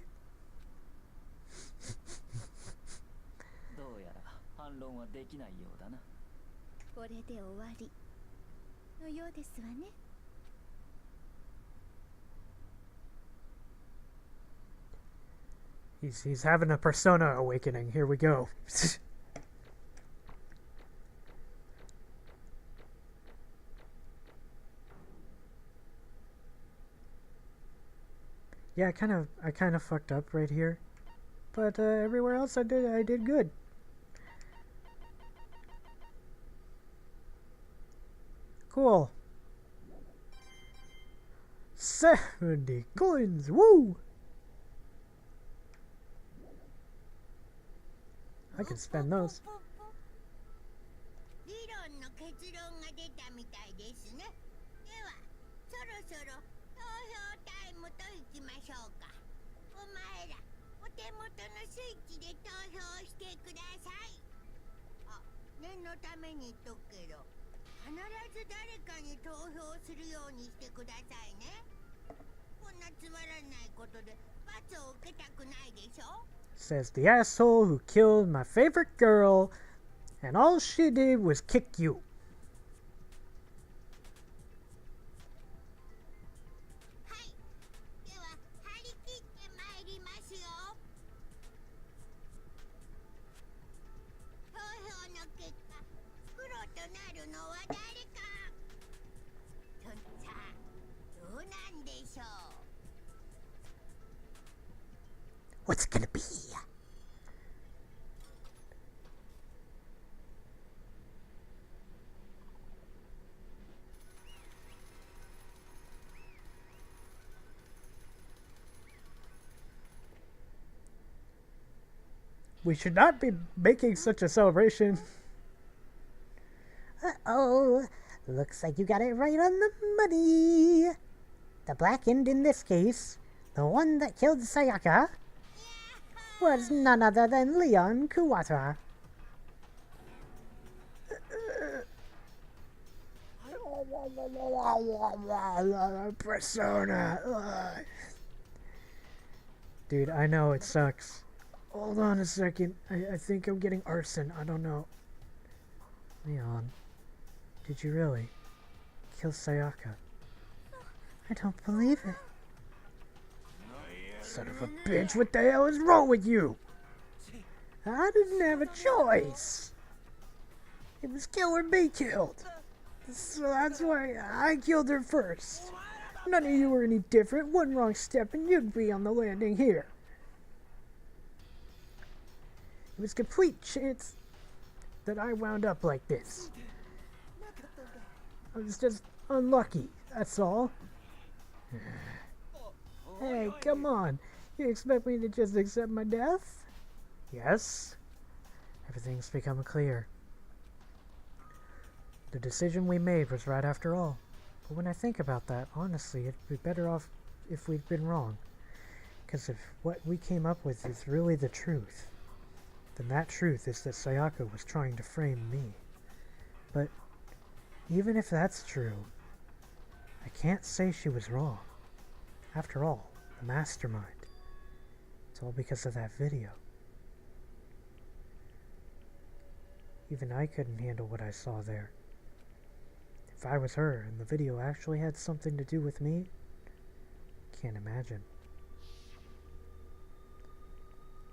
どうやら反論はできないようだな。これで終わりのようですわね。He's having a persona awakening. Here we go. Yeah, I kind of fucked up right here, but everywhere else I did good. Cool. 70 coins, woo! I can spend those. 理論の結論が出たみたいですね。では、そろそろ投票タイムといきましょうか。お前ら、お手元のスイッチで投票してください。あ、念のために言っとくけど、必ず誰かに投票するようにしてくださいね。こんなつまらないことで罰を受けたくないでしょ。 Says the asshole who killed my favorite girl, and all she did was kick you. はい。では、張り切って参りますよ。投票の結果、黒となるのは誰か。さあ、どうなんでしょう。 What's it gonna be? We should not be making such a celebration. Uh-oh. Looks like you got it right on the money. The blackened in this case, the one that killed Sayaka, was none other than Leon Kuwata. Persona. Dude, I know it sucks. Hold on a second. I think I'm getting arson. I don't know. Leon, did you really kill Sayaka? I don't believe it. Son of a bitch, what the hell is wrong with you? I didn't have a choice. It was kill or be killed. So that's why I killed her first. None of you were any different. One wrong step and you'd be on the landing here. It was complete chance that I wound up like this. I was just unlucky, that's all. Hey, come on. You expect me to just accept my death? Yes. Everything's become clear. The decision we made was right after all. But when I think about that, honestly, it'd be better off if we'd been wrong. Because if what we came up with is really the truth, then that truth is that Sayaka was trying to frame me. But even if that's true, I can't say she was wrong. After all, the mastermind. It's all because of that video. Even I couldn't handle what I saw there. If I was her and the video actually had something to do with me, can't imagine.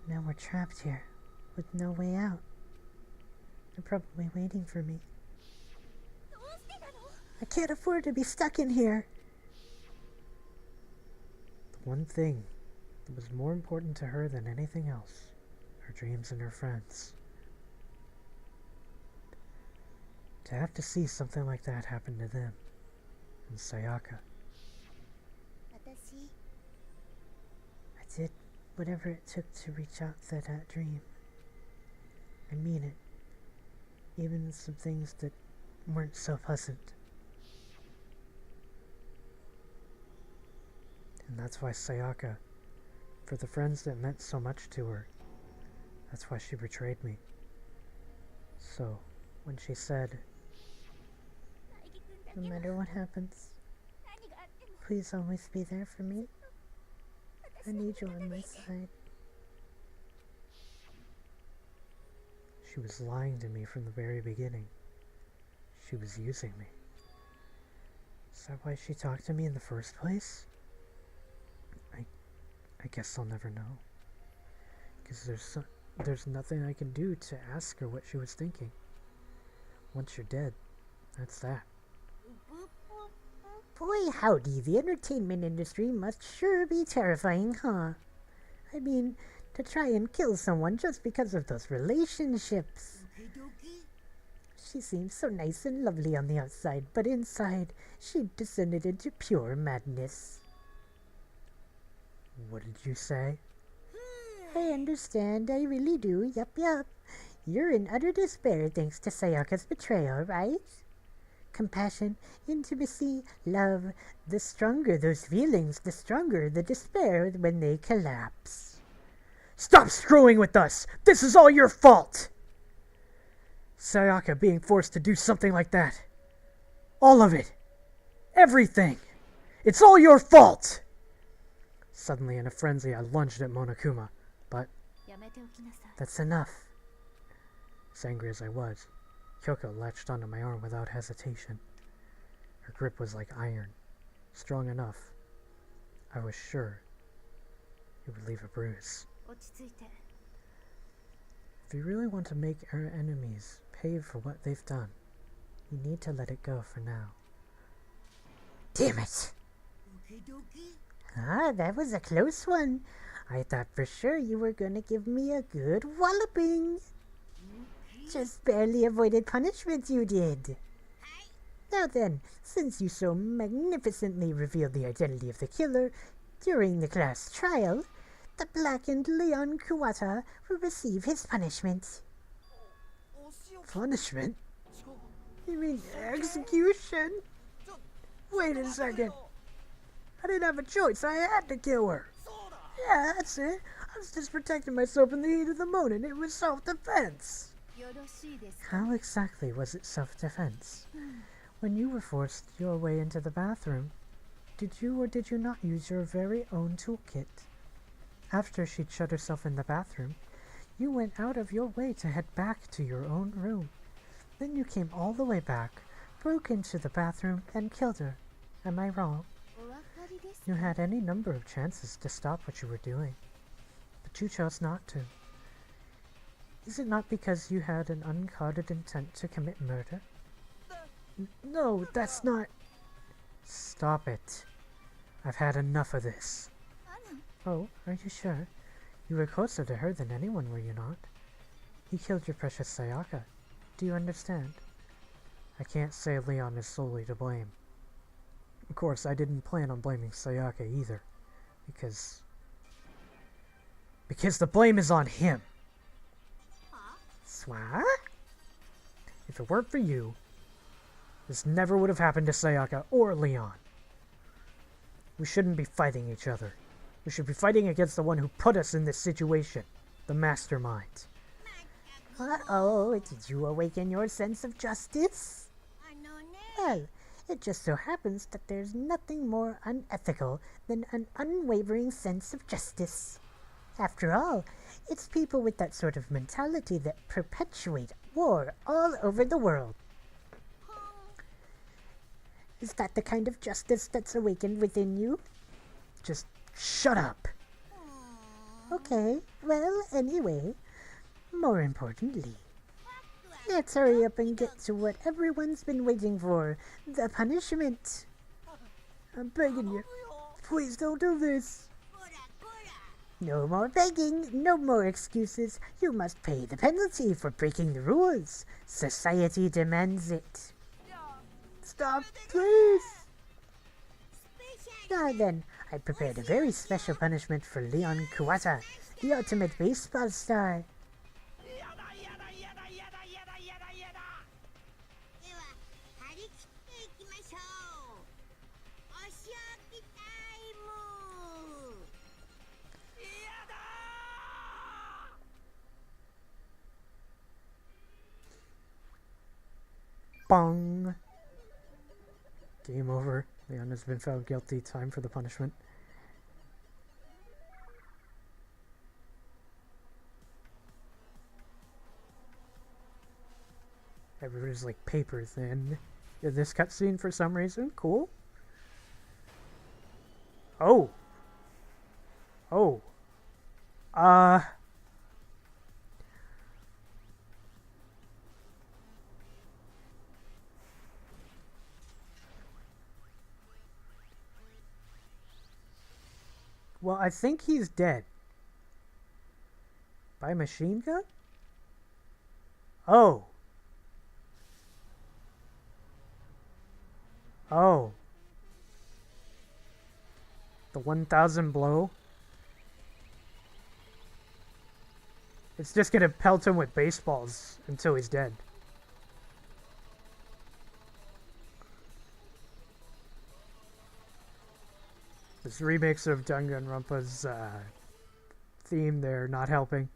Now we're trapped here, with no way out. They're probably waiting for me. I can't afford to be stuck in here. The one thing that was more important to her than anything else, her dreams and her friends. To have to see something like that happen to them, and Sayaka. I did whatever it took to reach out to that dream. I mean it. Even some things that weren't so pleasant. And that's why Sayaka, for the friends that meant so much to her, that's why she betrayed me. So, when she said, no matter what happens, please always be there for me. I need you on my side. she was lying to me from the very beginning. She was using me. Is that why she talked to me in the first place? I guess I'll never know. Because there's nothing I can do to ask her what she was thinking. Once you're dead, that's that. Boy howdy, the entertainment industry must sure be terrifying, huh? I mean, to try and kill someone just because of those relationships. She seemed so nice and lovely on the outside, but inside, she'd descended into pure madness. What did you say? I understand, I really do, yup. You're in utter despair thanks to Sayaka's betrayal, right? Compassion, intimacy, love, the stronger those feelings, the stronger the despair when they collapse. Stop screwing with us! This is all your fault! Sayaka being forced to do something like that. All of it. Everything. It's all your fault! Suddenly, in a frenzy, I lunged at Monokuma, but that's enough. As angry as I was, Kyoko latched onto my arm without hesitation. Her grip was like iron, strong enough. I was sure it would leave a bruise. If you really want to make our enemies pay for what they've done, you need to let it go for now. Damn it! Ah, that was a close one. I thought for sure you were gonna give me a good walloping. Just barely avoided punishment, you did. Now then, since you so magnificently revealed the identity of the killer during the class trial, the blackened Leon Kuwata will receive his punishment. Punishment? You mean execution? Wait a second. I didn't have a choice. I had to kill her. Yeah, that's it. I was just protecting myself in the heat of the moment. It was self-defense. How exactly was it self-defense? When you were forced your way into the bathroom, did you or did you not use your very own toolkit? After she'd shut herself in the bathroom, you went out of your way to head back to your own room. Then you came all the way back, broke into the bathroom, and killed her. Am I wrong? You had any number of chances to stop what you were doing, but you chose not to. Is it not because you had an unclouded intent to commit murder? No, that's not... Stop it. I've had enough of this. Oh, are you sure? You were closer to her than anyone, were you not? He killed your precious Sayaka. Do you understand? I can't say Leon is solely to blame. Of course, I didn't plan on blaming Sayaka either, because the blame is on him. Swat? If it weren't for you, this never would have happened to Sayaka or Leon. We shouldn't be fighting each other. We should be fighting against the one who put us in this situation, the mastermind. Uh-oh, did you awaken your sense of justice? Well, it just so happens that there's nothing more unethical than an unwavering sense of justice. After all, it's people with that sort of mentality that perpetuate war all over the world. Is that the kind of justice that's awakened within you? Just shut up. Okay, well, anyway, more importantly, let's hurry up and get to what everyone's been waiting for, the punishment. I'm begging you, please don't do this. No more begging, no more excuses. You must pay the penalty for breaking the rules. Society demands it. Stop, please. Now then, I prepared a very special punishment for Leon Kuwata, the ultimate baseball star. Bong. Game over. Leon has been found guilty. Time for the punishment. Everybody's like paper thin. Yeah, this cutscene for some reason. Cool. Oh. Oh. Well, I think he's dead. By machine gun? Oh. Oh. The 1000 blow? It's just gonna pelt him with baseballs until he's dead. This remix of Danganronpa's theme there not helping.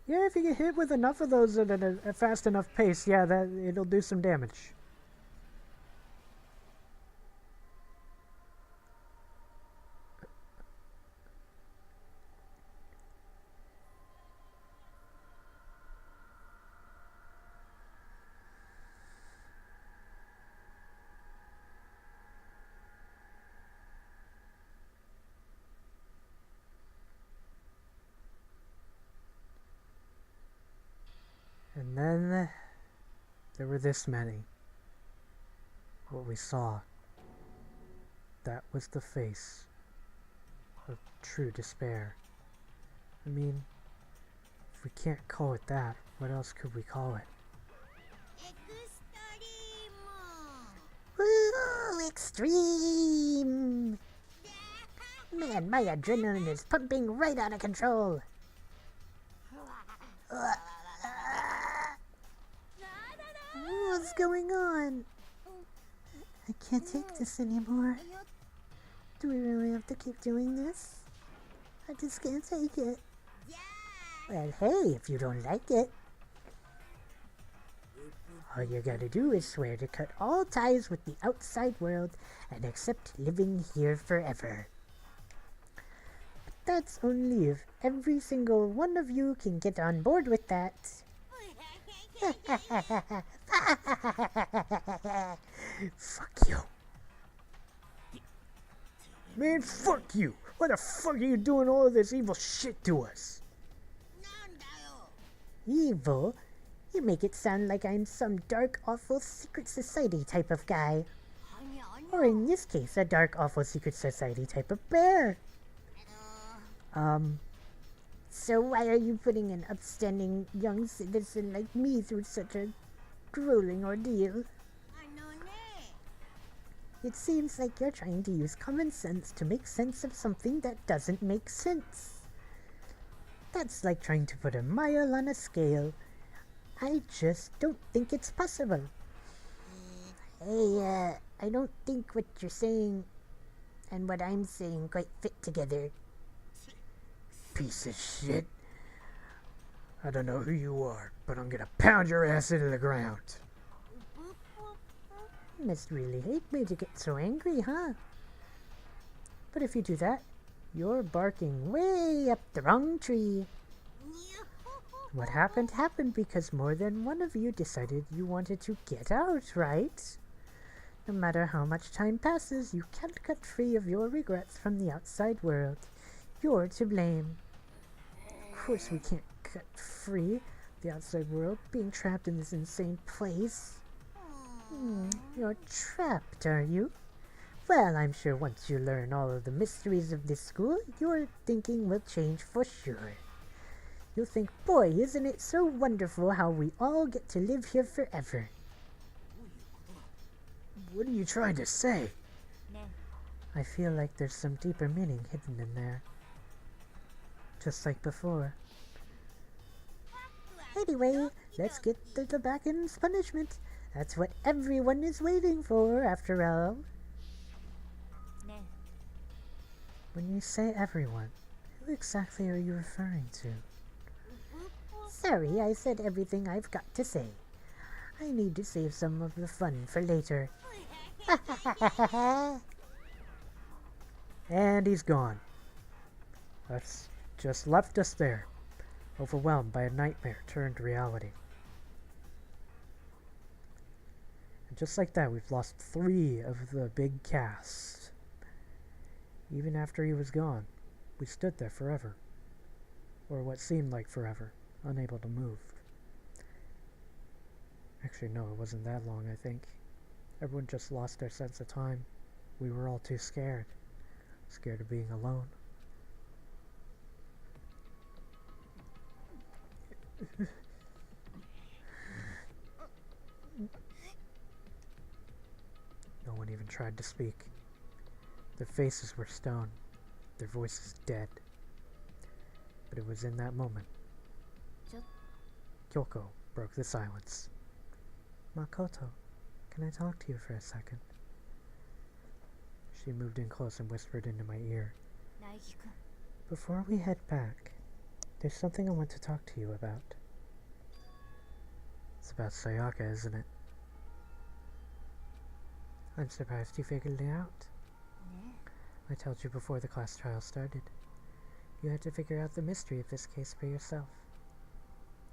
Yeah, if you get hit with enough of those at a fast enough pace, yeah, that it'll do some damage. And then there were this many. What we saw, that was the face of true despair. I mean, if we can't call it that, what else could we call it? Woo! Extreme! Man, my adrenaline is pumping right out of control. What's going on? I can't take this anymore. Do we really have to keep doing this? I just can't take it. Well, hey, if you don't like it, all you gotta do is swear to cut all ties with the outside world and accept living here forever. But that's only if every single one of you can get on board with that. Fuck you. Man, fuck you. Why the fuck are you doing all of this evil shit to us? Evil? You make it sound like I'm some dark, awful secret society type of guy. Or in this case, a dark, awful secret society type of bear. So why are you putting an upstanding young citizen like me through such a grueling ordeal? It seems like you're trying to use common sense to make sense of something that doesn't make sense. That's like trying to put a mile on a scale. I just don't think it's possible. Hey, I don't think what you're saying and what I'm saying quite fit together. Piece of shit. I don't know who you are, but I'm gonna pound your ass into the ground. You must really hate me to get so angry, huh? But if you do that, you're barking way up the wrong tree. What happened happened because more than one of you decided you wanted to get out, right? No matter how much time passes, you can't cut free of your regrets from the outside world. You're to blame. Of course we can't cut free of the outside world, being trapped in this insane place. You're trapped, are you? Well, I'm sure once you learn all of the mysteries of this school, your thinking will change for sure. You'll think, boy, isn't it so wonderful how we all get to live here forever. What are you trying to say? I feel like there's some deeper meaning hidden in there. Just like before. Anyway, let's get to the Bacon's punishment. That's what everyone is waiting for, after all. When you say everyone, who exactly are you referring to? Sorry, I said everything I've got to say. I need to save some of the fun for later. And he's gone. That's just left us there, overwhelmed by a nightmare turned reality. And just like that, we've lost 3 of the big cast. Even after he was gone, we stood there forever. Or what seemed like forever, unable to move. Actually, no, it wasn't that long, I think. Everyone just lost their sense of time. We were all too scared. Scared of being alone. tried to speak. Their faces were stone, their voices dead. But it was in that moment Kyoko broke the silence. Makoto, can I talk to you for a second? She moved in close and whispered into my ear. Before we head back, there's something I want to talk to you about. It's about Sayaka, isn't it? I'm surprised you figured it out. I told you before the class trial started. You had to figure out the mystery of this case for yourself.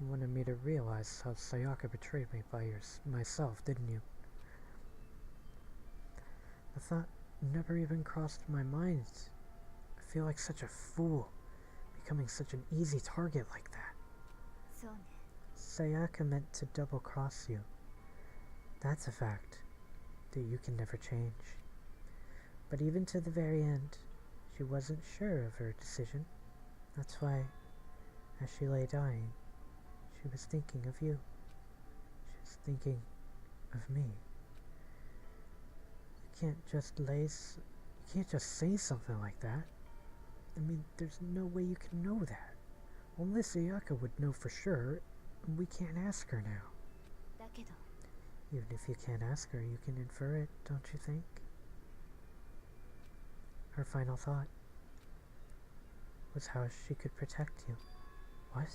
You wanted me to realize how Sayaka betrayed me by myself, didn't you? The thought never even crossed my mind. I feel like such a fool, becoming such an easy target like that. Sayaka meant to double-cross you. That's a fact that you can never change. But even to the very end, she wasn't sure of her decision. That's why, as she lay dying, she was thinking of you. She was thinking of me. You can't just say something like that. I mean, there's no way you can know that. Only Sayaka would know for sure, and we can't ask her now. Even if you can't ask her, you can infer it, don't you think? Her final thought was how she could protect you. What?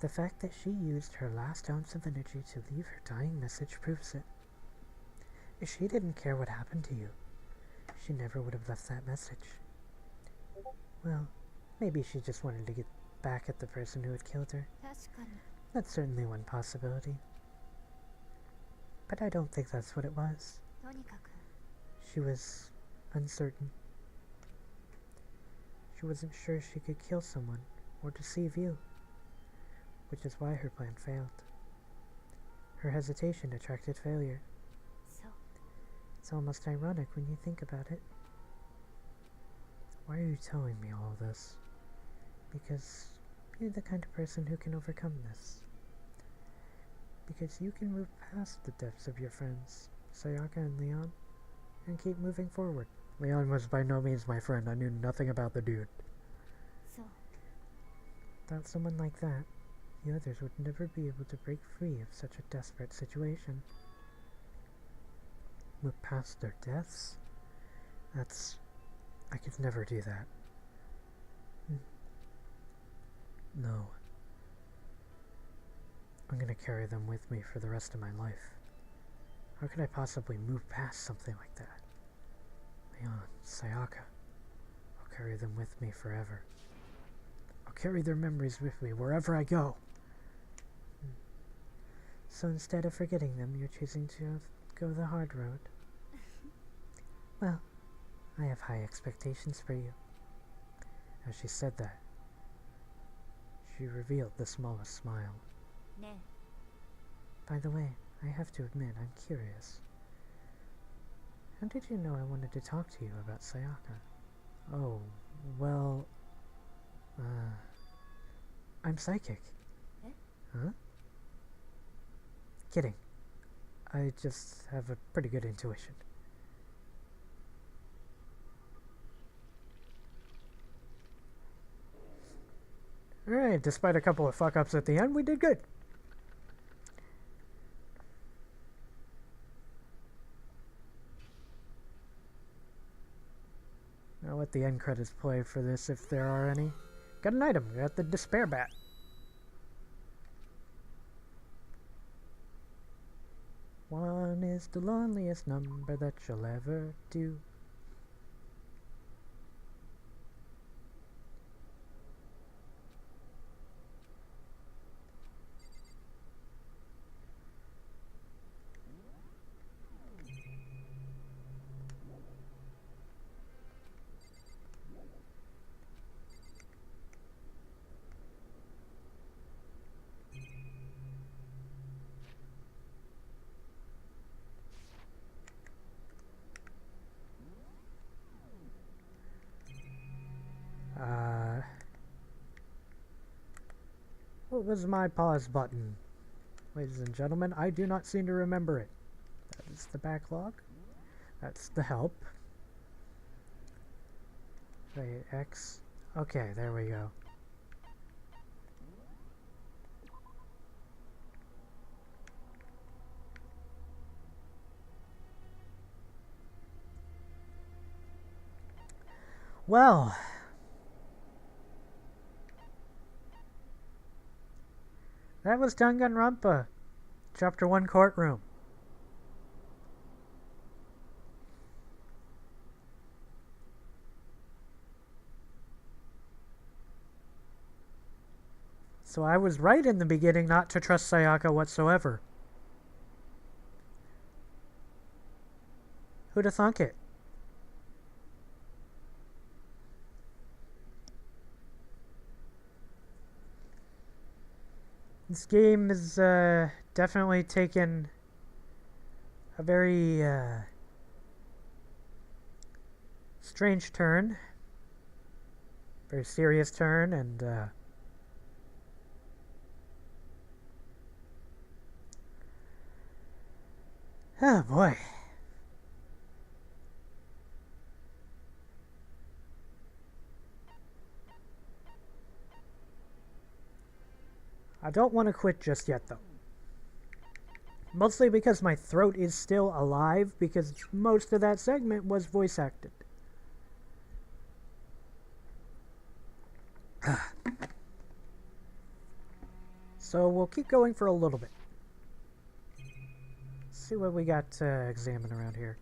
The fact that she used her last ounce of energy to leave her dying message proves it. If she didn't care what happened to you, she never would have left that message. Well, maybe she just wanted to get back at the person who had killed her. That's certainly one possibility. But I don't think that's what it was. She was uncertain. She wasn't sure she could kill someone or deceive you, which is why her plan failed. Her hesitation attracted failure. It's almost ironic when you think about it. Why are you telling me all this? Because you're the kind of person who can overcome this. Because you can move past the depths of your friends, Sayaka and Leon, and keep moving forward. Leon was by no means my friend. I knew nothing about the dude. Without someone like that, the others would never be able to break free of such a desperate situation. Move past their deaths? I could never do that. No. I'm gonna carry them with me for the rest of my life. How could I possibly move past something like that? Leon, Sayaka. I'll carry them with me forever. I'll carry their memories with me wherever I go. So instead of forgetting them, you're choosing to go the hard road. Well, I have high expectations for you. As she said that, she revealed the smallest smile. By the way, I have to admit, I'm curious. How did you know I wanted to talk to you about Sayaka? Oh, well... I'm psychic. Huh? Kidding. I just have a pretty good intuition. Alright, despite a couple of fuck-ups at the end, we did good. I'll let the end credits play for this if there are any. Got an item, got the Despair Bat. One is the loneliest number that you'll ever do. What was my pause button? Ladies and gentlemen, I do not seem to remember it. That is the backlog. That's the help. Wait, X. Okay, there we go. Well, that was Danganronpa, Chapter 1 Courtroom. So I was right in the beginning not to trust Sayaka whatsoever. Who'd have thunk it? This game has definitely taken a very strange turn, very serious turn, and oh boy. I don't want to quit just yet, though. Mostly because my throat is still alive, because most of that segment was voice acted. So we'll keep going for a little bit. See what we got to examine around here.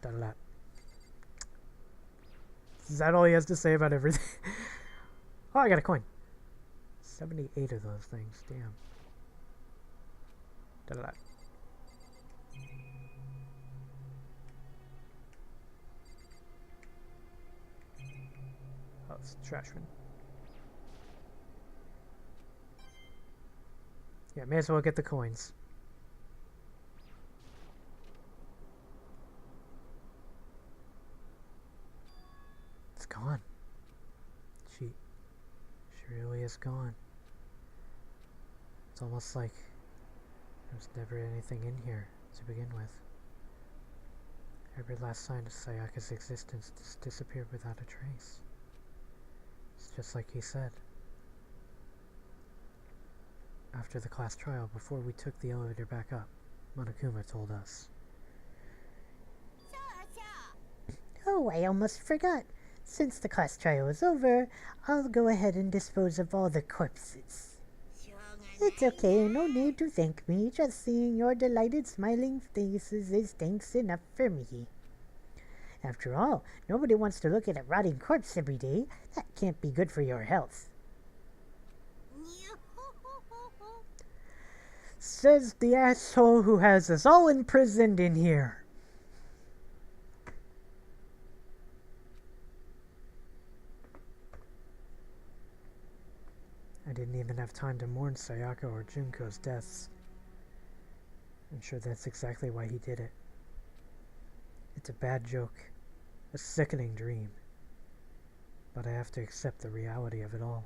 Da-da-da. Is that all he has to say about everything? Oh, I got a coin. 78 of those things, damn. Da-da-da. Oh, it's a trash bin. Yeah, may as well get the coins. It's gone. She really is gone. It's almost like there was never anything in here to begin with. Every last sign of Sayaka's existence just disappeared without a trace. It's just like he said. After the class trial, before we took the elevator back up, Monokuma told us. Oh, I almost forgot. Since the class trial is over, I'll go ahead and dispose of all the corpses. It's okay, no need to thank me. Just seeing your delighted smiling faces is thanks enough for me. After all, nobody wants to look at a rotting corpse every day. That can't be good for your health. Says the asshole who has us all imprisoned in here. I didn't even have time to mourn Sayaka or Junko's deaths. I'm sure that's exactly why he did it. It's a bad joke, a sickening dream, but I have to accept the reality of it all.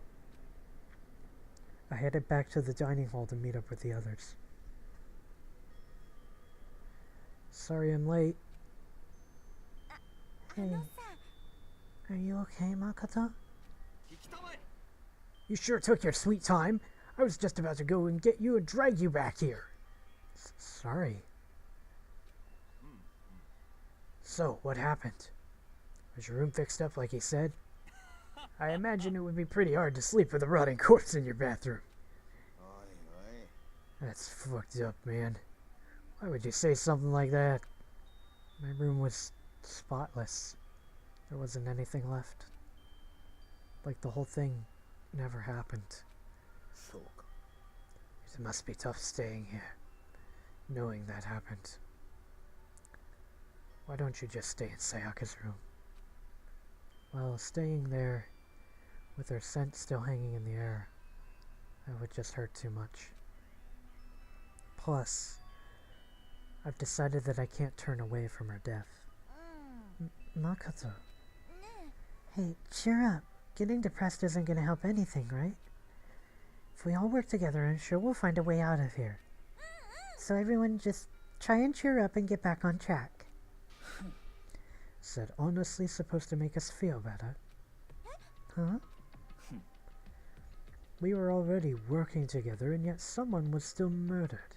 I headed back to the dining hall to meet up with the others. Sorry I'm late. Hey, are you okay, Makoto? You sure took your sweet time. I was just about to go and get you and drag you back here. Sorry. So, what happened? Was your room fixed up like he said? I imagine it would be pretty hard to sleep with a rotting corpse in your bathroom. That's fucked up, man. Why would you say something like that? My room was spotless. There wasn't anything left. Like the whole thing never happened. It must be tough staying here, knowing that happened. Why don't you just stay in Sayaka's room? Well, staying there, with her scent still hanging in the air, that would just hurt too much. Plus, I've decided that I can't turn away from her death. Makoto. Hey, cheer up. Getting depressed isn't going to help anything, right? If we all work together, I'm sure we'll find a way out of here. So everyone just try and cheer up and get back on track. Said honestly supposed to make us feel better. Huh? We were already working together, and yet someone was still murdered.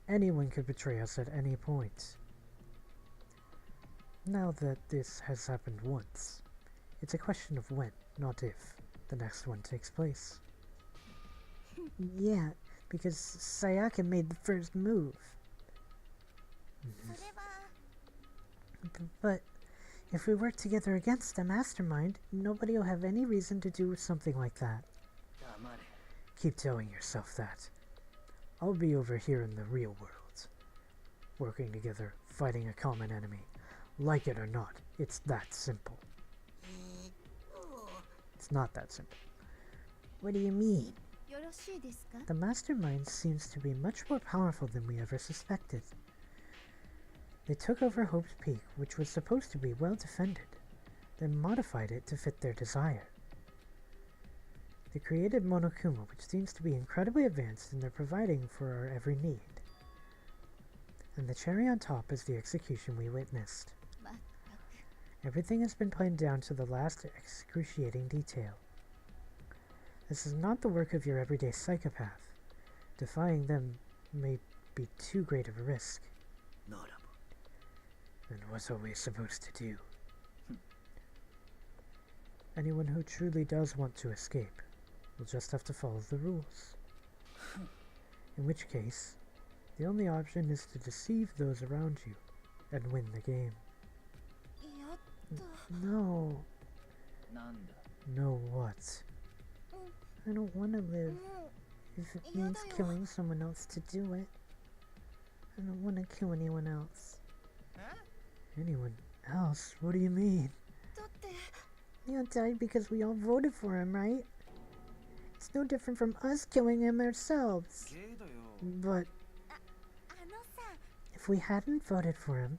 Anyone could betray us at any point. Now that this has happened once, it's a question of when, not if, the next one takes place. Yeah, because Sayaka made the first move. But if we work together against the mastermind, nobody will have any reason to do something like that. Keep telling yourself that. I'll be over here in the real world, working together, fighting a common enemy. Like it or not, it's that simple. It's not that simple. What do you mean? The mastermind seems to be much more powerful than we ever suspected. They took over Hope's Peak, which was supposed to be well defended, then modified it to fit their desire. They created Monokuma, which seems to be incredibly advanced, and they're providing for our every need. And the cherry on top is the execution we witnessed. Everything has been planned down to the last excruciating detail. This is not the work of your everyday psychopath. Defying them may be too great of a risk. Then what are we supposed to do? Anyone who truly does want to escape will just have to follow the rules. In which case, the only option is to deceive those around you and win the game. No. No what? I don't want to live if it means killing someone else to do it. I don't want to kill anyone else. Anyone else? What do you mean? Leon died because we all voted for him, right? It's no different from us killing him ourselves. But if we hadn't voted for him,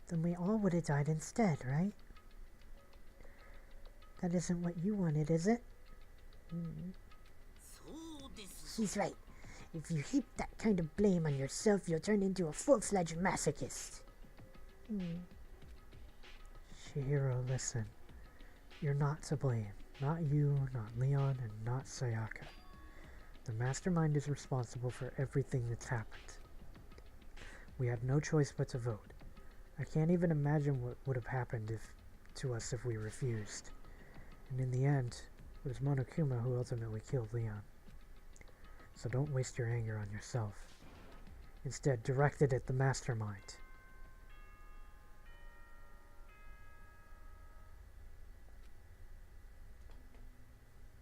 then we all would have died instead, right? That isn't what you wanted, is it? She's right. If you heap that kind of blame on yourself, you'll turn into a full-fledged masochist. Chihiro, listen. You're not to blame. Not you, not Leon, and not Sayaka. The mastermind is responsible for everything that's happened. We had no choice but to vote. I can't even imagine what would have happened to us if we refused. And in the end, it was Monokuma who ultimately killed Leon. So don't waste your anger on yourself. Instead, direct it at the mastermind.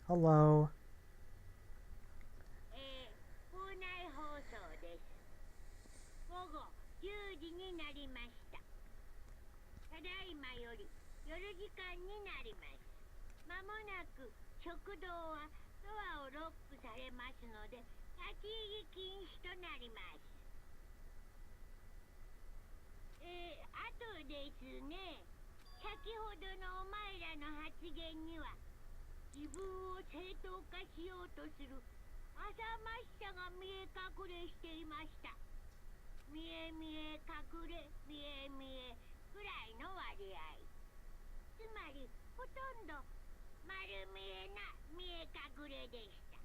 Hello. 校内放送です。午後10時になりました。ただいまより夜時間になります。まもなく食堂はドアをロックされますので、立ち入り禁止となります。あとですね、先ほどのお前らの発言には、自分を正当化しようとする浅ましさが見え隠れしていました。見え見え隠れ見え見えくらいの割合。つまりほとんど丸見えな見え隠れでした。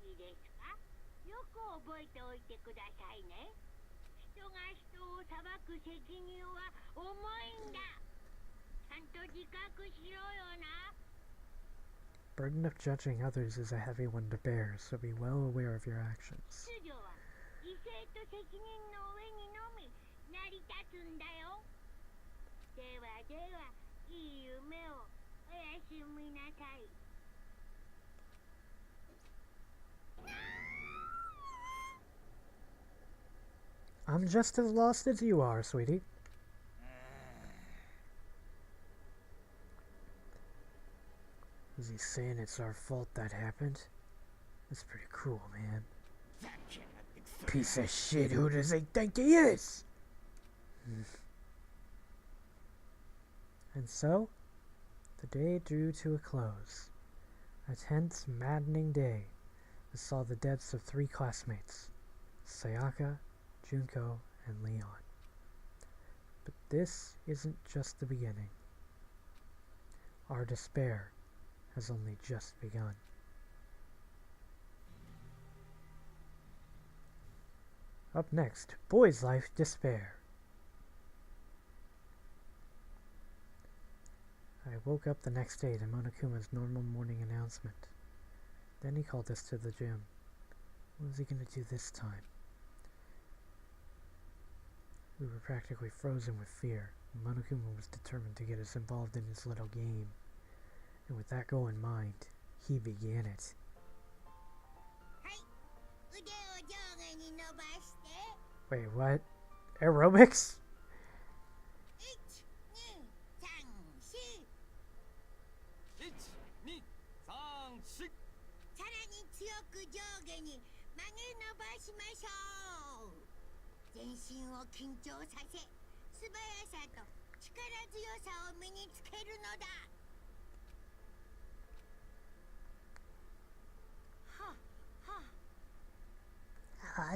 いいですか？よく覚えておいてくださいね。人が人を裁く責任は重いんだ。ちゃんと自覚しろよな。Burden of judging others is a heavy one to bear, so be well aware of your actions. I'm just as lost as you are, sweetie. Is he saying it's our fault that happened? That's pretty cool, man. Piece of shit, who does he think he is? And so, the day drew to a close. A tense, maddening day that saw the deaths of 3 classmates, Sayaka, Junko and Leon. But this isn't just the beginning. Our despair has only just begun. Up next, Boy's Life Despair. I woke up the next day to Monokuma's normal morning announcement. Then he called us to the gym. What was he going to do this time? We were practically frozen with fear. Monokuma was determined to get us involved in his little game. And with that goal in mind, he began it. Wait, what? Aerobics?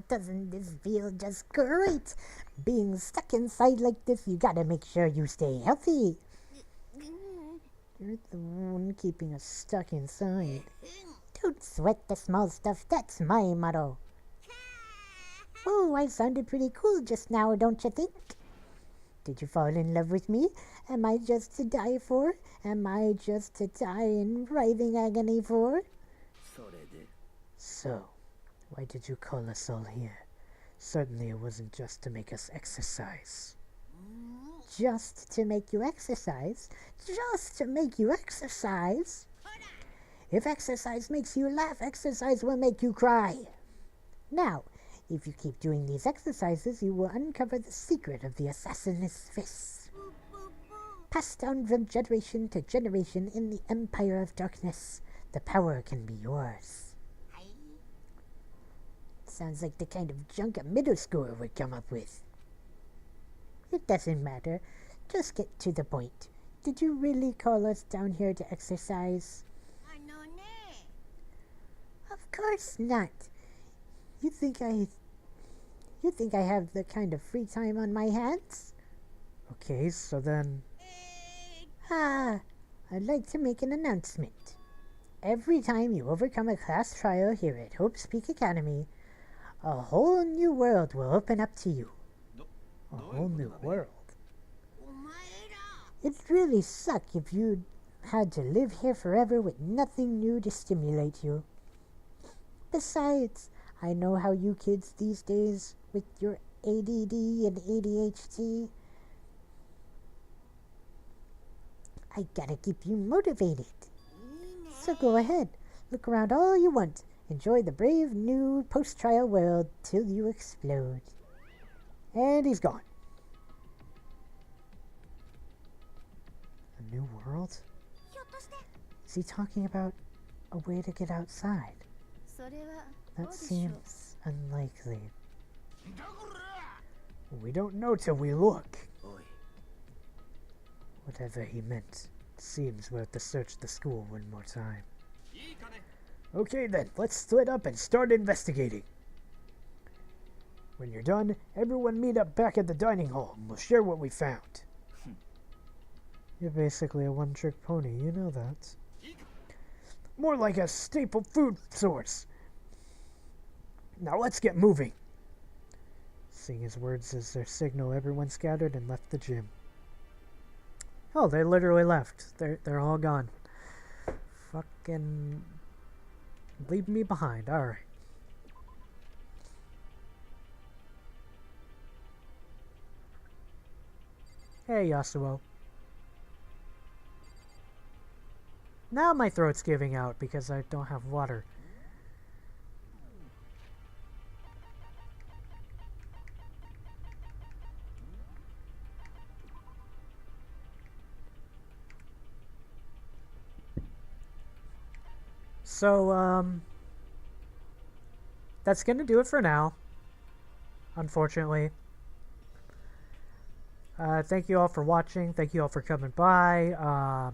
Doesn't this feel just great? Being stuck inside like this, you gotta make sure you stay healthy. You're the one keeping us stuck inside. Don't sweat the small stuff, that's my motto. Oh, I sounded pretty cool just now, don't you think? Did you fall in love with me? Am I just to die for? Am I just to die in writhing agony for? So, why did you call us all here? Certainly it wasn't just to make us exercise. Just to make you exercise? Just to make you exercise? If exercise makes you laugh, exercise will make you cry. Now, if you keep doing these exercises, you will uncover the secret of the assassin's fists. Passed down from generation to generation in the Empire of Darkness, the power can be yours. Sounds like the kind of junk a middle schooler would come up with. It doesn't matter. Just get to the point. Did you really call us down here to exercise? Of course not. You think I have the kind of free time on my hands? Okay, so then... I'd like to make an announcement. Every time you overcome a class trial here at Hope's Peak Academy, a whole new world will open up to you. A whole new world? It'd really suck if you had to live here forever with nothing new to stimulate you. Besides, I know how you kids these days, with your ADD and ADHD, I gotta keep you motivated. So go ahead, look around all you want. Enjoy the brave new post-trial world till you explode. And he's gone. A new world? Is he talking about a way to get outside? That seems unlikely. We don't know till we look. Whatever he meant, it seems we'll have to search the school one more time. Okay then, let's split up and start investigating. When you're done, everyone meet up back at the dining hall and we'll share what we found. You're basically a one-trick pony, you know that. More like a staple food source. Now let's get moving. Seeing his words as their signal, everyone scattered and left the gym. Oh, they literally left. They're all gone. Fucking... leave me behind, alright. Hey, Yasuo. Now my throat's giving out because I don't have water. So, that's gonna do it for now, unfortunately. Thank you all for watching. Thank you all for coming by.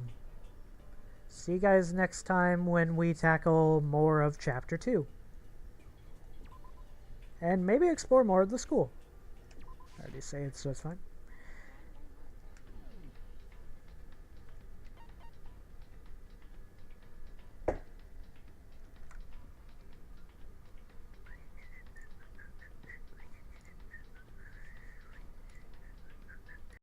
See you guys next time when we tackle more of Chapter 2. And maybe explore more of the school. say it's just fine.